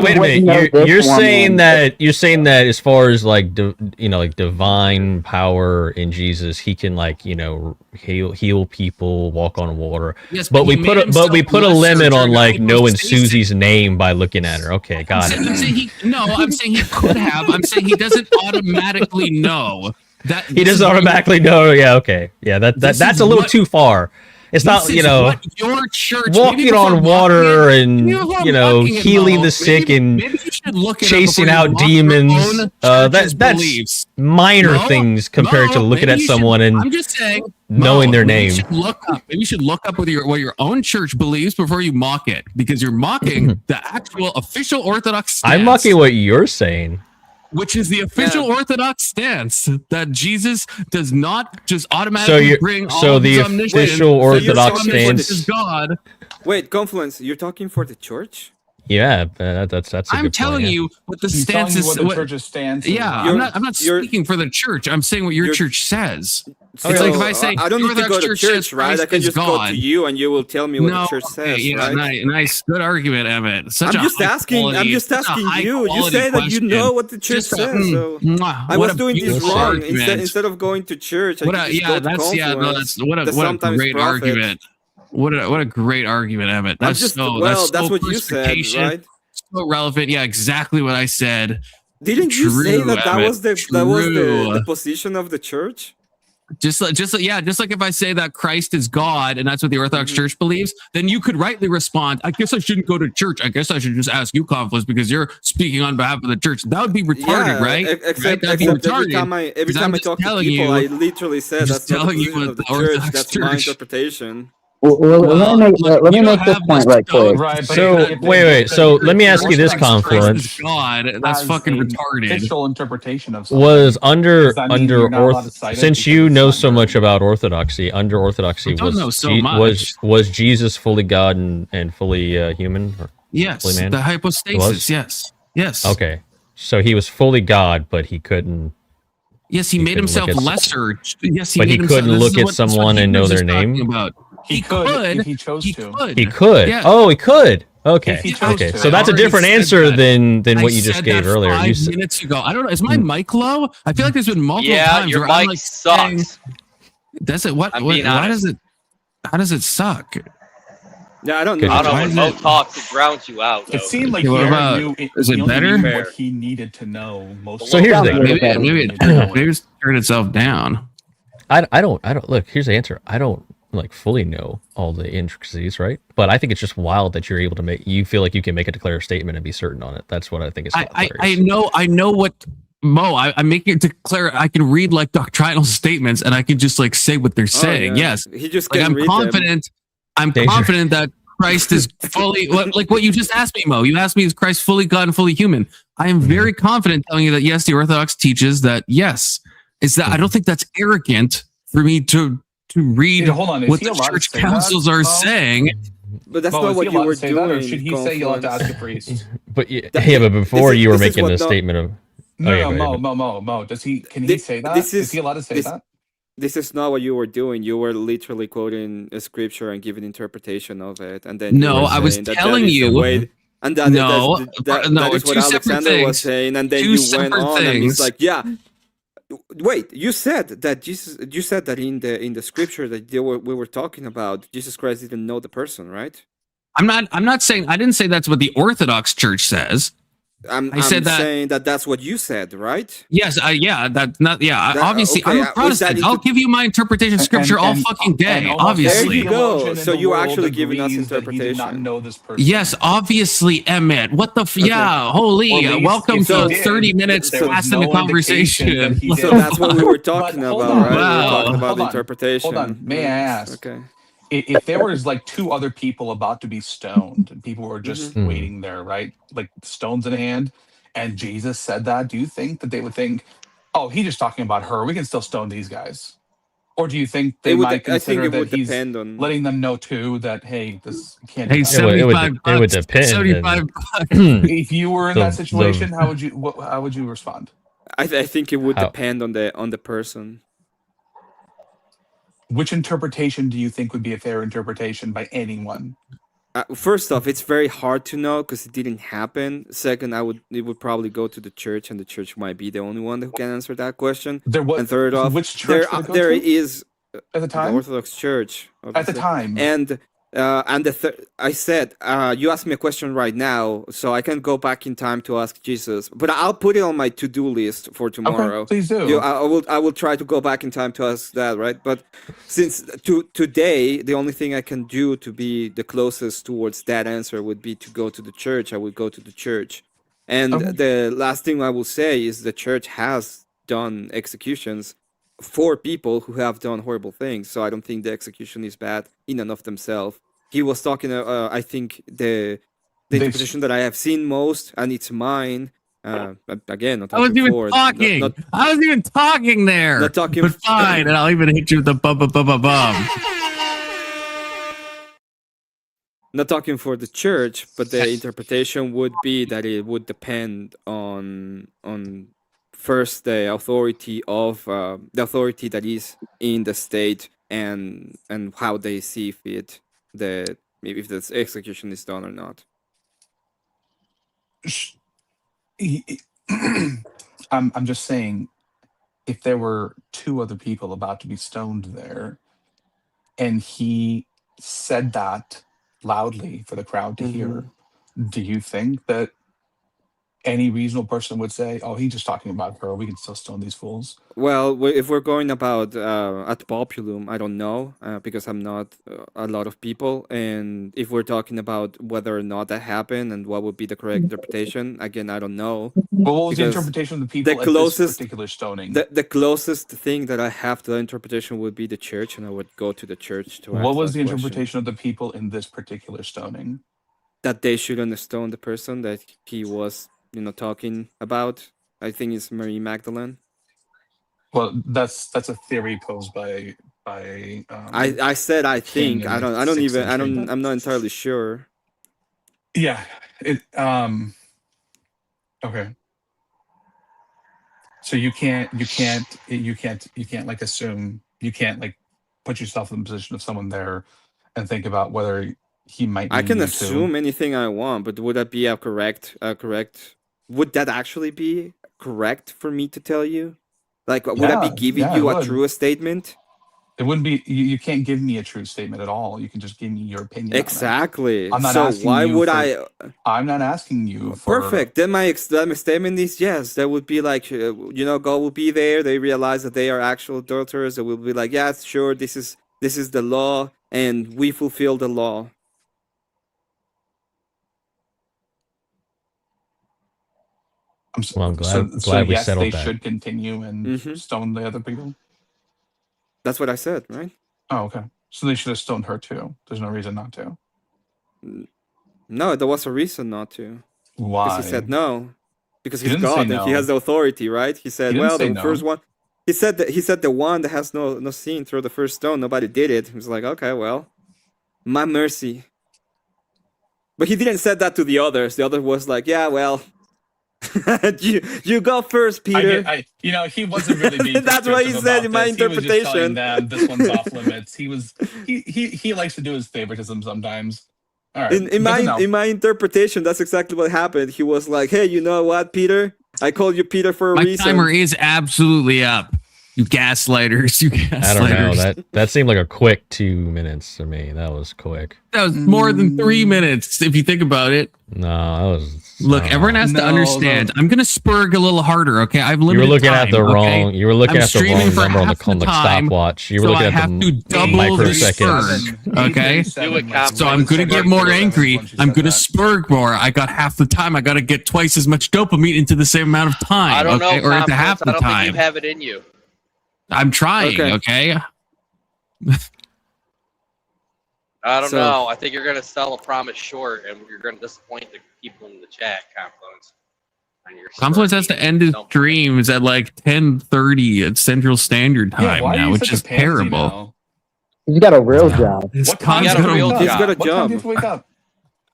wait a minute. You're saying that as far as like divine power in Jesus, he can heal people, walk on water. Yes, but we put a limit on knowing Susie's name by looking at her. Okay, got it. I'm saying he could have. I'm saying he doesn't automatically know that. He doesn't automatically know. Yeah. Okay. Yeah. That's a little too far. It's not, your church walking on water and healing the sick and chasing out demons. That's minor things compared to looking at someone and I'm just saying, knowing their name. Maybe you should look up what your own church believes before you mock it, because you're mocking the actual official Orthodox stance. I'm mocking what you're saying. Which is the official Orthodox stance that Jesus does not just automatically bring all of the official Orthodox stance is God. Wait, Confluence, you're talking for the church? Yeah, that's a I'm good telling point, you what the stance is. What the church's stance is. Yeah, I'm not speaking for the church. I'm saying what your church says. It's like if I say I don't need to go to church, right? I can just go to you and you will tell me what the church says. Yeah, right? Nice, good argument, Emmett. I'm just asking you. You say that you know what the church says. So I was doing this wrong. Instead of going to church, I just go to Confluence. What a great argument. What a great argument, Emmett. That's what you said, right? So relevant. Yeah, exactly what I said. Didn't you say that was the position of the church? Just like if I say that Christ is God and that's what the Orthodox Church believes, then you could rightly respond, I guess I shouldn't go to church. I guess I should just ask you, Confluence, because you're speaking on behalf of the church. That would be retarded, right? Except every time I talk to people, I literally said that's not the position of the church. That's my interpretation. Let me make this point right quick. So wait. So let me ask you this, Confluence. God, that's fucking retarded. Official interpretation of was under since you know so much about Orthodoxy. Under Orthodoxy was Jesus fully God and fully human? Yes, fully man? the hypostasis. Yes. Okay, so he was fully God, but he couldn't. Yes, he made himself lesser. Yes, he but made he couldn't himself, look at someone and know their name. About. He could if he chose to. He could. Yeah. Oh, he could. Okay. Okay. So that's a different answer than what you just gave earlier. 5 minutes ago. I don't know. Is my mic low? I feel like there's been multiple times your where mic I'm like sucks. Does it? What? Why does it? How does it suck? Yeah, I don't know. I don't know. When Mo talks, it drowns you out. It seemed like is it better? What he needed to know most. So here's the thing. Maybe it's turned itself down. I don't look. Here's the answer. I don't like fully know all the intricacies, right? But I think it's just wild that you're able to you feel like you can make a declarative statement and be certain on it. That's what I think is hilarious. I know what Mo. I'm making it declare. I can read like doctrinal statements and I can just like say what they're saying. Yeah. Yes, He just like, I'm confident. Them. I'm confident that Christ is fully like what you just asked me, Mo. You asked me, is Christ fully God and fully human? I am very confident telling you that yes, the Orthodox teaches that yes. Is that I don't think that's arrogant for me to read what the church councils are saying. But that's not what you were doing. Should he say you'll have to ask a priest? But but before you were making a statement of Mo. Can he say that? Is he allowed to say that? This is not what you were doing. You were literally quoting a scripture and giving interpretation of it, and then I was telling you. And that is what Alexander was saying, and then you went on, and he's like, "Yeah, wait, you said that Jesus. You said that in the scripture that we were talking about, Jesus Christ didn't know the person, right?" I'm not saying. I didn't say that's what the Orthodox Church says. I'm saying that that's what you said, right? Yes, obviously, I'm a Protestant. I'll give you my interpretation of Scripture all fucking day. Obviously, there you go. So you're actually giving us interpretation. Not know this person. Yes, obviously, Emmett. What the? Yeah, holy! Welcome to 30 minutes fast in the conversation. So that's what we were talking about, right? We were talking about interpretation. Hold on, may I ask? Okay. If there was like two other people about to be stoned and people were just waiting there, right? Like stones in hand, and Jesus said that, do you think that they would think, oh, he's just talking about her, we can still stone these guys? Or do you think they might consider that he's letting them know too that, hey, this can't be done? It would depend. 75 If you were in that situation, how would you respond? I think it would depend on the person. Which interpretation do you think would be a fair interpretation by anyone? First off, it's very hard to know because it didn't happen. Second, it would probably go to the church, and the church might be the only one who can answer that question. And third off, which church there is at the time the Orthodox Church at the time, and I said you asked me a question right now, so I can go back in time to ask Jesus, but I'll put it on my to-do list for tomorrow. Okay, please do. I will try to go back in time to ask that, right? But since today the only thing I can do to be the closest towards that answer would be to go to the church. I would go to the church, and the last thing I will say is the church has done executions for people who have done horrible things, so I don't think the execution is bad in and of themselves. He was talking, I think the interpretation that I have seen most, and it's mine. Again, not I wasn't even talking. I wasn't even talking there. Not talking, but fine, and I'll even hit you with the bum. Not talking for the church, but the interpretation would be that it would depend on first the authority that is in the state and how they see fit if the execution is done or not. I'm just saying, if there were two other people about to be stoned there, and he said that loudly for the crowd to hear, do you think that any reasonable person would say, oh, he's just talking about her, we can still stone these fools? Well, if we're going about ad populum, I don't know, because I'm not a lot of people. And if we're talking about whether or not that happened and what would be the correct interpretation, again, I don't know. Well, what was the interpretation of the people at this particular stoning? The closest thing that I have to the interpretation would be the church, and I would go to the church to ask what was the question. interpretation of the people in this particular stoning? That they shouldn't stone the person that he was talking about. I think it's Mary Magdalene. Well, that's a theory posed by I said I think. I'm not entirely sure. Yeah, It okay. So you can't like assume, you can't like put yourself in the position of someone there and think about whether he might. I can you assume too. anything I want, but would that be a correct? Would that actually be correct for me to tell you? Like, would I be giving you a true statement? It wouldn't be. You can't give me a true statement at all. You can just give me your opinion. Exactly. I'm not so asking why you would for, I'm not asking you for. Perfect. Then my statement is yes. That would be like, God will be there. They realize that they are actual adulterers. They will be like, yeah, sure. This is the law, and we fulfill the law. Well, I'm glad we settled they that. should continue and stone the other people. That's what I said, right? Oh, okay. So they should have stoned her too. There's no reason not to. No, there was a reason not to. Why? Because he said no. Because he's didn't God say and no. he has the authority, right? He said, He didn't well, say the no. first one. He said the one that has no sin throw the first stone. Nobody did it. He was like, okay, well, my mercy. But he didn't say that to the others. The other was like, yeah, well, you go first, Peter. He wasn't really being. That's what he said in my interpretation. He was just telling them this one's off limits. He likes to do his favoritism sometimes. All right. In my interpretation, that's exactly what happened. He was like, hey, you know what, Peter? I called you Peter for a reason. My timer is absolutely up. You gaslighters, you gaslighters. I don't know. That seemed like a quick 2 minutes to me. That was quick. That was more than 3 minutes, if you think about it. No, that was. Look, everyone has to understand. I'm gonna spurg a little harder, okay? I've limited. You were looking time, at the wrong. You were looking at the wrong number on the stopwatch. You were looking at the microseconds. Okay. So I'm gonna get more angry. I'm gonna spurg more. I got half the time. I gotta get twice as much dopamine into the same amount of time. I don't know, or into half the I don't time. think you have it in you. I'm trying. Okay. I don't know. I think you're gonna sell a promise short, and you're gonna disappoint the people in the chat. Confluence has to end his streams at like 10:30 at Central Standard Time now, which is terrible. He's got a real job. He's got a job. What time do you have to wake up?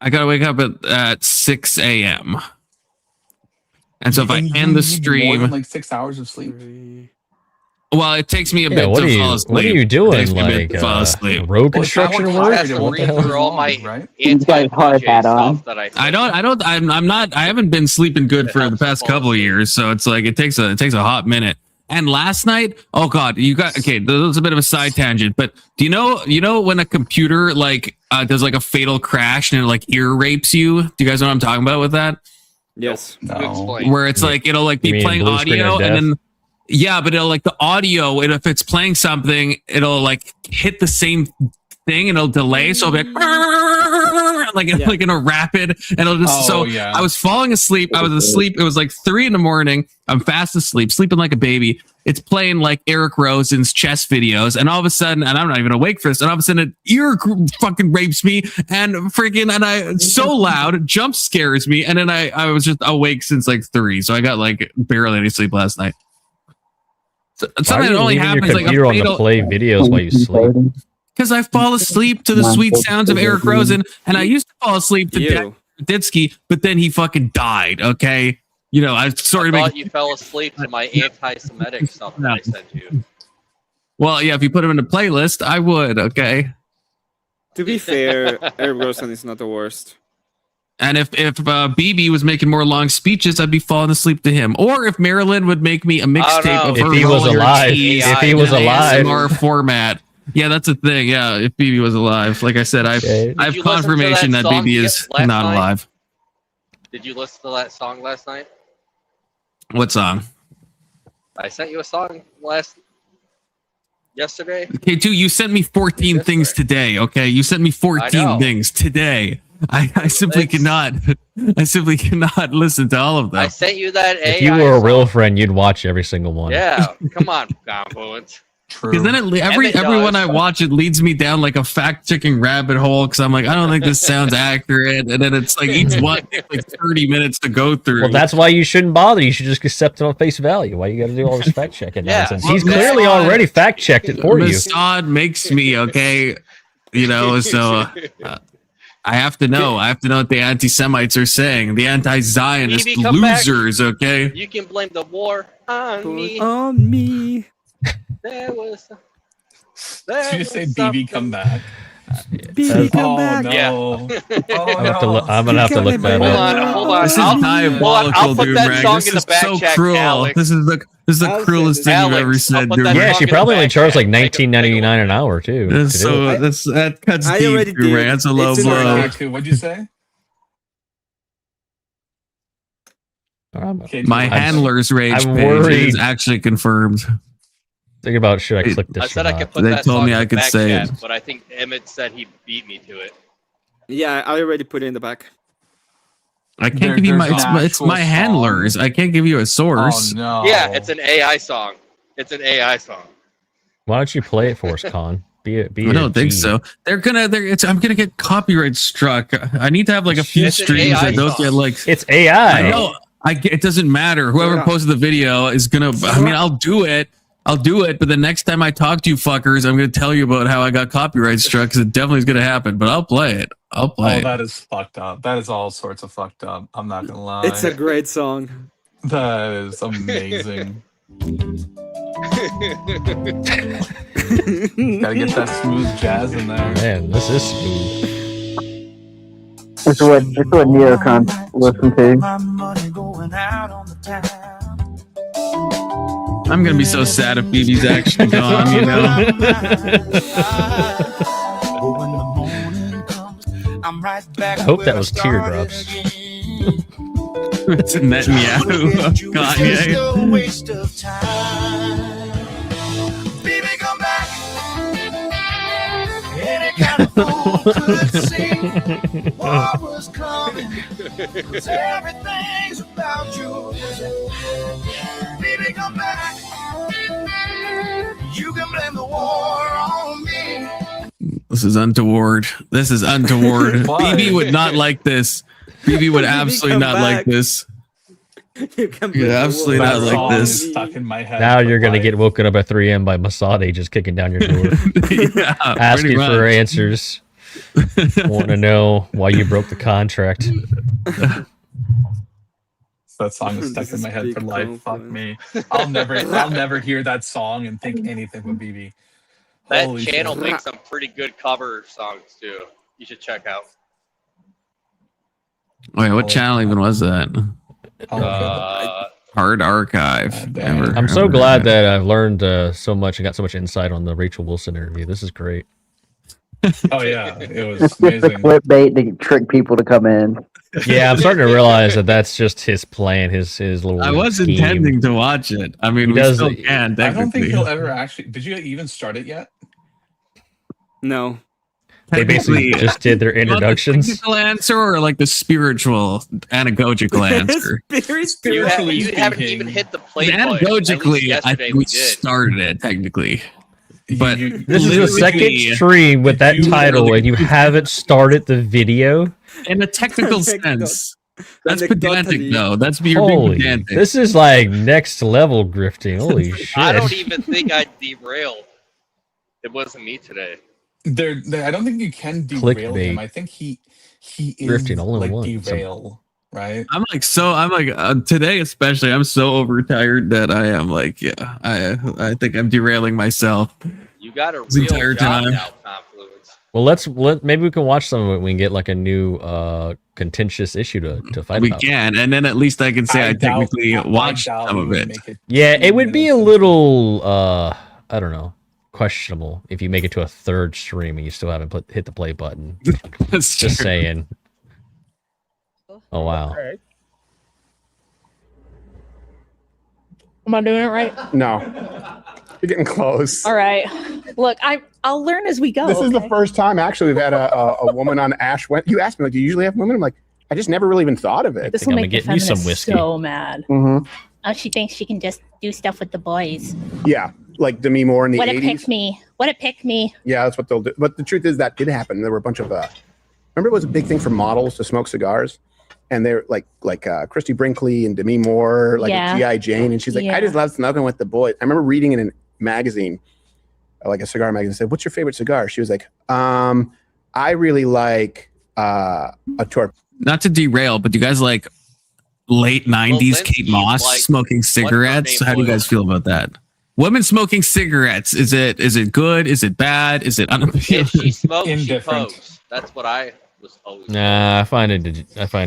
I gotta wake up at 6 a.m. And so if I end the stream, more than like 6 hours of sleep. Well, it takes me a bit to fall asleep. What are you doing? Like fall asleep. Road construction work? What the hell? All my He's got his hard hat on. I haven't been sleeping good for the past couple of years, so it's like it takes a hot minute. And last night, oh god, okay, that was a bit of a side tangent, but do you know when a computer like does like a fatal crash and it like ear rapes you? Do you guys know what I'm talking about with that? Yes. No. Where it's like it'll like be playing audio and then but it'll like the audio, and if it's playing something, it'll like hit the same thing and it'll delay. So it'll be like in a rapid, and it'll just I was falling asleep. I was asleep. It was like 3 a.m. I'm fast asleep, sleeping like a baby. It's playing like Eric Rosen's chess videos, and all of a sudden, and I'm not even awake for this, and all of a sudden an ear fucking rapes me and so loud, jump scares me, and then I was just awake since like 3, so I got like barely any sleep last night. Something that only happens like a fatal. Play videos while you sleep. Because I fall asleep to the sweet sounds of Eric Rosen, and I used to fall asleep to Ditsky, but then he fucking died. Okay, I thought you fell asleep to my anti-Semitic stuff that I sent you. Well, yeah, if you put him in a playlist, I would. Okay. To be fair, Eric Rosen is not the worst. And if BB was making more long speeches, I'd be falling asleep to him. Or if Marilyn would make me a mixtape of her if he was alive, if he was alive, ASMR format. Yeah, that's a thing. Yeah, if BB was alive, like I said, I have confirmation that BB is not alive. Did you listen to that song last night? What song? I sent you a song yesterday. K2, you sent me 14 things today. Okay, you sent me 14 things today. I simply cannot. I simply cannot listen to all of them. I sent you that. If you were a real friend, you'd watch every single one. Yeah, come on, Confluence. Because then everyone I watch, it leads me down like a fact-checking rabbit hole. Because I'm like, I don't think this sounds accurate, and then it's like each one takes like 30 minutes to go through. Well, that's why you shouldn't bother. You should just accept it on face value. Why you got to do all this fact-checking nonsense? He's clearly already fact-checked it for you. Mossad makes me okay, so. I have to know. I have to know what the anti-Semites are saying. The anti-Zionist Bibi, come back. losers. Okay. You can blame the war on me. On me. There was. Did you say BB come back? BB come back. Yeah. Oh, I'm gonna have to look that up. Hold on. This is I'll diabolical, put dude, that Rag. song This in the is back so chat, cruel. Alex. This is the cruelest thing you've ever Alex, said, I'll put dude. that Rag. Yeah, song she in the probably only back charged like chat. $19.99 an hour too. That's to do so it. that cuts I deep, already dude, did. Rag. That's a low It's in blow. our- Okay, what'd you say? My handler's rage I'm page worried. is actually confirmed. Thinking about should I click this? I said or I not? could put They that told song me in I the could back say chat, it. but I think Emmett said he beat me to it. Yeah, I already put it in the back. I can't give you my. It's my handlers. I can't give you a source. Oh no. Yeah, it's an AI song. It's an AI song. Why don't you play it for us, Con? I don't think so. I'm gonna get copyright struck. I need to have like a few It's an streams AI that don't song. get like. It's AI. I know. It doesn't matter. Whoever Yeah. posted the video is gonna. I mean, I'll do it. But the next time I talk to you fuckers, I'm gonna tell you about how I got copyright struck because it definitely is gonna happen. But I'll play it. I'll play it. That is fucked up. That is all sorts of fucked up. I'm not gonna lie. It's a great song. That is amazing. Gotta get that smooth jazz in there. Man, this is smooth. It's what neocons listen to. I'm gonna be so sad if BB's actually gone. You know. I hope that was teardrops. It's Netanyahu. Kanye. Waste of time. Baby, come back. Any kind of fool could see what was coming. 'Cause everything's about you. Baby, come back. You can blame the war on me. This is untoward. Why? BB would not like this. BB would absolutely not like this. You can Yeah, absolutely That not like song this. is stuck in my head. Now but you're gonna like- get woken up at 3 a.m. by Masadi just kicking down your door, Yeah, asking pretty for much. answers, wanting to know why you broke the contract. That song is stuck This in is my head big for life. Fuck compliment. me. I'll never hear that song and think anything with BB. That Holy channel shit. makes some pretty good cover songs too. You should check out. Wait, what channel even was that? Hard Archive. Ever, I'm so ever. glad that I've learned so much and got so much insight on the Rachel Wilson interview. This is great. Oh yeah, it was It's just a amazing. clickbait to trick people to come in. Yeah, I'm starting to realize that that's just his plan, his little. I was scheme. intending to watch it. I mean, He we does still it- can. I don't think Technically. he'll ever actually. Did you even start it yet? No. They basically Technically, just did their you want the introductions. technical answer or like the spiritual anagogical answer? You Spiritually haven't speaking, even hit the play button. At least Anagogically, I yesterday think we we did. started it technically. But This is the second literally, stream with that you title, literally- and you haven't started the video. in a technical Anecdote. sense. That's pedantic, Anecdotally. though. That's you're being Holy, pedantic. this is like next level grifting. Holy shit! I don't even think I derailed. It wasn't me today. I don't think you can derail Clickbait. him. I think he is Grifting all in like one. derail, right? I'm like today especially. I'm so overtired that I am like, yeah. I think I'm derailing myself. You got a This real entire job time. now, Confluence. Well, maybe we can watch some of it. We can get like a new contentious issue to fight We about. can, and then at least I can say I technically watched doubt some we of would it. make it Yeah, 2 it would be a minutes. little I don't know, questionable if you make it to a third stream and you still haven't hit the play button. That's Just true. saying. Oh wow. Am I doing it right? No, you're getting close. All right. Look, I'll learn as we go. This is the okay? first time actually we've had a woman on Ash. You asked me, like, do you usually have women? I'm like, I just never really even thought of it. This think will I'm make gonna the get you some feminists whiskey. so mad. Mm-hmm. Oh, she thinks she can just do stuff with the boys. Yeah, like Demi Moore in the What a 80s. pick me. What a pick me. Yeah, that's what they'll do. But the truth is that did happen. There were a bunch of remember it was a big thing for models to smoke cigars, and they're like Christy Brinkley and Demi Moore, like Yeah. G.I. Jane, and she's like, I just love smoking with the boys. I remember reading in a magazine, like a cigar magazine, said, "What's your favorite cigar?" She was like, I really like a torpedo. Not to derail, but do you guys like late 90s Kate Moss like, smoking cigarettes? How do you guys feel about that? Women smoking cigarettes, is it good? Is it bad? Is it unappealing? If she smokes, she pokes. That's what I was always. Nah, I find it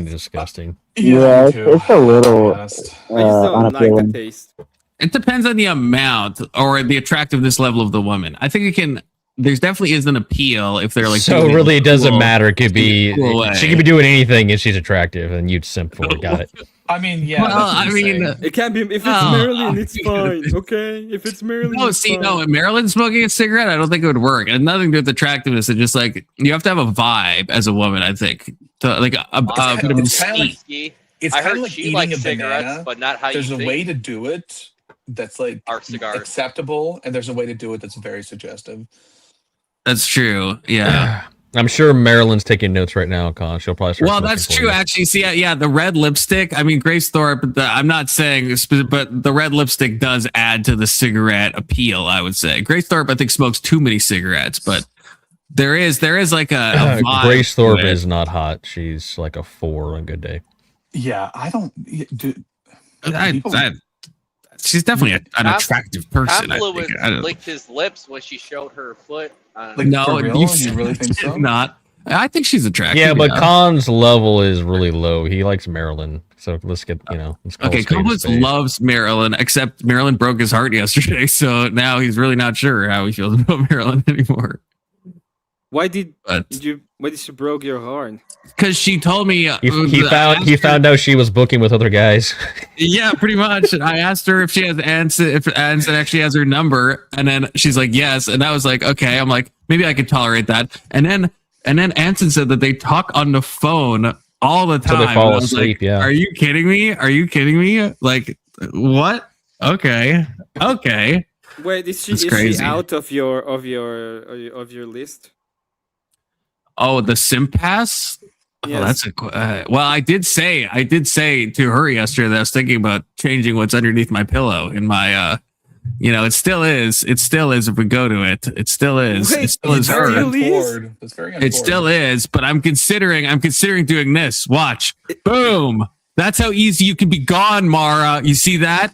disgusting. Yeah, it's a little I just don't like the taste. It depends on the amount or the attractiveness level of the woman. I think it can. There's definitely is an appeal if they're like. So really, it doesn't matter. It could be cool she could be doing anything and she's attractive, and you'd simp for it. Got it. I mean, yeah. Well, I mean, it can't be if it's Marilyn, it's fine. Okay, if it's Marilyn. No, see, no, if Marilyn smoking a cigarette, I don't think it would work. And nothing to do with attractiveness. It's just like you have to have a vibe as a woman. I think to like a bit of mystique. It's I kind heard of like she eating likes a cigarettes, banana. but not how There's you a think. way to do it that's like Our cigars. acceptable, and there's a way to do it that's very suggestive. That's true. Yeah. I'm sure Marilyn's taking notes right now, Con. She'll probably start. Well, that's true. Actually, see, yeah, the red lipstick. I mean, Grace Thorpe. I'm not saying, but the red lipstick does add to the cigarette appeal. I would say Grace Thorpe, I think, smokes too many cigarettes, but there is like a vibe Grace Thorpe to it. is not hot. She's like a 4 on a good day. Yeah, I don't do. She's definitely an attractive person. Kamala licked his lips when she showed her foot. No, for real? You really think she's so? not. I think she's attractive. Yeah, but Khan's level is really low. He likes Marilyn, so let's get let's call Okay, a spade a Collins spade. loves Marilyn, except Marilyn broke his heart yesterday, so now he's really not sure how he feels about Marilyn anymore. Why did she broke your heart? Because she told me He found out she was booking with other guys. Yeah, pretty much. And I asked her if she has Anson actually has her number, and then she's like yes, and I was like okay. I'm like maybe I could tolerate that, and then Anson said that they talk on the phone all the time. So they fall And I was asleep. like, Yeah. Are you kidding me? Are you kidding me? Like what? Okay. Wait, is she crazy. out of your list? Oh, the Sim Pass. Yes. Oh, that's a well. I did say to her yesterday that I was thinking about changing what's underneath my pillow in my. It still is. If we go to it, it still is. Wait, it still is her. That's very It still is, but I'm considering doing this. Watch, boom. That's how easy you can be gone, Mara. You see that?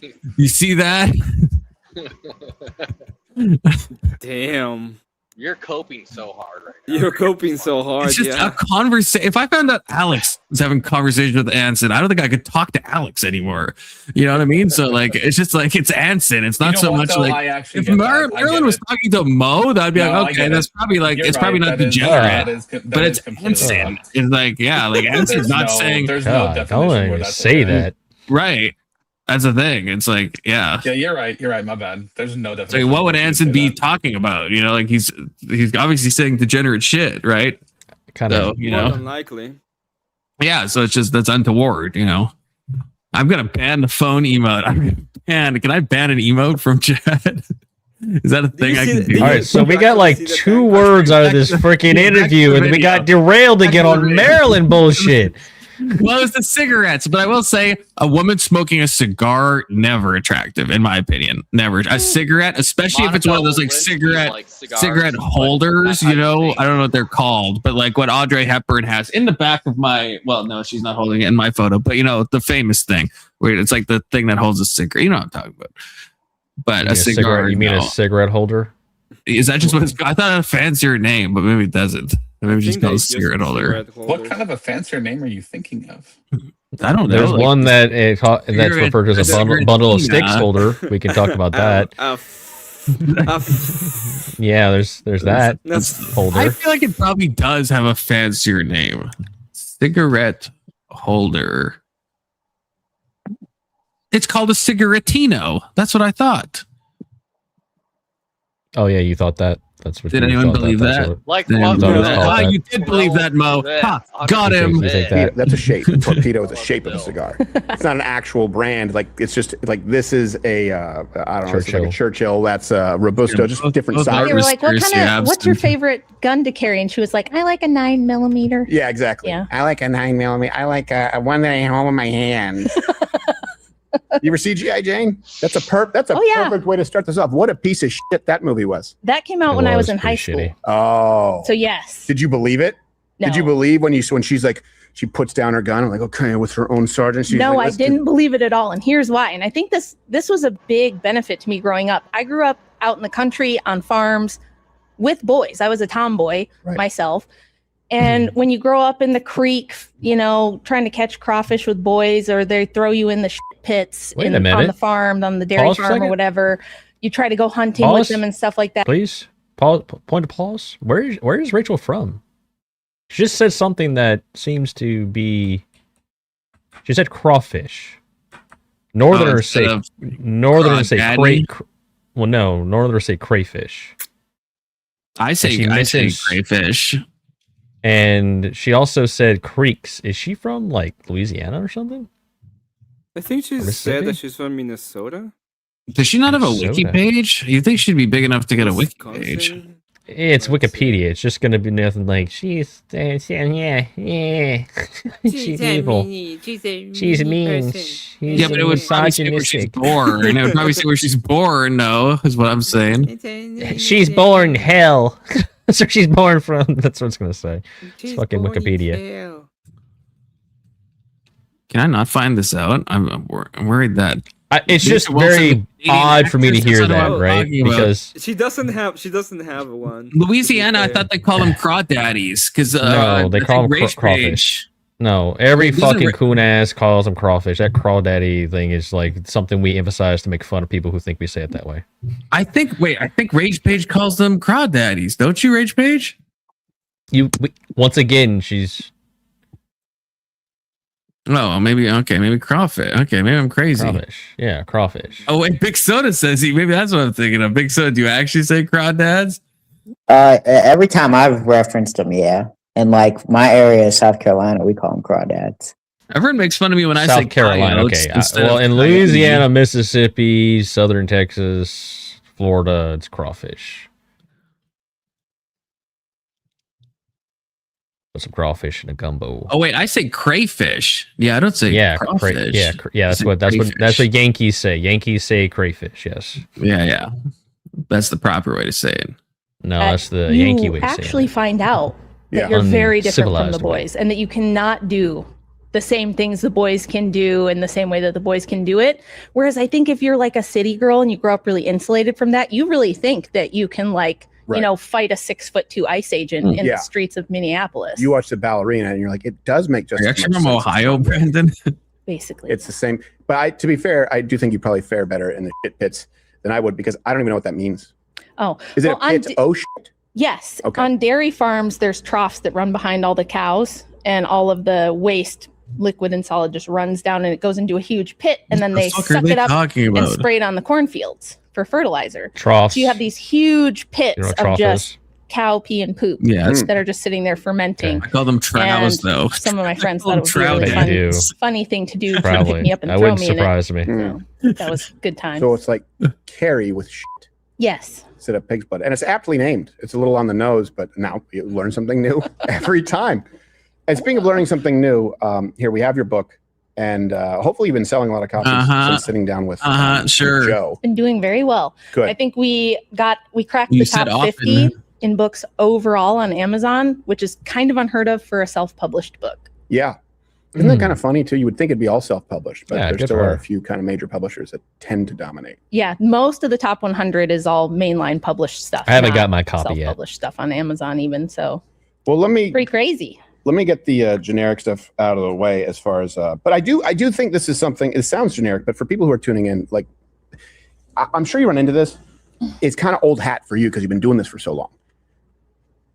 Damn. You're coping so hard right now. You're coping so hard. It's just yeah. a conversation. If I found out Alex was having conversation with Anson, I don't think I could talk to Alex anymore. You know what I mean? So like, it's just like it's Anson. It's not so much like if Marilyn was talking to Mo, that'd be like okay, that's probably like it's probably not degenerate, but it's Anson. It's like like Anson's not saying. There's no definition where that's say that. Right. That's the thing. It's like, yeah. Yeah, you're right. My bad. There's no So definition. what would Anson be talking about? Like he's obviously saying degenerate shit, right? Kind of, More than likely. Yeah, so it's just that's untoward, I'm gonna ban the phone emote. Can I ban an emote from chat? Is that a thing I can do? All right, so we got like 2 words out of this freaking interview, and we got derailed again on Maryland bullshit. Well, it's the cigarettes, but I will say a woman smoking a cigar, never attractive, in my opinion. Never. A cigarette, especially if it's one of those like cigarette holders, I don't know what they're called, but like what Audrey Hepburn has in the back of my, well, no, she's not holding it in my photo, but the famous thing where it's like the thing that holds a cigarette. You know what I'm talking about. But a cigar. You mean a cigarette holder? Is that just what it's, I thought it had a fancier name, but maybe it doesn't. Maybe it's just called a cigarette holder. What kind of a fancier name are you thinking of? I don't know. There's one that's referred to as a bundle of sticks holder. We can talk about that. Yeah, there's that holder. I feel like it probably does have a fancier name. Cigarette holder. It's called a cigarettino. That's what I thought. Oh yeah, you thought that. That's what. Did anyone believe that? You did believe that, Mo. Ha, got him. That's a shape. A torpedo is a shape of a cigar. It's not an actual brand. Like it's just like this is a I don't know, it's like a Churchill. That's a Robusto. Just different sizes. They were like, what's your favorite gun to carry? And she was like, I like a 9mm. Yeah, exactly. Yeah. I like a 9mm. I like a one that I hold in my hand. You ever see G.I. Jane? That's a perfect way to start this off. What a piece of shit that movie was. That came out when I was in high school. Oh. So yes. Did you believe it? Did you believe when she's like, she puts down her gun, I'm like, okay, with her own sergeant? She's no, like, I didn't believe it at all. And here's why. And I think this was a big benefit to me growing up. I grew up out in the country on farms with boys. I was a tomboy myself. And when you grow up in the creek, you know, trying to catch crawfish with boys, or they throw you in the shit pits on the farm, on the dairy farm or whatever, you try to go hunting with them and stuff like that. Please, point to pause. Where is Rachel from? She just said something that seems to be. She said crawfish. Northerners say well, no, Northerners say crayfish. I say crayfish. And she also said creeks. Is she from like Louisiana or something? I think she said that she's from Minnesota. Does she not have a wiki page? You think she'd be big enough to get a wiki page? It's Wikipedia. It's just gonna be nothing like she's she's evil. She's mean. Yeah, but it would probably say where she's born. It would probably say where she's born. No, is what I'm saying. She's born hell. That's where she's born from. That's what it's gonna say. It's fucking Wikipedia. Can I not find this out? I'm worried that it's just very odd for me to hear that, right? Because she doesn't have one. Louisiana, I thought they call them crawdaddies because no, they call them crawfish. No, every fucking coon ass calls them crawfish. That crawdaddy thing is like something we emphasize to make fun of people who think we say it that way. I think Rage Page calls them crawdaddies. Don't you, Rage Page? Once again, she's. Oh, maybe crawfish. Okay, maybe I'm crazy. Crawfish. Yeah, crawfish. Oh wait, Big Soda says maybe that's what I'm thinking of. Big Soda, do you actually say crawdads? Every time I've referenced them, yeah. And like my area of South Carolina, we call them crawdads. Everyone makes fun of me when I say South Carolina. Okay, well, in Louisiana, Mississippi, Southern Texas, Florida, it's crawfish. Put some crawfish in a gumbo. Oh wait, I say crayfish. Yeah, I don't say crawfish. That's what Yankees say. Yankees say crayfish. Yes. Yeah. That's the proper way to say it. No, that's the Yankee way to say it. You actually find out that you're very different from the boys, and that you cannot do the same things the boys can do in the same way that the boys can do it. Whereas I think if you're like a city girl and you grow up really insulated from that, you really think that you can fight a 6'2" ice agent in the streets of Minneapolis. You watch the ballerina and you're like, it does make just. Are you actually from Ohio, Brandon? Basically, it's the same. But to be fair, I do think you probably fare better in the shit pits than I would, because I don't even know what that means. Oh, is it a pit? Shit. Yes. Okay. On dairy farms, there's troughs that run behind all the cows, and all of the waste, liquid and solid, just runs down and it goes into a huge pit, and then they suck it up and spray it on the cornfields for fertilizer. Troughs. So you have these huge pits of just cow pee and poop that are just sitting there fermenting. I call them troughs, though. Some of my friends thought it was a really funny thing to do to pick me up and throw me in it. Surprise me. So that was good time. So it's like carry with shit. Yes. Instead of pig's blood. And it's aptly named. It's a little on the nose, but now you learn something new every time. And speaking of learning something new, here we have your book. And hopefully you've been selling a lot of copies since sitting down with Joe. Been doing very well. Good. I think we cracked the top 50 in books overall on Amazon, which is kind of unheard of for a self-published book. Yeah. Isn't that kind of funny too? You would think it'd be all self-published, but there still are a few kind of major publishers that tend to dominate. Yeah, most of the top 100 is all mainline published stuff. I haven't got my copy yet. Self-published stuff on Amazon even, so. Well, pretty crazy. Let me get the generic stuff out of the way as far as, but I do think this is something, it sounds generic, but for people who are tuning in, like, I'm sure you run into this. It's kind of old hat for you because you've been doing this for so long.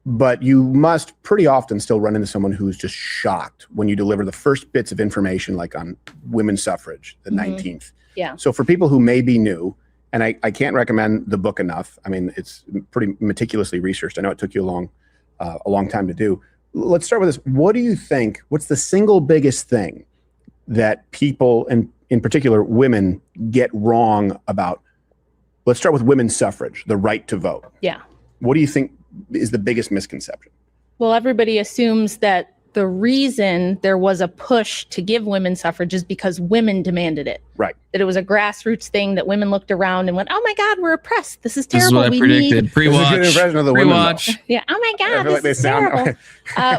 But you must pretty often still run into someone who's just shocked when you deliver the first bits of information, like on women's suffrage, the 19th. Yeah. So for people who may be new, and I can't recommend the book enough. I mean, it's pretty meticulously researched. I know it took you a long time to do. Let's start with this. What do you think? What's the single biggest thing that people, and in particular women, get wrong about? Let's start with women's suffrage, the right to vote. Yeah. What do you think is the biggest misconception? Well, everybody assumes that the reason there was a push to give women suffrage is because women demanded it. Right. That it was a grassroots thing that women looked around and went, "Oh my God, we're oppressed. This is terrible. This is what I predicted. Pre-watch. This is a good impression of the Pre-watch. women, Yeah. Oh my I God, feel like this they is terrible.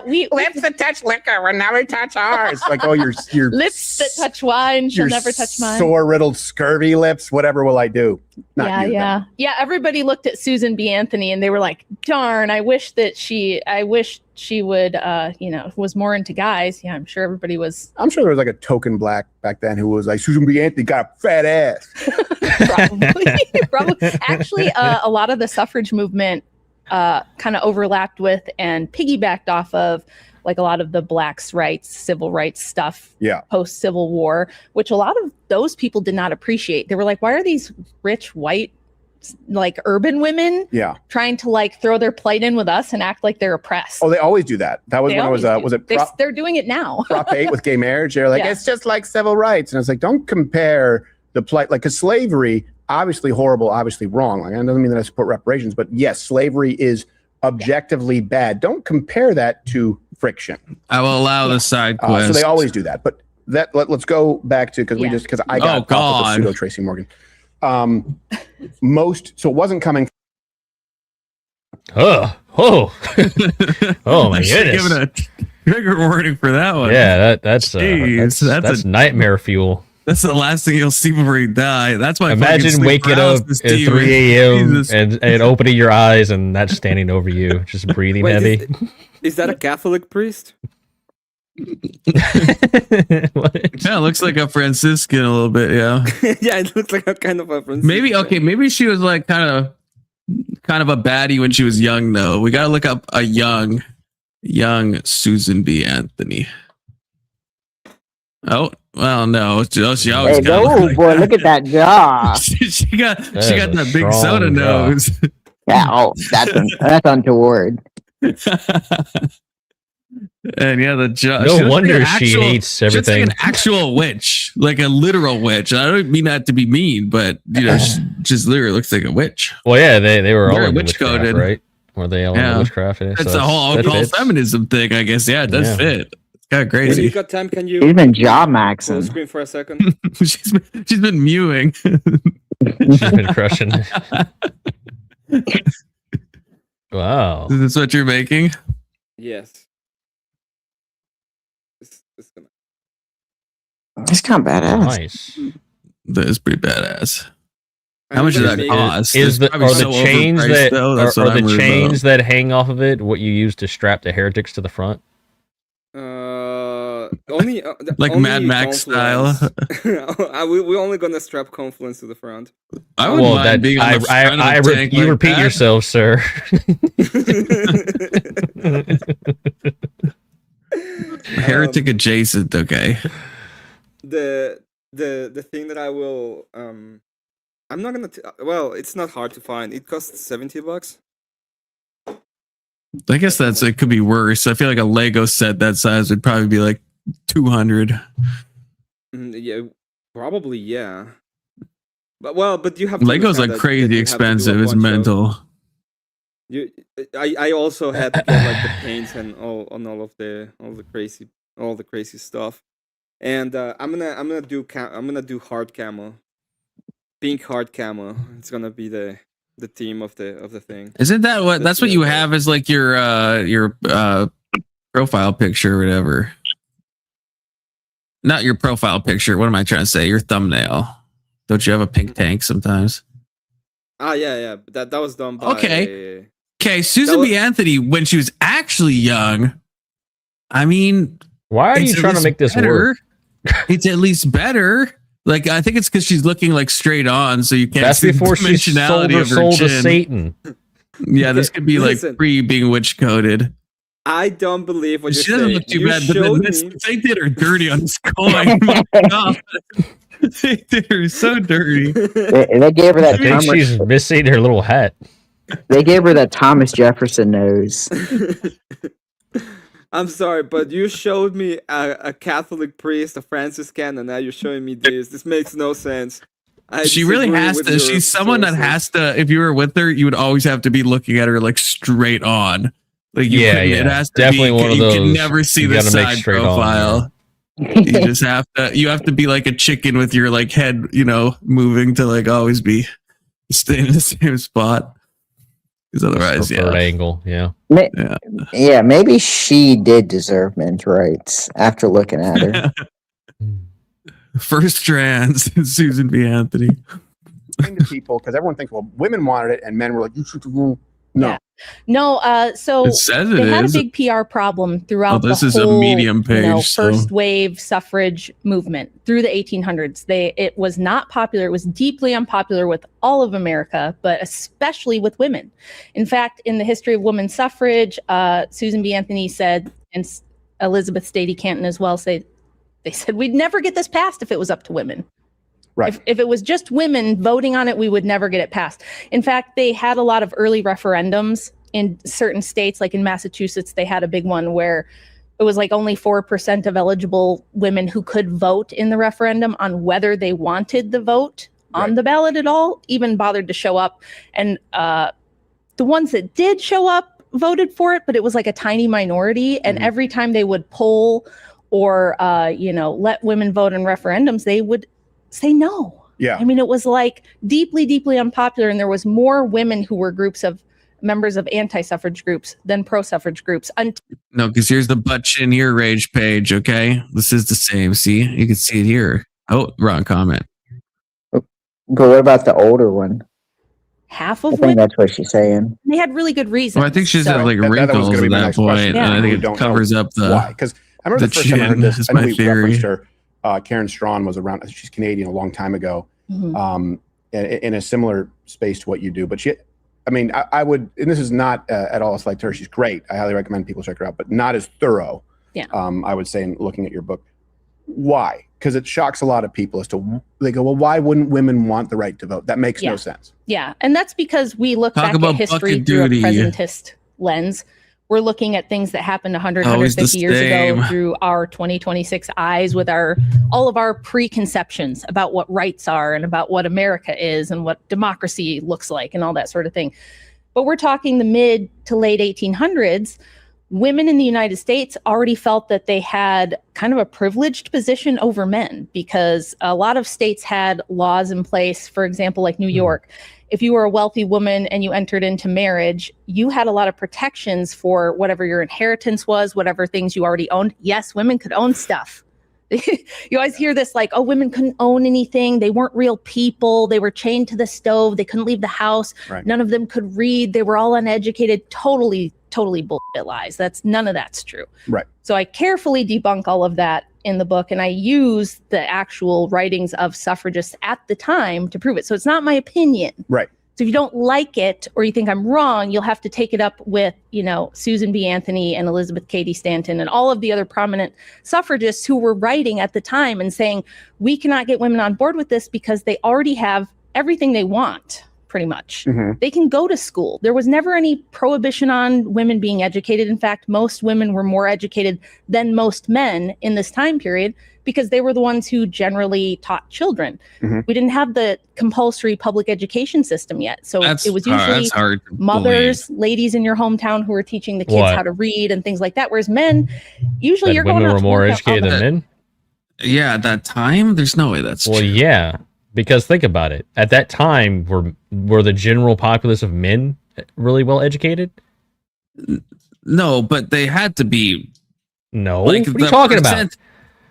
We lips that touch liquor, and now we touch ours. Like, oh, your lips that touch wine shall never touch mine. Sore-riddled, scurvy lips. Whatever will I do? Not you, yeah. Everybody looked at Susan B. Anthony and they were like, "Darn, I wish she would, was more into guys." Yeah, I'm sure everybody was. I'm sure there was like a token black back then who was like, Susan B. Anthony got a fat ass. Probably. Actually, a lot of the suffrage movement kind of overlapped with and piggybacked off of like a lot of the blacks' rights, civil rights stuff post Civil War, which a lot of those people did not appreciate. They were like, why are these rich white like urban women trying to like throw their plight in with us and act like they're oppressed? Oh, they always do that. That was when it was it they're doing it now. Prop 8 with gay marriage. They're like, it's just like civil rights. And it's like, don't compare the plight, like, because slavery, obviously horrible, obviously wrong. Like, it doesn't mean that I support reparations, but yes, slavery is objectively bad. Don't compare that to friction. I will allow the side quest. So they always do that. But let's go back to, because I got off of the pseudo Tracy Morgan. So it wasn't coming. Oh my goodness! Giving a trigger warning for that one. Yeah, that's nightmare fuel. That's the last thing you'll see before you die. That's why. Imagine waking up at 3 a.m. and opening your eyes and that standing over you, just breathing heavy. Is that a Catholic priest? Yeah, it looks like a Franciscan a little bit. Yeah. Yeah, it looks like a kind of a Franciscan. Maybe she was like kind of a baddie when she was young. Though we gotta look up a young Susan B. Anthony. Oh well, no. She always boy, like look at that jaw. she got that big soda nose. Yeah, that's untoward. And the jaw. No wonder she hates everything. She's like an actual witch, like a literal witch. I don't mean that to be mean, but she just literally looks like a witch. Well, yeah, they were all witch coded, right? Were they all in witchcraft? That's the whole occult feminism thing, I guess. Yeah, it does fit. It's kind of crazy. When you got time, can you? She's been jaw maxing. Screen for a second. she's been mewing. She's been crushing. Wow. Is this what you're making? Yes. It's kind of badass. Nice. That is pretty badass. How much does that cost? Are the chains that hang off of it what you use to strap the heretics to the front? Only like only Mad Max style. We're only gonna strap Confluence to the front. I wouldn't mind being on the front of the tank you like repeat that. yourself, sir. Heretic adjacent, okay. The thing that I will I'm not gonna well, it's not hard to find. It costs $70. I guess it could be worse. I feel like a Lego set that size would probably be like 200. Yeah, probably, yeah. But you have to Lego's like crazy expensive. It's mental. I also had to get like the paints and all the crazy stuff. And I'm gonna do hard camo. Pink hard camo. It's gonna be the theme of the thing. Isn't that that's what you have as like your profile picture or whatever? Not your profile picture. What am I trying to say? Your thumbnail. Don't you have a pink tank sometimes? Yeah. That was done by Okay, Susan B. Anthony when she was actually young. I mean, why are you trying to make this work? It's at least better. Like, I think it's because she's looking like straight on, so you can't That's see before the she sold her soul to Satan. Yeah, this could be like pre being witch coded. I don't believe what you're saying. She doesn't look too bad, but then they did her dirty on this coin. My God. They did her so dirty. They gave her that. I think she's missing her little hat. They gave her that Thomas Jefferson nose. I'm sorry, but you showed me a Catholic priest, a Franciscan, and now you're showing me this. This makes no sense. She really has to. She's someone that has to. If you were with her, you would always have to be looking at her like straight on. Like it has to definitely be, one of those. You can never see the side profile. You just have to be like a chicken with your like head, moving to like always be staying in the same spot. Because otherwise, Preferred angle, yeah. Yeah, maybe she did deserve men's rights after looking at her. First trans, Susan B. Anthony. To people, because everyone thinks, well, women wanted it, and men were like, you should do. No. Yeah. No, so It says they had is. a big PR problem throughout this the is whole, a Medium page, first wave suffrage movement through the 1800s. It was not popular. It was deeply unpopular with all of America, but especially with women. In fact, in the history of women's suffrage, Susan B. Anthony said, and Elizabeth Stady Canton as well, they said we'd never get this passed if it was up to women. Right. If it was just women voting on it, we would never get it passed. In fact, they had a lot of early referendums in certain states, like in Massachusetts, they had a big one where it was like only 4% of eligible women who could vote in the referendum on whether they wanted the vote on the ballot at all, even bothered to show up. And the ones that did show up voted for it, but it was like a tiny minority. And every time they would poll or, let women vote in referendums, they would say no. Yeah. I mean, it was like deeply, deeply unpopular. And there was more women who were members of anti-suffrage groups than pro-suffrage groups. No, because here's the butt chin ear rage page, okay? This is the same. See? You can see it here. Oh, wrong comment. But what about the older one? Half I of think women, that's what she's saying. they had really good reasons. Well, I think she's So- had like That was wrinkles gonna be at my that next point, question. and I Yeah. think We don't it covers know up the why. Because I remember the first time I heard chin this, is I know my we theory. referenced her. Karen Strawn was around. She's Canadian a long time ago, in a similar space to what you do. But I would, and this is not at all a slight to her. She's great. I highly recommend people check her out, but not as thorough. Yeah. I would say in looking at your book. Why? Because it shocks a lot of people as to, they go, well, why wouldn't women want the right to vote? That makes no sense. Yeah, and that's because we look Talk back about at history bucket through duty. a presentist lens. We're looking at things that happened 100, Always the 150 years ago same. through our 2026 eyes with all of our preconceptions about what rights are and about what America is and what democracy looks like and all that sort of thing. But we're talking the mid to late 1800s. Women in the United States already felt that they had kind of a privileged position over men because a lot of states had laws in place, for example, like New York. If you were a wealthy woman and you entered into marriage, you had a lot of protections for whatever your inheritance was, whatever things you already owned. Yes, women could own stuff. You always hear this like, oh, women couldn't own anything. They weren't real people. They were chained to the stove. They couldn't leave the house. Right. None of them could read. They were all uneducated. Totally bullshit lies. None of that's true. Right. So I carefully debunk all of that in the book, and I use the actual writings of suffragists at the time to prove it. So it's not my opinion. Right. So if you don't like it or you think I'm wrong, you'll have to take it up with, Susan B. Anthony and Elizabeth Cady Stanton and all of the other prominent suffragists who were writing at the time and saying, we cannot get women on board with this because they already have everything they want, pretty much. They can go to school. There was never any prohibition on women being educated. In fact, most women were more educated than most men in this time period because they were the ones who generally taught children. We didn't have the compulsory public education system yet. So it was usually hard to mothers, ladies in your hometown who were teaching the kids What? how to read and things like that. Whereas men, usually That you're going women out were to more work out educated all than the- men? Yeah, at that time, there's no way that's Well, true. yeah, because think about it. At that time, were the general populace of men really well educated? No, but they had to be. No. Like, what are you the talking about? percent-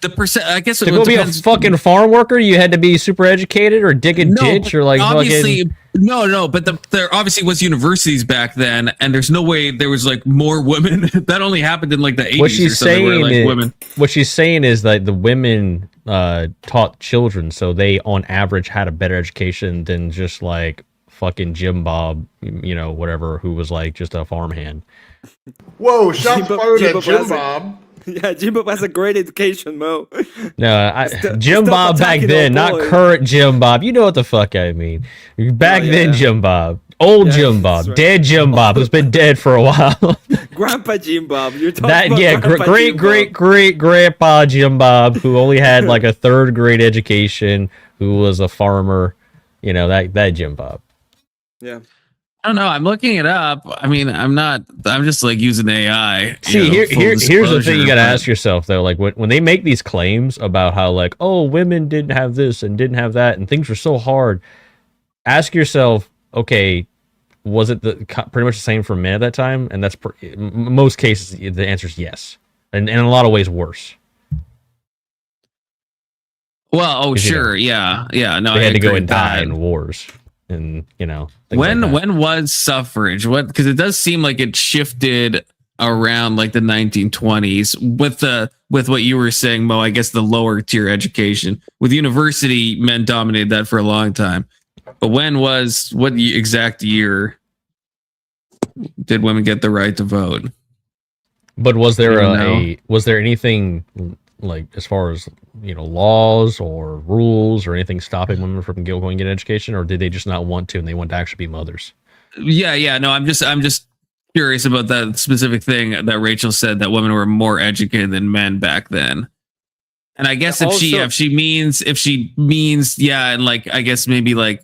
The percent, I guess, To it go be a depends. fucking farm worker, you had to be super educated or dig a ditch or like obviously fucking... no, but there obviously was universities back then, and there's no way there was like more women. That only happened in like the 80s What she's or something, where, saying like, is, women. what she's saying is that the women taught children, so they on average had a better education than just like fucking Jim Bob, whatever, who was like just a farmhand. Whoa, shots fired at Jim has Bob. Yeah, Jim Bob has a great education, Mo. No, Jim stop Bob back attacking then, our not boy. current Jim Bob. You know what the fuck I mean. Back then, Jim Bob. Old Jim Bob. that's right. Dead Jim Bob, who's been dead for a while. Grandpa Jim Bob. You're talking about great grandpa Jim Bob, who only had like a third grade education, who was a farmer. That Jim Bob. Yeah. I don't know. I'm looking it up. I mean, I'm just like using AI. See, here's the thing you got to ask yourself though. Like when they make these claims about how like, oh, women didn't have this and didn't have that and things were so hard, ask yourself, okay, was it pretty much the same for men at that time? And that's in most cases the answer is yes, and in a lot of ways worse. Well, sure, yeah. No, they had to go and die in wars. And when was suffrage? Because it does seem like it shifted around like the 1920s with what you were saying, Mo. I guess the lower tier education with university, men dominated that for a long time. But what exact year did women get the right to vote? But was there anything like as far as laws or rules or anything stopping women from going and get an education, or did they just not want to and they want to actually be mothers? Yeah. No, I'm just curious about that specific thing that Rachel said, that women were more educated than men back then. And I guess if she means and like I guess maybe like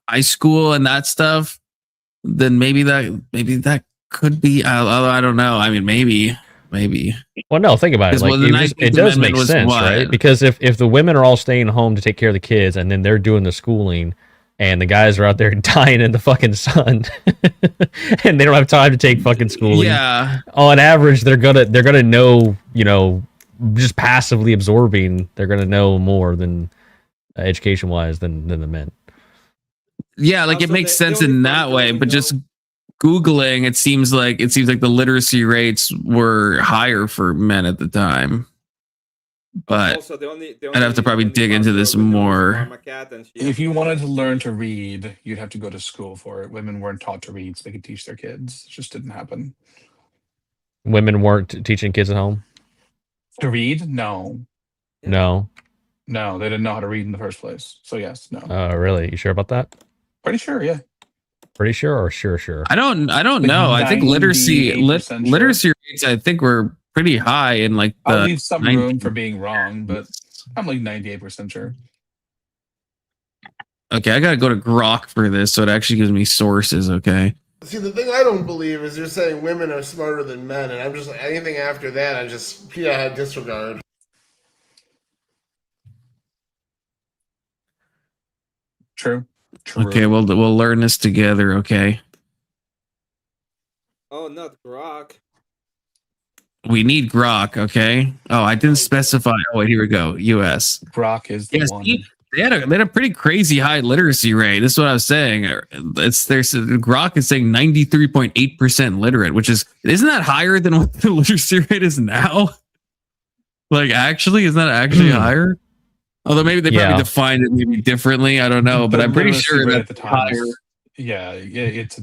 high school and that stuff, then maybe that could be. I don't know. I mean, maybe. Well, no, think about it. Like, it does make sense, right? Because if the women are all staying home to take care of the kids, and then they're doing the schooling, and the guys are out there dying in the fucking sun, and they don't have time to take fucking schooling. Yeah. On average, they're gonna know, just passively absorbing. They're gonna know more than education wise than the men. Yeah, like it makes sense in that way, but just Googling, it seems like the literacy rates were higher for men at the time. But Also, I'd have to probably dig into this more. If you wanted to learn to read, you'd have to go to school for it. Women weren't taught to read, so they could teach their kids. It just didn't happen. Women weren't teaching kids at home? To read? No. No. No, they didn't know how to read in the first place. So yes, no. Really? You sure about that? Pretty sure, yeah. Pretty sure or sure? I don't know. I think literacy rates I think were pretty high in like the I'll leave some room for being wrong, but I'm like 98% sure. Okay, I gotta go to Grok for this, so it actually gives me sources. Okay. See, the thing I don't believe is you're saying women are smarter than men, and I'm just anything after that, I just disregard. True. Okay, we'll learn this together. Okay. Oh, not Grok. We need Grok. Okay. Oh, I didn't specify. Oh, wait, here we go. U.S. Grok is the one. They had a pretty crazy high literacy rate. This is what I was saying. Grok is saying 93.8% literate, which isn't that higher than what the literacy rate is now? Like, actually, isn't that actually higher? Although maybe they probably defined it maybe differently. I don't know, but I'm pretty sure that the higher. Yeah, it's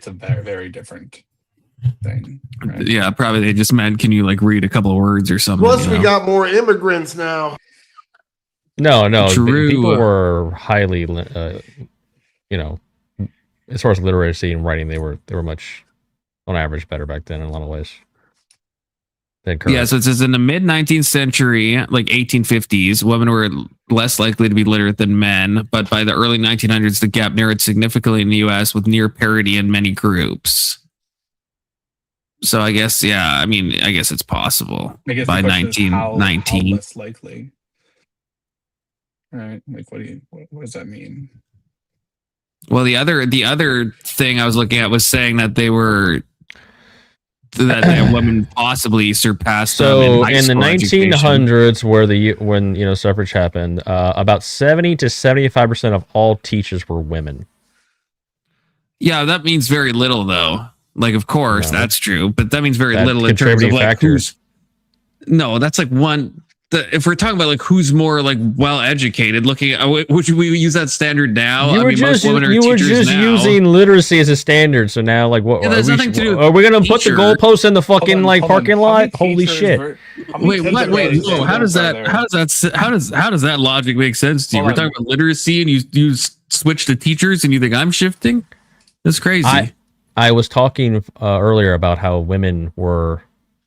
a very, very different thing. Right? Yeah, probably they just meant, can you like read a couple of words or something? Plus, we got more immigrants now. No. True. People were highly, as far as literacy and writing, they were much, on average, better back then in a lot of ways. Yeah, so it says in the mid 19th century, like 1850s, women were less likely to be literate than men, but by the early 1900s, the gap narrowed significantly in the U.S. with near parity in many groups. So I guess, I guess it's possible by 1919. How less likely? Right? Like, what does that mean? Well, the other thing I was looking at was saying that that women possibly surpassed them in the 1900s, when suffrage happened, about 70 to 75% of all teachers were women. Yeah, that means very little, though. Like, of course, that's true, but that means very little in terms of like who's. No, that's like one. If we're talking about like who's more like well educated, looking at which we use that standard now. You were just using literacy as a standard, so now like what? Yeah, are we gonna put the goalposts in the fucking parking lot? Holy shit! Wait, no, how does that logic make sense to you? We're talking about literacy, and you switch to teachers, and you think I'm shifting? That's crazy. I was talking earlier about how women were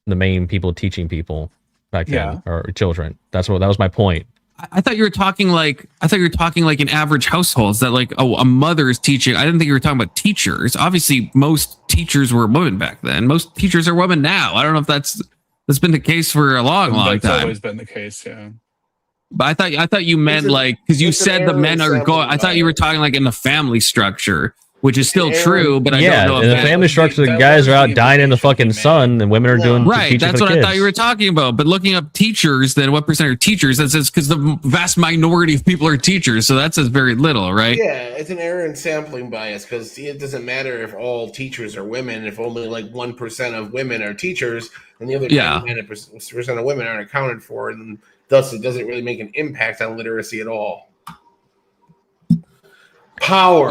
the main people teaching people back then, or children. That was my point. I thought you were talking like in average households that like a mother is teaching. I didn't think you were talking about teachers. Obviously, most teachers were women back then. Most teachers are women now. I don't know if that's been the case for a long time. That's always been the case, yeah. But I thought you meant like because you said the men are going. I thought you were talking like in the family structure, which is still true. But I don't know. In the family structure, the guys are out dying in the fucking sun, and women are doing right. That's what I thought you were talking about. But looking up teachers, then what percent are teachers? That says because the vast minority of people are teachers, so that says very little, right? Yeah, it's an error in sampling bias because it doesn't matter if all teachers are women. If only like 1% of women are teachers, and the other 99% of women aren't accounted for, and thus it doesn't really make an impact on literacy at all. Power.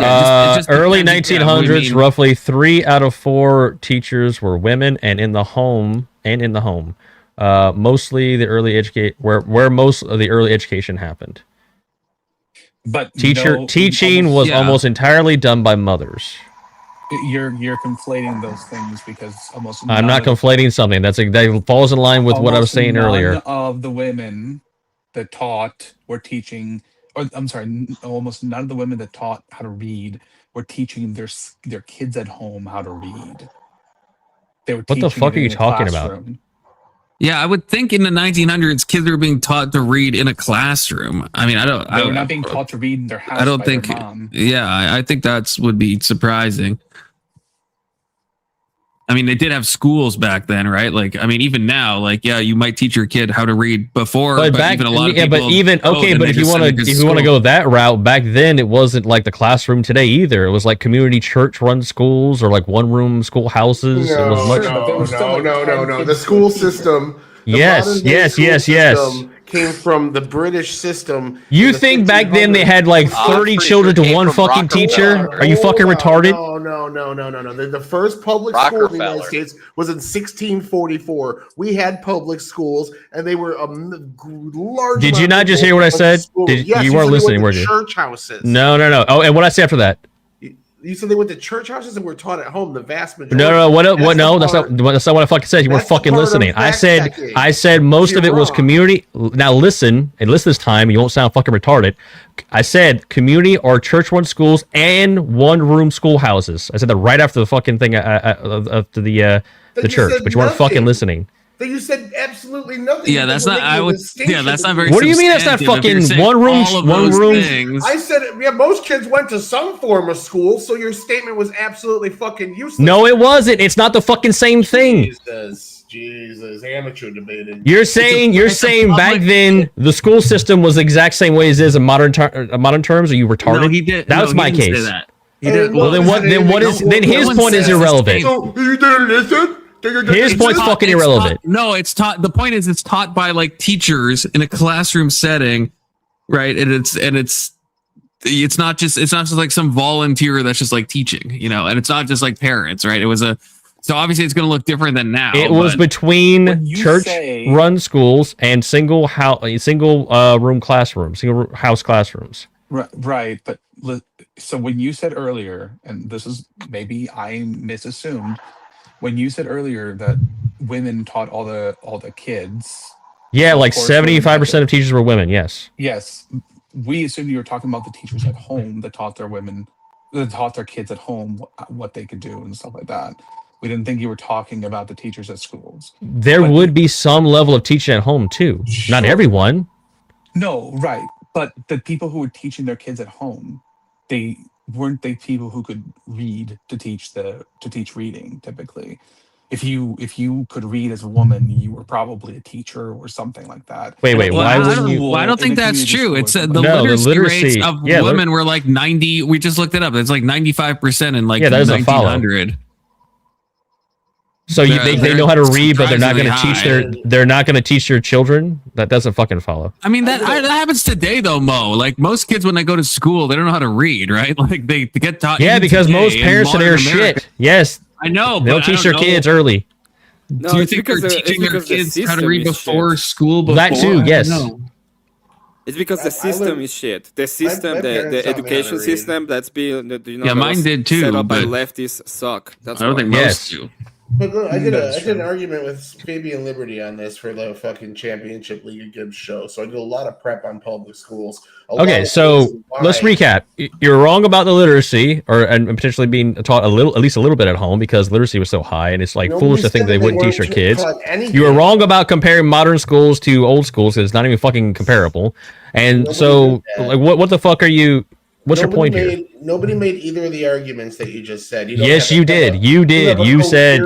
Early 1900s, roughly 3 out of 4 teachers were women, and in the home. Mostly the early where most of the early education happened. But teaching was almost entirely done by mothers. You're conflating those things because almost. I'm not conflating something. That falls in line with what I was saying earlier. None of the women that taught were teaching. Or I'm sorry, almost none of the women that taught how to read were teaching their kids at home how to read. They were. What the fuck are you talking about? Yeah, I would think in the 1900s, kids were being taught to read in a classroom. I mean, They were not being taught to read in their house. I don't think. Their mom. Yeah, I think that's would be surprising. I mean, they did have schools back then, right? Like, I mean, even now, like, yeah, you might teach your kid how to read before, but back, even a lot of people. But if you want to go that route, back then it wasn't like the classroom today either. It was like community church-run schools or like one-room schoolhouses. No, it was much. No. The school system. Yes. Came from the British system. You think back then they had like 30 children to one fucking teacher? Are you fucking retarded? No. The first public school in the United States was in 1644. We had public schools, and they were large. Did you not just hear what I said? Yes, you weren't listening, were you? Church houses. No. Oh, and what I say after that? You said they went to church houses and were taught at home. The vast majority. No. That's not what I fucking said. You weren't fucking listening. I said most of it was community. Now listen this time. You won't sound fucking retarded. I said community or church-run schools and one-room schoolhouses. I said that right after the fucking thing after the church, but you weren't fucking listening. But you said absolutely nothing. Yeah, that's not. That's not very. What do you mean that's not fucking one room? I said most kids went to some form of school, so your statement was absolutely fucking useless. No, it wasn't. It's not the fucking same thing. Jesus, amateur debating. You're saying back then the school system was the exact same way as it is in modern terms. Are you retarded? No, he did. That was my case. Say that. Well, then his point is irrelevant. So you didn't listen. His point's fucking irrelevant. No, it's taught. The point is, it's taught by like teachers in a classroom setting, right? And it's not just like some volunteer that's just like teaching, and it's not just like parents, right? So obviously it's going to look different than now. It was between church-run schools and single room classrooms, single house classrooms. Right, but so when you said earlier, and this is maybe I misassumed. When you said earlier that women taught all the kids, yeah, like 75% of teachers were women. Yes. We assumed you were talking about the teachers at home that taught their kids at home what they could do and stuff like that. We didn't think you were talking about the teachers at schools. There would be some level of teaching at home too. Sure. Not everyone. No, right, but the people who were teaching their kids at home, weren't they people who could read to teach reading typically. If you could read as a woman, you were probably a teacher or something like that. Wait, why wouldn't you? Well, I don't think that's true. It's the literacy rates of women were like 90. We just looked it up. It's like 95% in like 1900. So they know how to read, but they're not going to teach their children. That doesn't fucking follow. I mean that happens today though, Mo. Like most kids when they go to school, they don't know how to read, right? Like they get taught. Yeah, because most parents are their shit. Yes, I know. They'll teach their kids early. No, do you think they're teaching their kids how to read before school? That too, yes. It's because the system is shit. The system, the education system that's being, mine did too. Set up by lefties suck. I don't think most do. But look, I did an argument with Fabian Liberty on this for the fucking Championship League of Gibbs show. So I did a lot of prep on public schools. Okay, so let's recap. You're wrong about the literacy, and potentially being taught at least a little bit at home, because literacy was so high, and it's like foolish to think they wouldn't teach their kids. You were wrong about comparing modern schools to old schools, because it's not even fucking comparable. And so, like, what the fuck are you? What's your point here? Nobody made either of the arguments that you just said. Yes, you did. You did. You said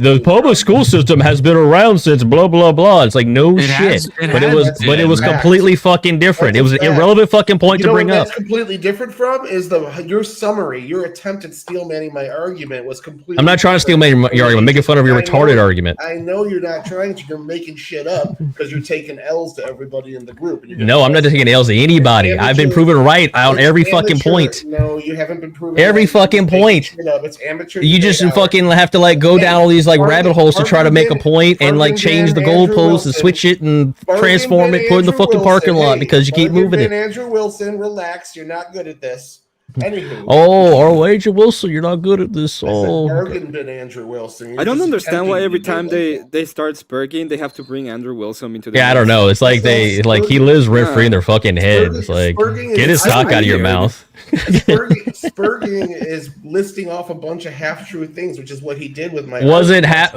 the public school system has been around since blah blah blah. It's like no shit. But it was completely fucking different. It was an irrelevant fucking point to bring up. That's completely different from is your summary. Your attempt at steelmanning my argument was completely. I'm not trying to steelman your argument. I'm making fun of your retarded argument. I know you're not trying to. You're making shit up because you're taking L's to everybody in the group. No, I'm not taking L's to anybody. I've been proven right on every fucking point. No, you haven't been proven every fucking point. It's amateur. You just fucking have to like go down all these like rabbit holes to try to make a point and like change the goalposts and switch it and transform it, put it in the fucking parking lot because you keep moving it. Andrew Wilson, relax. You're not good at this. Anywho. Oh, or Andrew Wilson, you're not good at this. Oh, Andrew Wilson. I don't understand why every time they start spurging, they have to bring Andrew Wilson into the. Yeah, I don't know. It's like he lives rent free in their fucking head. It's like get his cock out of your mouth. Spurging is listing off a bunch of half-true things, which is what he did with my. It wasn't half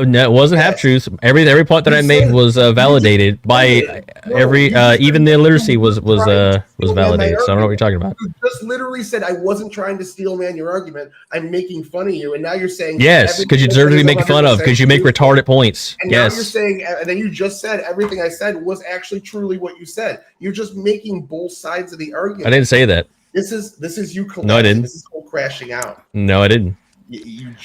truths. Every point that I made was validated by even the illiteracy was validated. So I don't know what you're talking about. You just literally said I wasn't trying to steelman your argument. I'm making fun of you, and now you're saying yes, because you deserve to be making fun of because you make retarded points. And yes, now you're saying, and then you just said everything I said was actually truly what you said. You're just making both sides of the argument. I didn't say that. This is you collapsing. No, I didn't. This is whole crashing out. No, I didn't.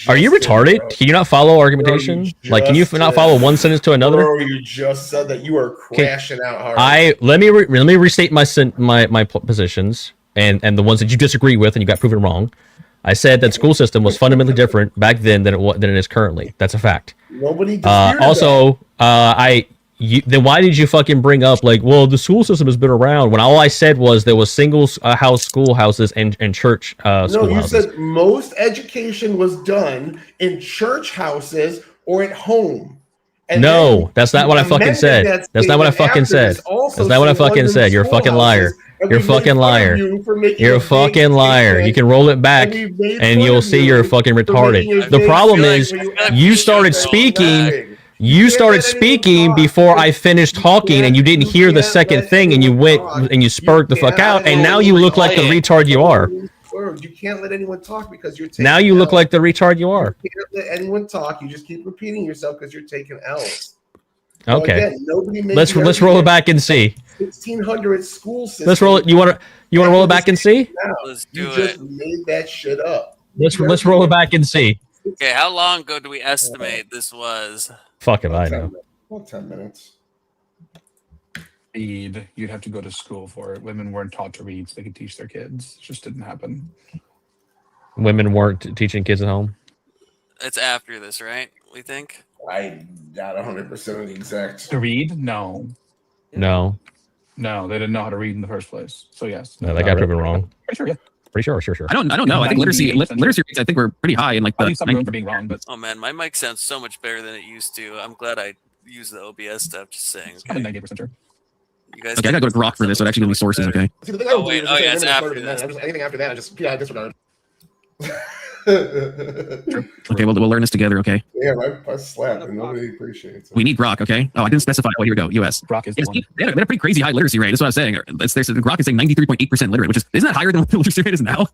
Are you retarded? Bro. Can you not follow argumentation? Like, can you not follow one sentence to another? Bro, you just said that you are crashing out hard. Let me restate my positions and the ones that you disagree with and you got proven wrong. I said that school system was fundamentally different back then than it is currently. That's a fact. Nobody. Also, then why did you fucking bring up like, well, the school system has been around when all I said was there was single house schoolhouses and church schoolhouses. No, you said most education was done in church houses or at home. And no, that's not what I fucking said. That's not what I fucking said. That's not what I fucking said. You're a fucking liar. You're a fucking liar. You're a fucking liar. You can roll it back and you'll see you're fucking retarded. The problem is you started speaking. You started speaking before I finished talking, and you didn't hear the second thing, and you went and you spurred the fuck out, and now you look like the retard you are. You can't let anyone talk because you're taking now you look like the retard you are. You can't let anyone talk. You just keep repeating yourself because you're taking L's. Okay. So again, let's roll it back and see. 1600 school system. Let's roll it. You want to roll it back and see? Let's do it. You just made that shit up. Let's roll it back and see. Okay, how long ago do we estimate this was? Fuck it, I know. About 10 minutes. Read. You'd have to go to school for it. Women weren't taught to read, so they could teach their kids. It just didn't happen. Women weren't teaching kids at home? It's after this, right? We think? I got 100% of the exact. To read? No. No. No, they didn't know how to read in the first place. So yes. No, that got proven wrong. Pretty sure, yeah. Pretty sure. I don't know. I think literacy rates I think were pretty high in like the. Some room for being wrong, but oh man, my mic sounds so much better than it used to. I'm glad I used the OBS stuff. Just saying. Okay. I'm 98% sure. You guys okay, I gotta go to Grok for this. So it actually give me sources. Okay. See, the thing It's after this. Anything after that, I just disregard. Okay, we'll learn this together. Okay. Yeah, I slapped and nobody appreciates it. We need Grok. Okay. Oh, I didn't specify. Oh, here we go. U.S. Grok is the one. They had a pretty crazy high literacy rate. That's what I was saying. Grok is saying 93.8% literate, which isn't that higher than what the literacy rate is now?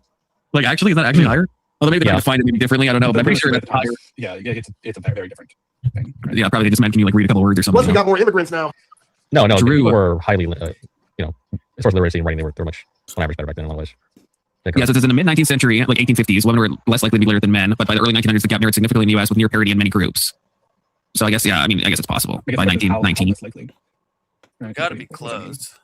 Like, actually, is that actually higher? Although maybe they define it maybe differently. I don't know, but I'm pretty sure that's higher. Yeah, it's a very different thing. Right? Yeah, probably they just meant can you like read a couple words or something. Plus, we got more immigrants now. No, people were highly, as far as literacy and writing, they were much on average better back then in a lot of ways. Yeah, so it's in the mid-19th century, like 1850s, women were less likely to be literate than men, but by the early 1900s, the gap narrowed significantly in the U.S. with near parity in many groups. So I guess, I guess it's possible by 1919. Gotta be close.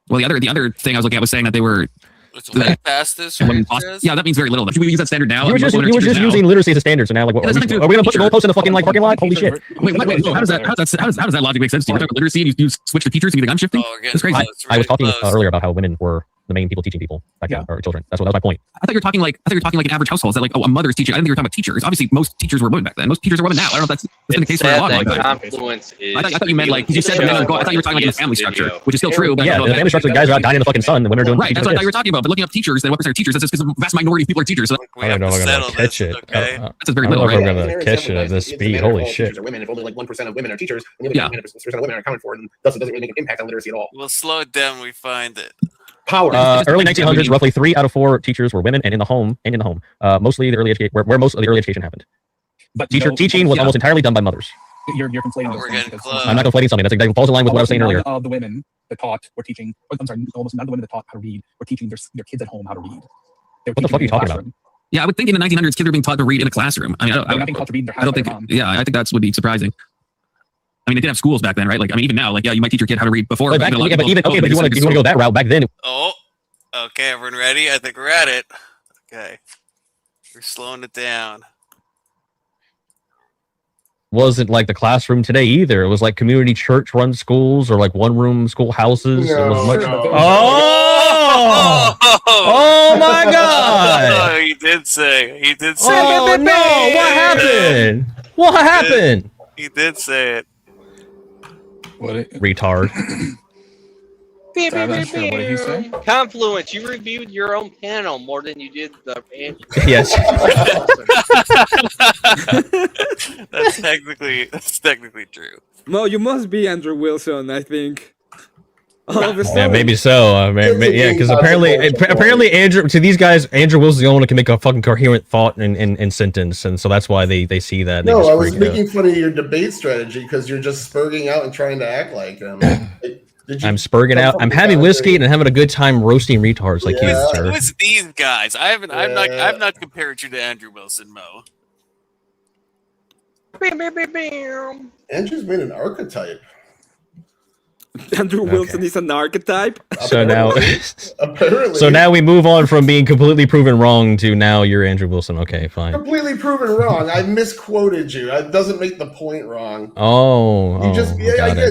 Well, the other thing I was looking at was saying that they were. It's way past this. Yeah, that means very little. Should we use that standard now? You were just using literacy as a standard, so now like, what, are we gonna put the goalpost in the fucking like parking lot? Holy shit! Wait, how does that logic make sense to you? You switch the teachers and you the gun shifting? Oh, that's crazy. I was talking earlier about how women were the main people teaching people back then, or children. That was my point. I thought you were talking like an average household. That like, oh, a mother's teaching. I didn't think you were talking about teachers. Obviously, most teachers were women back then. Most teachers are women now. I don't know if that's been the case for a long time. Confluence is I thought you meant like, because you said I thought you were talking like in the family structure, which is still true. But yeah, the family structure, the guys are out dying in the fucking sun, the women are doing right. That's what I thought you were talking about. But looking up teachers, then what percent of teachers? That's just because the vast minority of people are teachers. So I don't know if we're gonna catch it. That's very little, I don't know right? if we're gonna catch it at this speed. Holy shit! Are women, if only like 1% of women are teachers, and the other 99% of women are accounted for, and thus it doesn't really make an impact on literacy at all. We'll slow it down when we find it. Power. Early 1900s, roughly 3 out of 4 teachers were women, and in the home. Mostly the early education, where most of the early education happened. But teaching was almost entirely done by mothers. You're conflating those things. I'm not conflating something. That falls in line with what I was saying earlier. Of the women that taught were teaching. I'm sorry, almost none of the women that taught how to read were teaching their kids at home how to read. What the fuck are you talking about? Yeah, I would think in the 1900s, kids were being taught to read in a classroom. I mean, I don't think. Yeah, I think that's would be surprising. I mean, they did have schools back then, right? Like, I mean, even now, like, yeah, you might teach your kid how to read before. But if you want to go that route, back then. Oh, okay, everyone ready? I think we're at it. Okay, we're slowing it down. Wasn't like the classroom today either. It was like community church run schools or like one room schoolhouses. No, it was much. Oh my god! Oh, he did say. Oh no! What happened? What happened? He did say it. Retard. I'm not sure. What did he say? Confluence, you reviewed your own panel more than you did the Yes. That's technically true. Mo, you must be Andrew Wilson, I think. All of a sudden. Yeah, maybe so. Yeah, because apparently Andrew, to these guys, Andrew Wilson's the only one who can make a fucking coherent thought in sentence, and so that's why they see that. No, I was making fun of your debate strategy because you're just spurging out and trying to act like him. I'm spurging out. I'm having whiskey and having a good time roasting retards like you, sir. Who is these guys? I've not compared you to Andrew Wilson, Mo. Andrew's been an archetype. Andrew Wilson is an archetype. So now, apparently, so now we move on from being completely proven wrong to now you're Andrew Wilson. Okay, fine. Completely proven wrong. I misquoted you. It doesn't make the point wrong.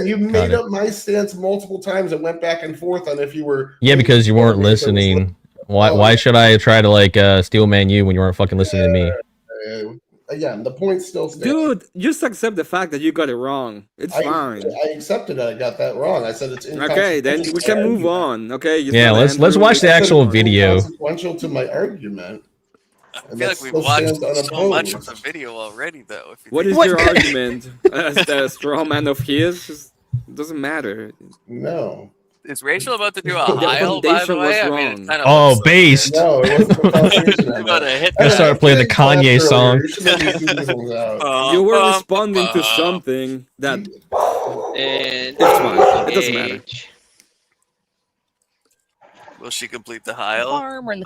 You made up my stance multiple times and went back and forth on if you were. Yeah, because you weren't listening. Why should I try to like steel man you when you weren't fucking listening to me? Again, the point still stands. Dude, just accept the fact that you got it wrong. It's fine. I accepted that I got that wrong. I said it's okay. Then we can move on. Okay. Yeah, let's watch the actual video. Consequential to my argument. I feel like we've watched so much of the video already, though. What is your argument? As the straw man of his? It doesn't matter. No. Is Rachel about to do a Heil, by the way? I mean, kind of based. No, it wasn't. I started playing the Kanye song. You were responding to something that. And it's fine. It doesn't matter. Will she complete the Heil? Farm or in the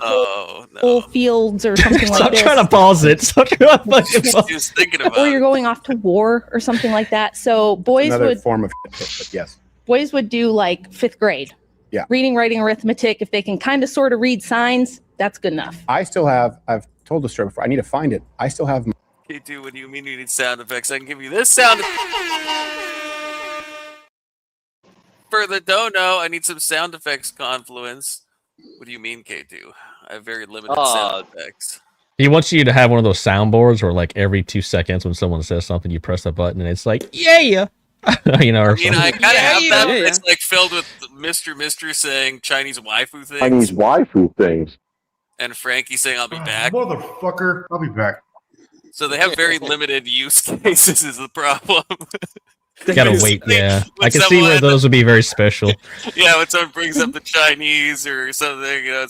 coal fields or something like this. Stop trying to pause it. Stop trying to fucking pause. She was thinking about or you're going off to war or something like that. So boys Another form of but yes. Boys would do like 5th grade. Yeah. Reading, writing, arithmetic. If they can kind of sort of read signs, that's good enough. I've told the story before. I need to find it. I still have. K2, what do you mean you need sound effects? I can give you this sound. For the don't know, I need some sound effects, Confluence. What do you mean, K2? I have very limited sound effects. He wants you to have one of those soundboards where like every 2 seconds when someone says something, you press a button and it's like, yeah. You know, or I mean, I kind of have that. Yeah. It's like filled with Mr. saying Chinese waifu things. And Frankie saying, I'll be back. Motherfucker, I'll be back. So they have very limited use cases is the problem. Gotta wait, yeah. I can see where those would be very special. Yeah, when someone brings up the Chinese or something, you know,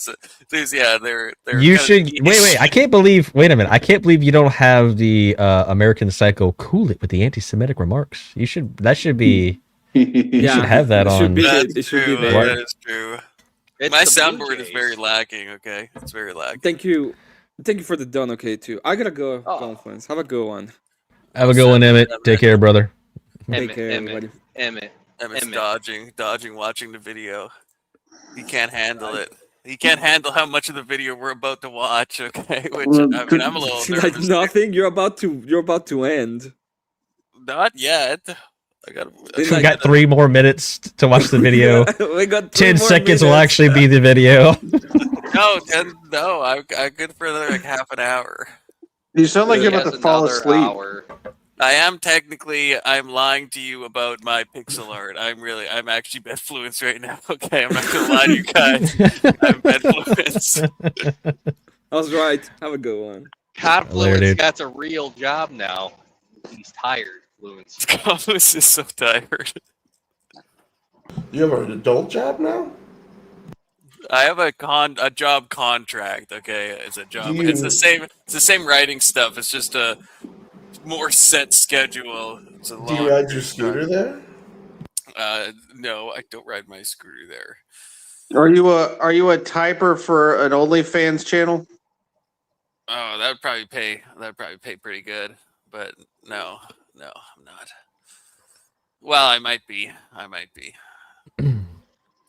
they're you should wait. I can't believe. Wait a minute. I can't believe you don't have the American Psycho Cool It with the anti-Semitic remarks. You should. That should be. You should have that on. That is true. My soundboard is very lacking. Okay, it's very lacking. Thank you for the done. Okay, too. I gotta go. Conference. Have a good one. Have a good one, Emmett. Take care, brother. Emmett's dodging watching the video. He can't handle it. He can't handle how much of the video we're about to watch. Okay, which I mean, I'm a little nervous. Like nothing. You're about to end. Not yet. We got 3 more minutes to watch the video. We got 10 more seconds will minutes. actually be the video. No, I'm good for another like half an hour. You sound like He you're about has to fall another asleep. hour. I'm lying to you about my pixel art. I'm actually Bedfluence right now. Okay, I'm not gonna lie to you guys. I'm Bedfluence. I was right. Have a good one. Confluence got a real job now. He's tired, Fluence. Confluence is so tired. You have an adult job now? I have a job contract. Okay, it's a job. It's the same. It's the same writing stuff. It's just a more set schedule. It's a Do you ride your scooter there? No, I don't ride my scooter there. Are you a typer for an OnlyFans channel? Oh, that'd probably pay pretty good. But no, I'm not. Well, I might be.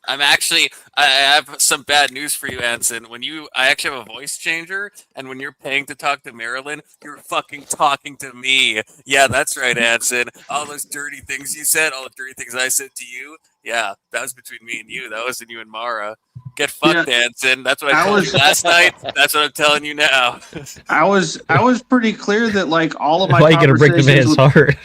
I'm actually. I have some bad news for you, Anson. I actually have a voice changer, and when you're paying to talk to Marilyn, you're fucking talking to me. Yeah, that's right, Anson. All those dirty things you said, all the dirty things I said to you. Yeah, that was between me and you. That wasn't you and Mara. Get fucked, Anson. That's what I told you last night. That's what I'm telling you now. I was pretty clear that like all of my Why you gonna break the man's heart?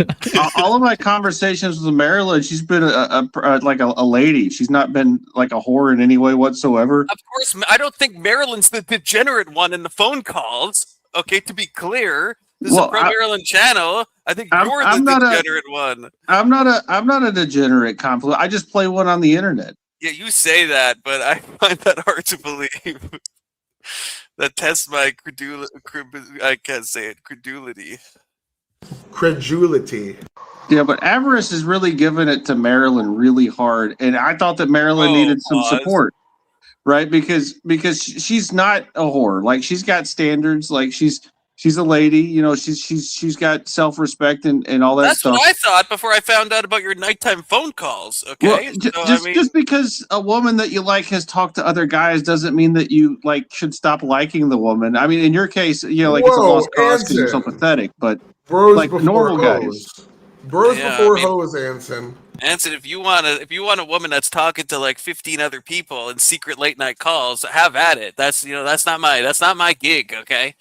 all of my conversations with Marilyn, she's been a lady. She's not been like a whore in any way whatsoever. Of course, I don't think Marilyn's the degenerate one in the phone calls. Okay, to be clear, this is a pro Marilyn channel. I think you're the degenerate one. I'm not a degenerate conflict. I just play one on the internet. Yeah, you say that, but I find that hard to believe. That tests my credulity. I can't say it. Credulity. Yeah, but Avarice is really giving it to Marilyn really hard, and I thought that Marilyn needed some support, right? Because she's not a whore. Like she's got standards. Like she's a lady. You know, she's got self-respect and all that That's stuff. what I thought before I found out about your nighttime phone calls. Okay, Well, just because a woman that you like has talked to other guys doesn't mean that you like should stop liking the woman. I mean, in your case, you know, like it's a lost cause because you're so pathetic. But Bros like before normal hoes. guys, Before hoes, Anson. Anson, if you want a woman that's talking to like 15 other people in secret late night calls, have at it. That's not my gig. Okay.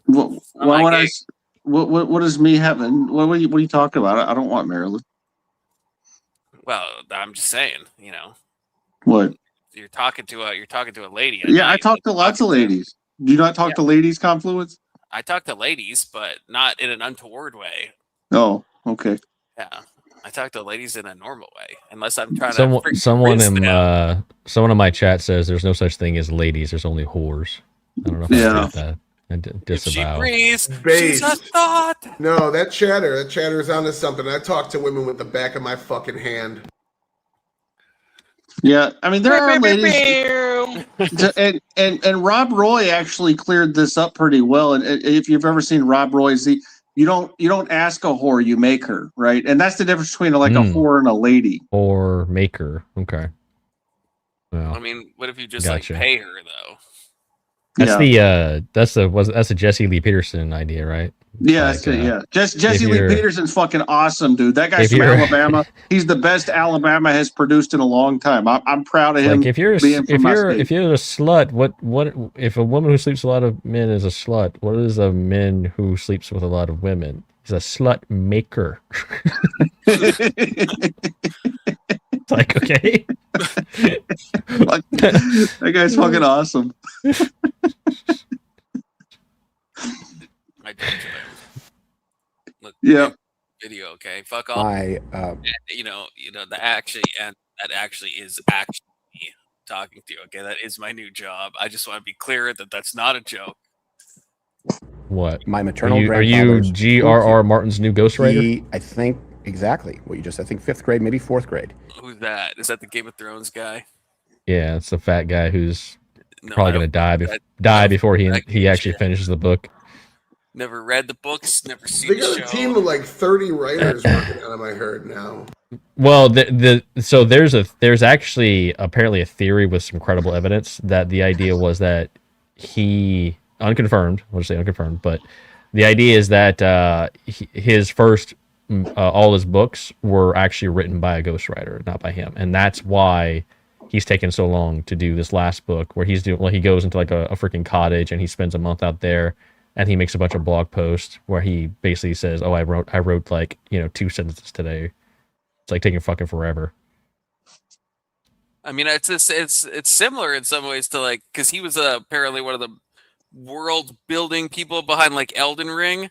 what is me having? What are you talking about? I don't want Marilyn. Well, I'm just saying, What? You're talking to a lady. Yeah, I talk to lots of ladies. Do you not talk to ladies, Confluence? I talk to ladies, but not in an untoward way. Oh, okay. Yeah, I talk to ladies in a normal way, unless I'm trying someone in my chat says there's no such thing as ladies. There's only whores. I don't know if I agree with that. I disavow. She's a thought. No, that chatter is onto something. I talk to women with the back of my fucking hand. Yeah, I mean there are ladies, and Rob Roy actually cleared this up pretty well. And if you've ever seen Rob Roy's, you don't ask a whore, you make her, right? And that's the difference between a whore and a lady. Or maker, okay. Well, I mean, what if you just like pay her though? That's the Jesse Lee Peterson idea, right? Yeah, Jesse Lee Peterson's fucking awesome, dude. That guy's from Alabama. He's the best Alabama has produced in a long time. I'm proud of him. Like if you're a slut, what if a woman who sleeps with a lot of men is a slut? What is a man who sleeps with a lot of women? He's a slut maker. It's like, okay. That guy's fucking awesome. Yeah. Video, okay. Fuck off. That actually is me talking to you. Okay, that is my new job. I just want to be clear that that's not a joke. What? My maternal Are you G.R.R. Martin's new ghostwriter? I think exactly what you just. I think 5th grade, maybe 4th grade. Who's that? Is that the Game of Thrones guy? Yeah, it's the fat guy who's probably going to die before he actually finishes the book. Never read the books, never seen They the got show. a team of like 30 writers working on them, I heard now. Well, so there's actually apparently a theory with some credible evidence that the idea was that unconfirmed, we'll just say unconfirmed, but the idea is that his first all his books were actually written by a ghostwriter, not by him, and that's why he's taken so long to do this last book, where he's doing, well, he goes into like a freaking cottage and he spends a month out there, and he makes a bunch of blog posts where he basically says, "Oh, I wrote like 2 sentences today." It's like taking fucking forever. I mean, it's similar in some ways to like, because he was apparently one of the world building people behind like Elden Ring,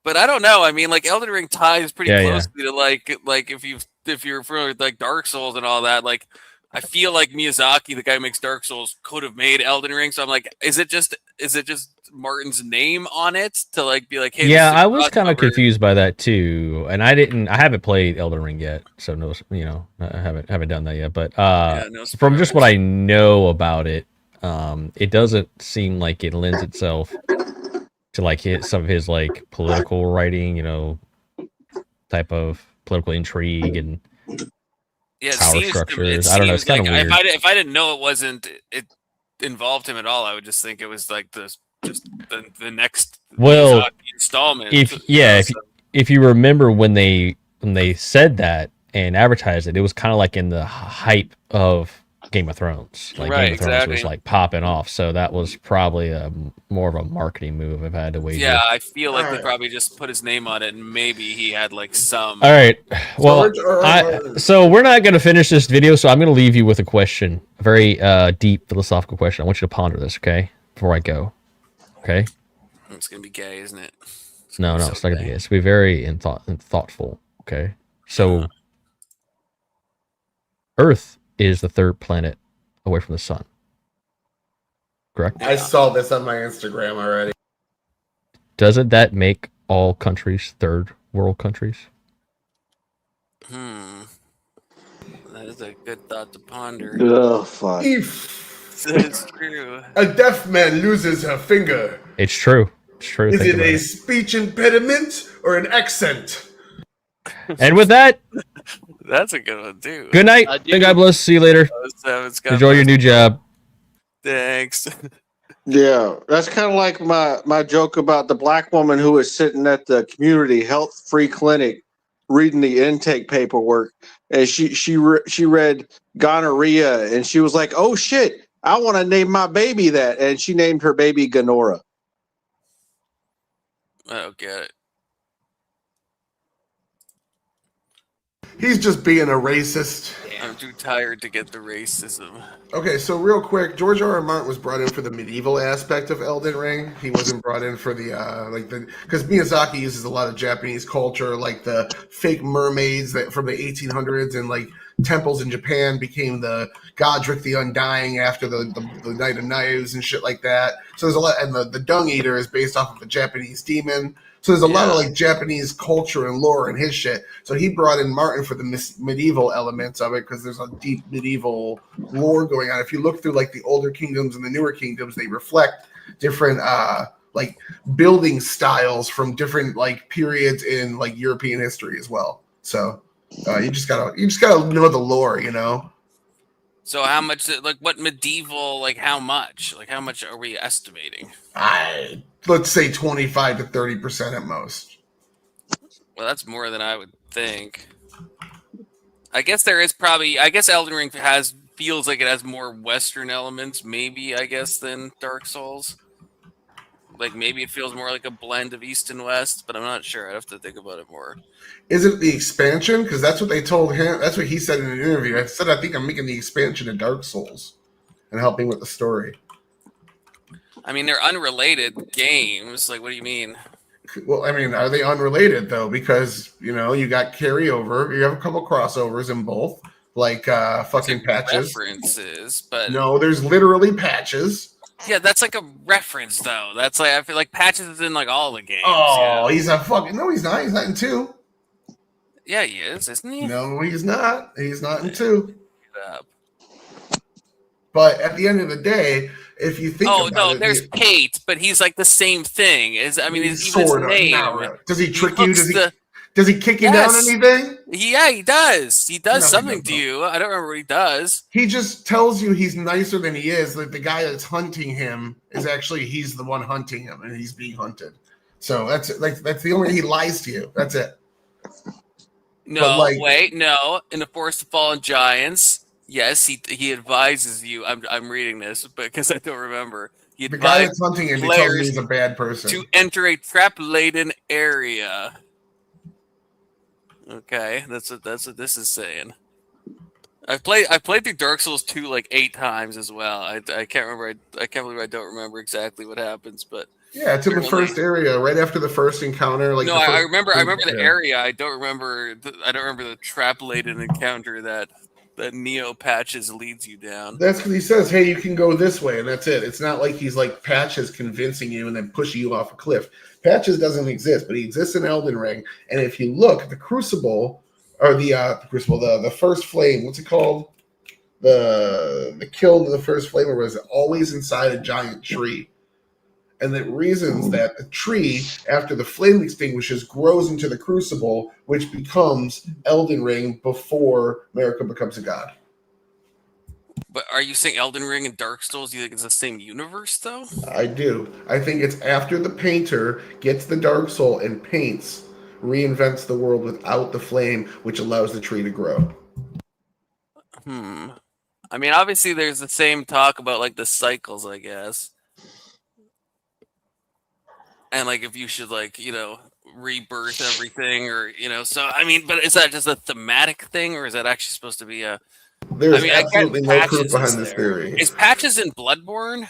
but I don't know. I mean, like Elden Ring ties pretty closely to like if you're familiar with like Dark Souls and all that. Like, I feel like Miyazaki, the guy who makes Dark Souls, could have made Elden Ring. So I'm like, is it just Martin's name on it to like be like, hey? Yeah, I was kind of confused by that too, and I haven't played Elden Ring yet, so no, I haven't done that yet. But from just what I know about it, it doesn't seem like it lends itself to like some of his like political writing, type of political intrigue and power structures. I don't know. It's kind of weird. If I didn't know it involved him at all, I would just think it was like the next installment. If you remember when they said that and advertised it, it was kind of like in the hype of Game of Thrones. Like Game of Thrones was like popping off, so that was probably more of a marketing move, if I had to wager. Yeah, I feel like they probably just put his name on it, and maybe he had like some. All right, well, so we're not going to finish this video, so I'm going to leave you with a question, a very deep philosophical question. I want you to ponder this, okay, before I go. Okay. It's gonna be gay, isn't it? No, it's not gonna be gay. It's gonna be very thoughtful. Okay. So, Earth is the 3rd planet away from the sun. Correct? I saw this on my Instagram already. Doesn't that make all countries 3rd world countries? That is a good thought to ponder. Oh, fuck. It's true. A deaf man loses a finger. It's true. It's true. Is it a speech impediment or an accent? And with that, that's a good one too. Good night. God bless. See you later. Enjoy your new job. Thanks. Yeah, that's kind of like my joke about the black woman who was sitting at the community health free clinic reading the intake paperwork, and she read gonorrhea, and she was like, "Oh shit, I want to name my baby that," and she named her baby Gonora. Oh, get it. He's just being a racist. I'm too tired to get the racism. Okay, so real quick, George R.R. Martin was brought in for the medieval aspect of Elden Ring. He wasn't brought in for the because Miyazaki uses a lot of Japanese culture, like the fake mermaids that from the 1800s, and like temples in Japan became the Godric the Undying after the Knight of Knives and shit like that. So there's a lot, and the Dung Eater is based off of a Japanese demon. So there's a lot of like Japanese culture and lore in his shit. So he brought in Martin for the medieval elements of it because there's a deep medieval lore going on. If you look through like the older kingdoms and the newer kingdoms, they reflect different like building styles from different like periods in like European history as well. So you just gotta know the lore, you know. So how much, like what medieval, like how much are we estimating? Let's say 25 to 30% at most. Well, that's more than I would think. I guess there is probably, I guess Elden Ring feels like it has more Western elements, maybe, I guess, than Dark Souls. Like maybe it feels more like a blend of East and West, but I'm not sure. I'd have to think about it more. Is it the expansion? Because that's what they told him. That's what he said in an interview. I said, I think I'm making the expansion of Dark Souls and helping with the story. I mean, they're unrelated games. Like, what do you mean? Well, I mean, are they unrelated, though? Because, you know, you got carryover. You have a couple crossovers in both. Like, fucking patches. References, but... No, there's literally patches. Yeah, that's like a reference, though. That's like, I feel like patches is in, like, all the games. Oh, he's a fucking... No, he's not. He's not in 2. Yeah, he is, isn't he? No, he's not. He's not in 2. But at the end of the day, if you think about it... there's Kate, but he's like the same thing. He's even his name. Does he trick you? Does he kick you down anything? Yeah, he does. He does something to you. I don't remember what he does. He just tells you he's nicer than he is. Like the guy that's hunting him is actually he's the one hunting him, and he's being hunted. So that's the only he lies to you. That's it. No, wait, no. In the Forest of Fallen Giants, yes, he advises you. I'm reading this because I don't remember. He The guy advised that's hunting him, he tells me players he's a bad person. to enter a trap-laden area. Okay, that's what this is saying. I've played through Dark Souls 2 like 8 times as well. I can't remember. I can't believe I don't remember exactly what happens, but yeah, it's in the first area, right after the first encounter. Like no, the first I remember the area. I don't remember the trap-laden encounter that Neo Patches leads you down. That's because he says, "Hey, you can go this way," and that's it. It's not like he's like Patches convincing you and then pushing you off a cliff. Patches doesn't exist, but he exists in Elden Ring. And if you look, the Crucible or the first flame, what's it called? The kill to the first flame was always inside a giant tree. And the reasons that the tree, after the flame extinguishes, grows into the Crucible, which becomes Elden Ring before America becomes a god. But are you saying Elden Ring and Dark Souls? Do you think it's the same universe, though? I do. I think it's after the painter gets the Dark Soul and paints, reinvents the world without the flame, which allows the tree to grow. I mean, obviously, there's the same talk about like the cycles, I guess. And like if you should rebirth everything, or so I mean, but is that just a thematic thing, or is that actually supposed to be a? There's absolutely no proof behind this theory. Is Patches in Bloodborne?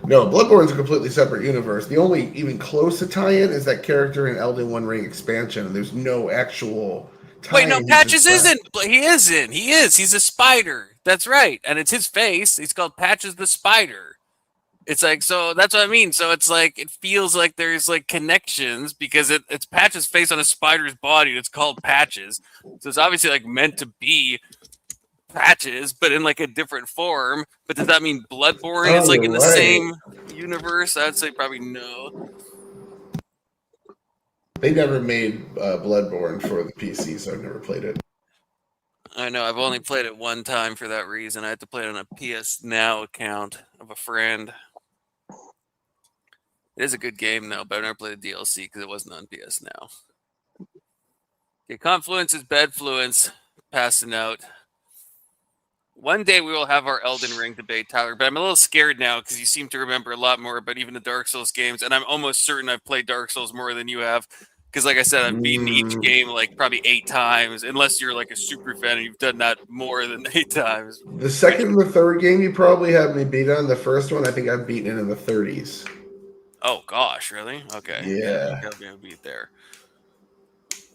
No, Bloodborne's a completely separate universe. The only even close to tie-in is that character in Elden One Ring expansion, and there's no actual tie-in. Wait, no, Patches isn't. He isn't. He is. He's a spider. That's right, and it's his face. He's called Patches the Spider. It's like, so that's what I mean. So it's like, it feels like there's like connections because it's Patches' face on a spider's body. And it's called Patches. So it's obviously like meant to be Patches, but in like a different form. But does that mean Bloodborne is like in the same universe? I'd say probably no. They never made Bloodborne for the PC, so I've never played it. I know. I've only played it one time for that reason. I had to play it on a PS Now account of a friend. It is a good game, though, but I've never played the DLC because it wasn't on PS Now. Okay, Confluence is Bedfluence. Passing out. One day we will have our Elden Ring debate, Tyler, but I'm a little scared now because you seem to remember a lot more about even the Dark Souls games, and I'm almost certain I've played Dark Souls more than you have. Because, like I said, I've beaten each game like probably 8 times, unless you're like a super fan and you've done that more than 8 times. The second and the third game you probably have me beat on. The first one, I think I've beaten it in the 30s. Oh gosh, really? Okay. Yeah. Got me a beat there.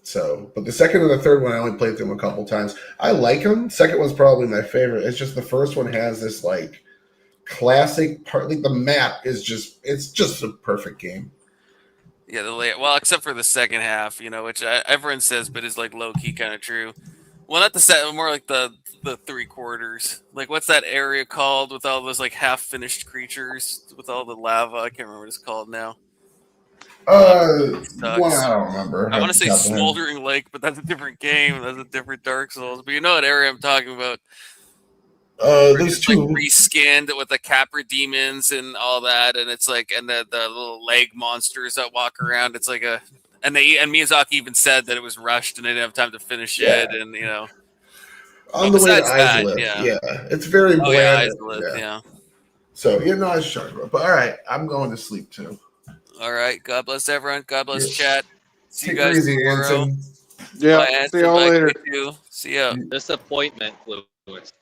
So, but the second and the third one, I only played them a couple times. I like them. Second one's probably my favorite. It's just the first one has this like classic part. Like the map is it's just a perfect game. Yeah, well, except for the second half, which everyone says, but is like low key kind of true. Well, not the set, more like the 3/4. Like, what's that area called with all those like half finished creatures with all the lava? I can't remember what it's called now. Well, I don't remember. I want to say Smoldering Lake, but that's a different game. That's a different Dark Souls. But you know what area I'm talking about? There's two like reskinned with the Capra demons and all that, and it's like, and the little leg monsters that walk around. It's like and Miyazaki even said that it was rushed and they didn't have time to finish it, and on the way to Izalith, yeah, it's very bland. Yeah. So I was talking about. But all right, I'm going to sleep too. All right. God bless everyone. God bless chat. See you Take it guys easy, tomorrow. Anson. Yeah. Bye, See y'all later. See ya. Disappointment fluids.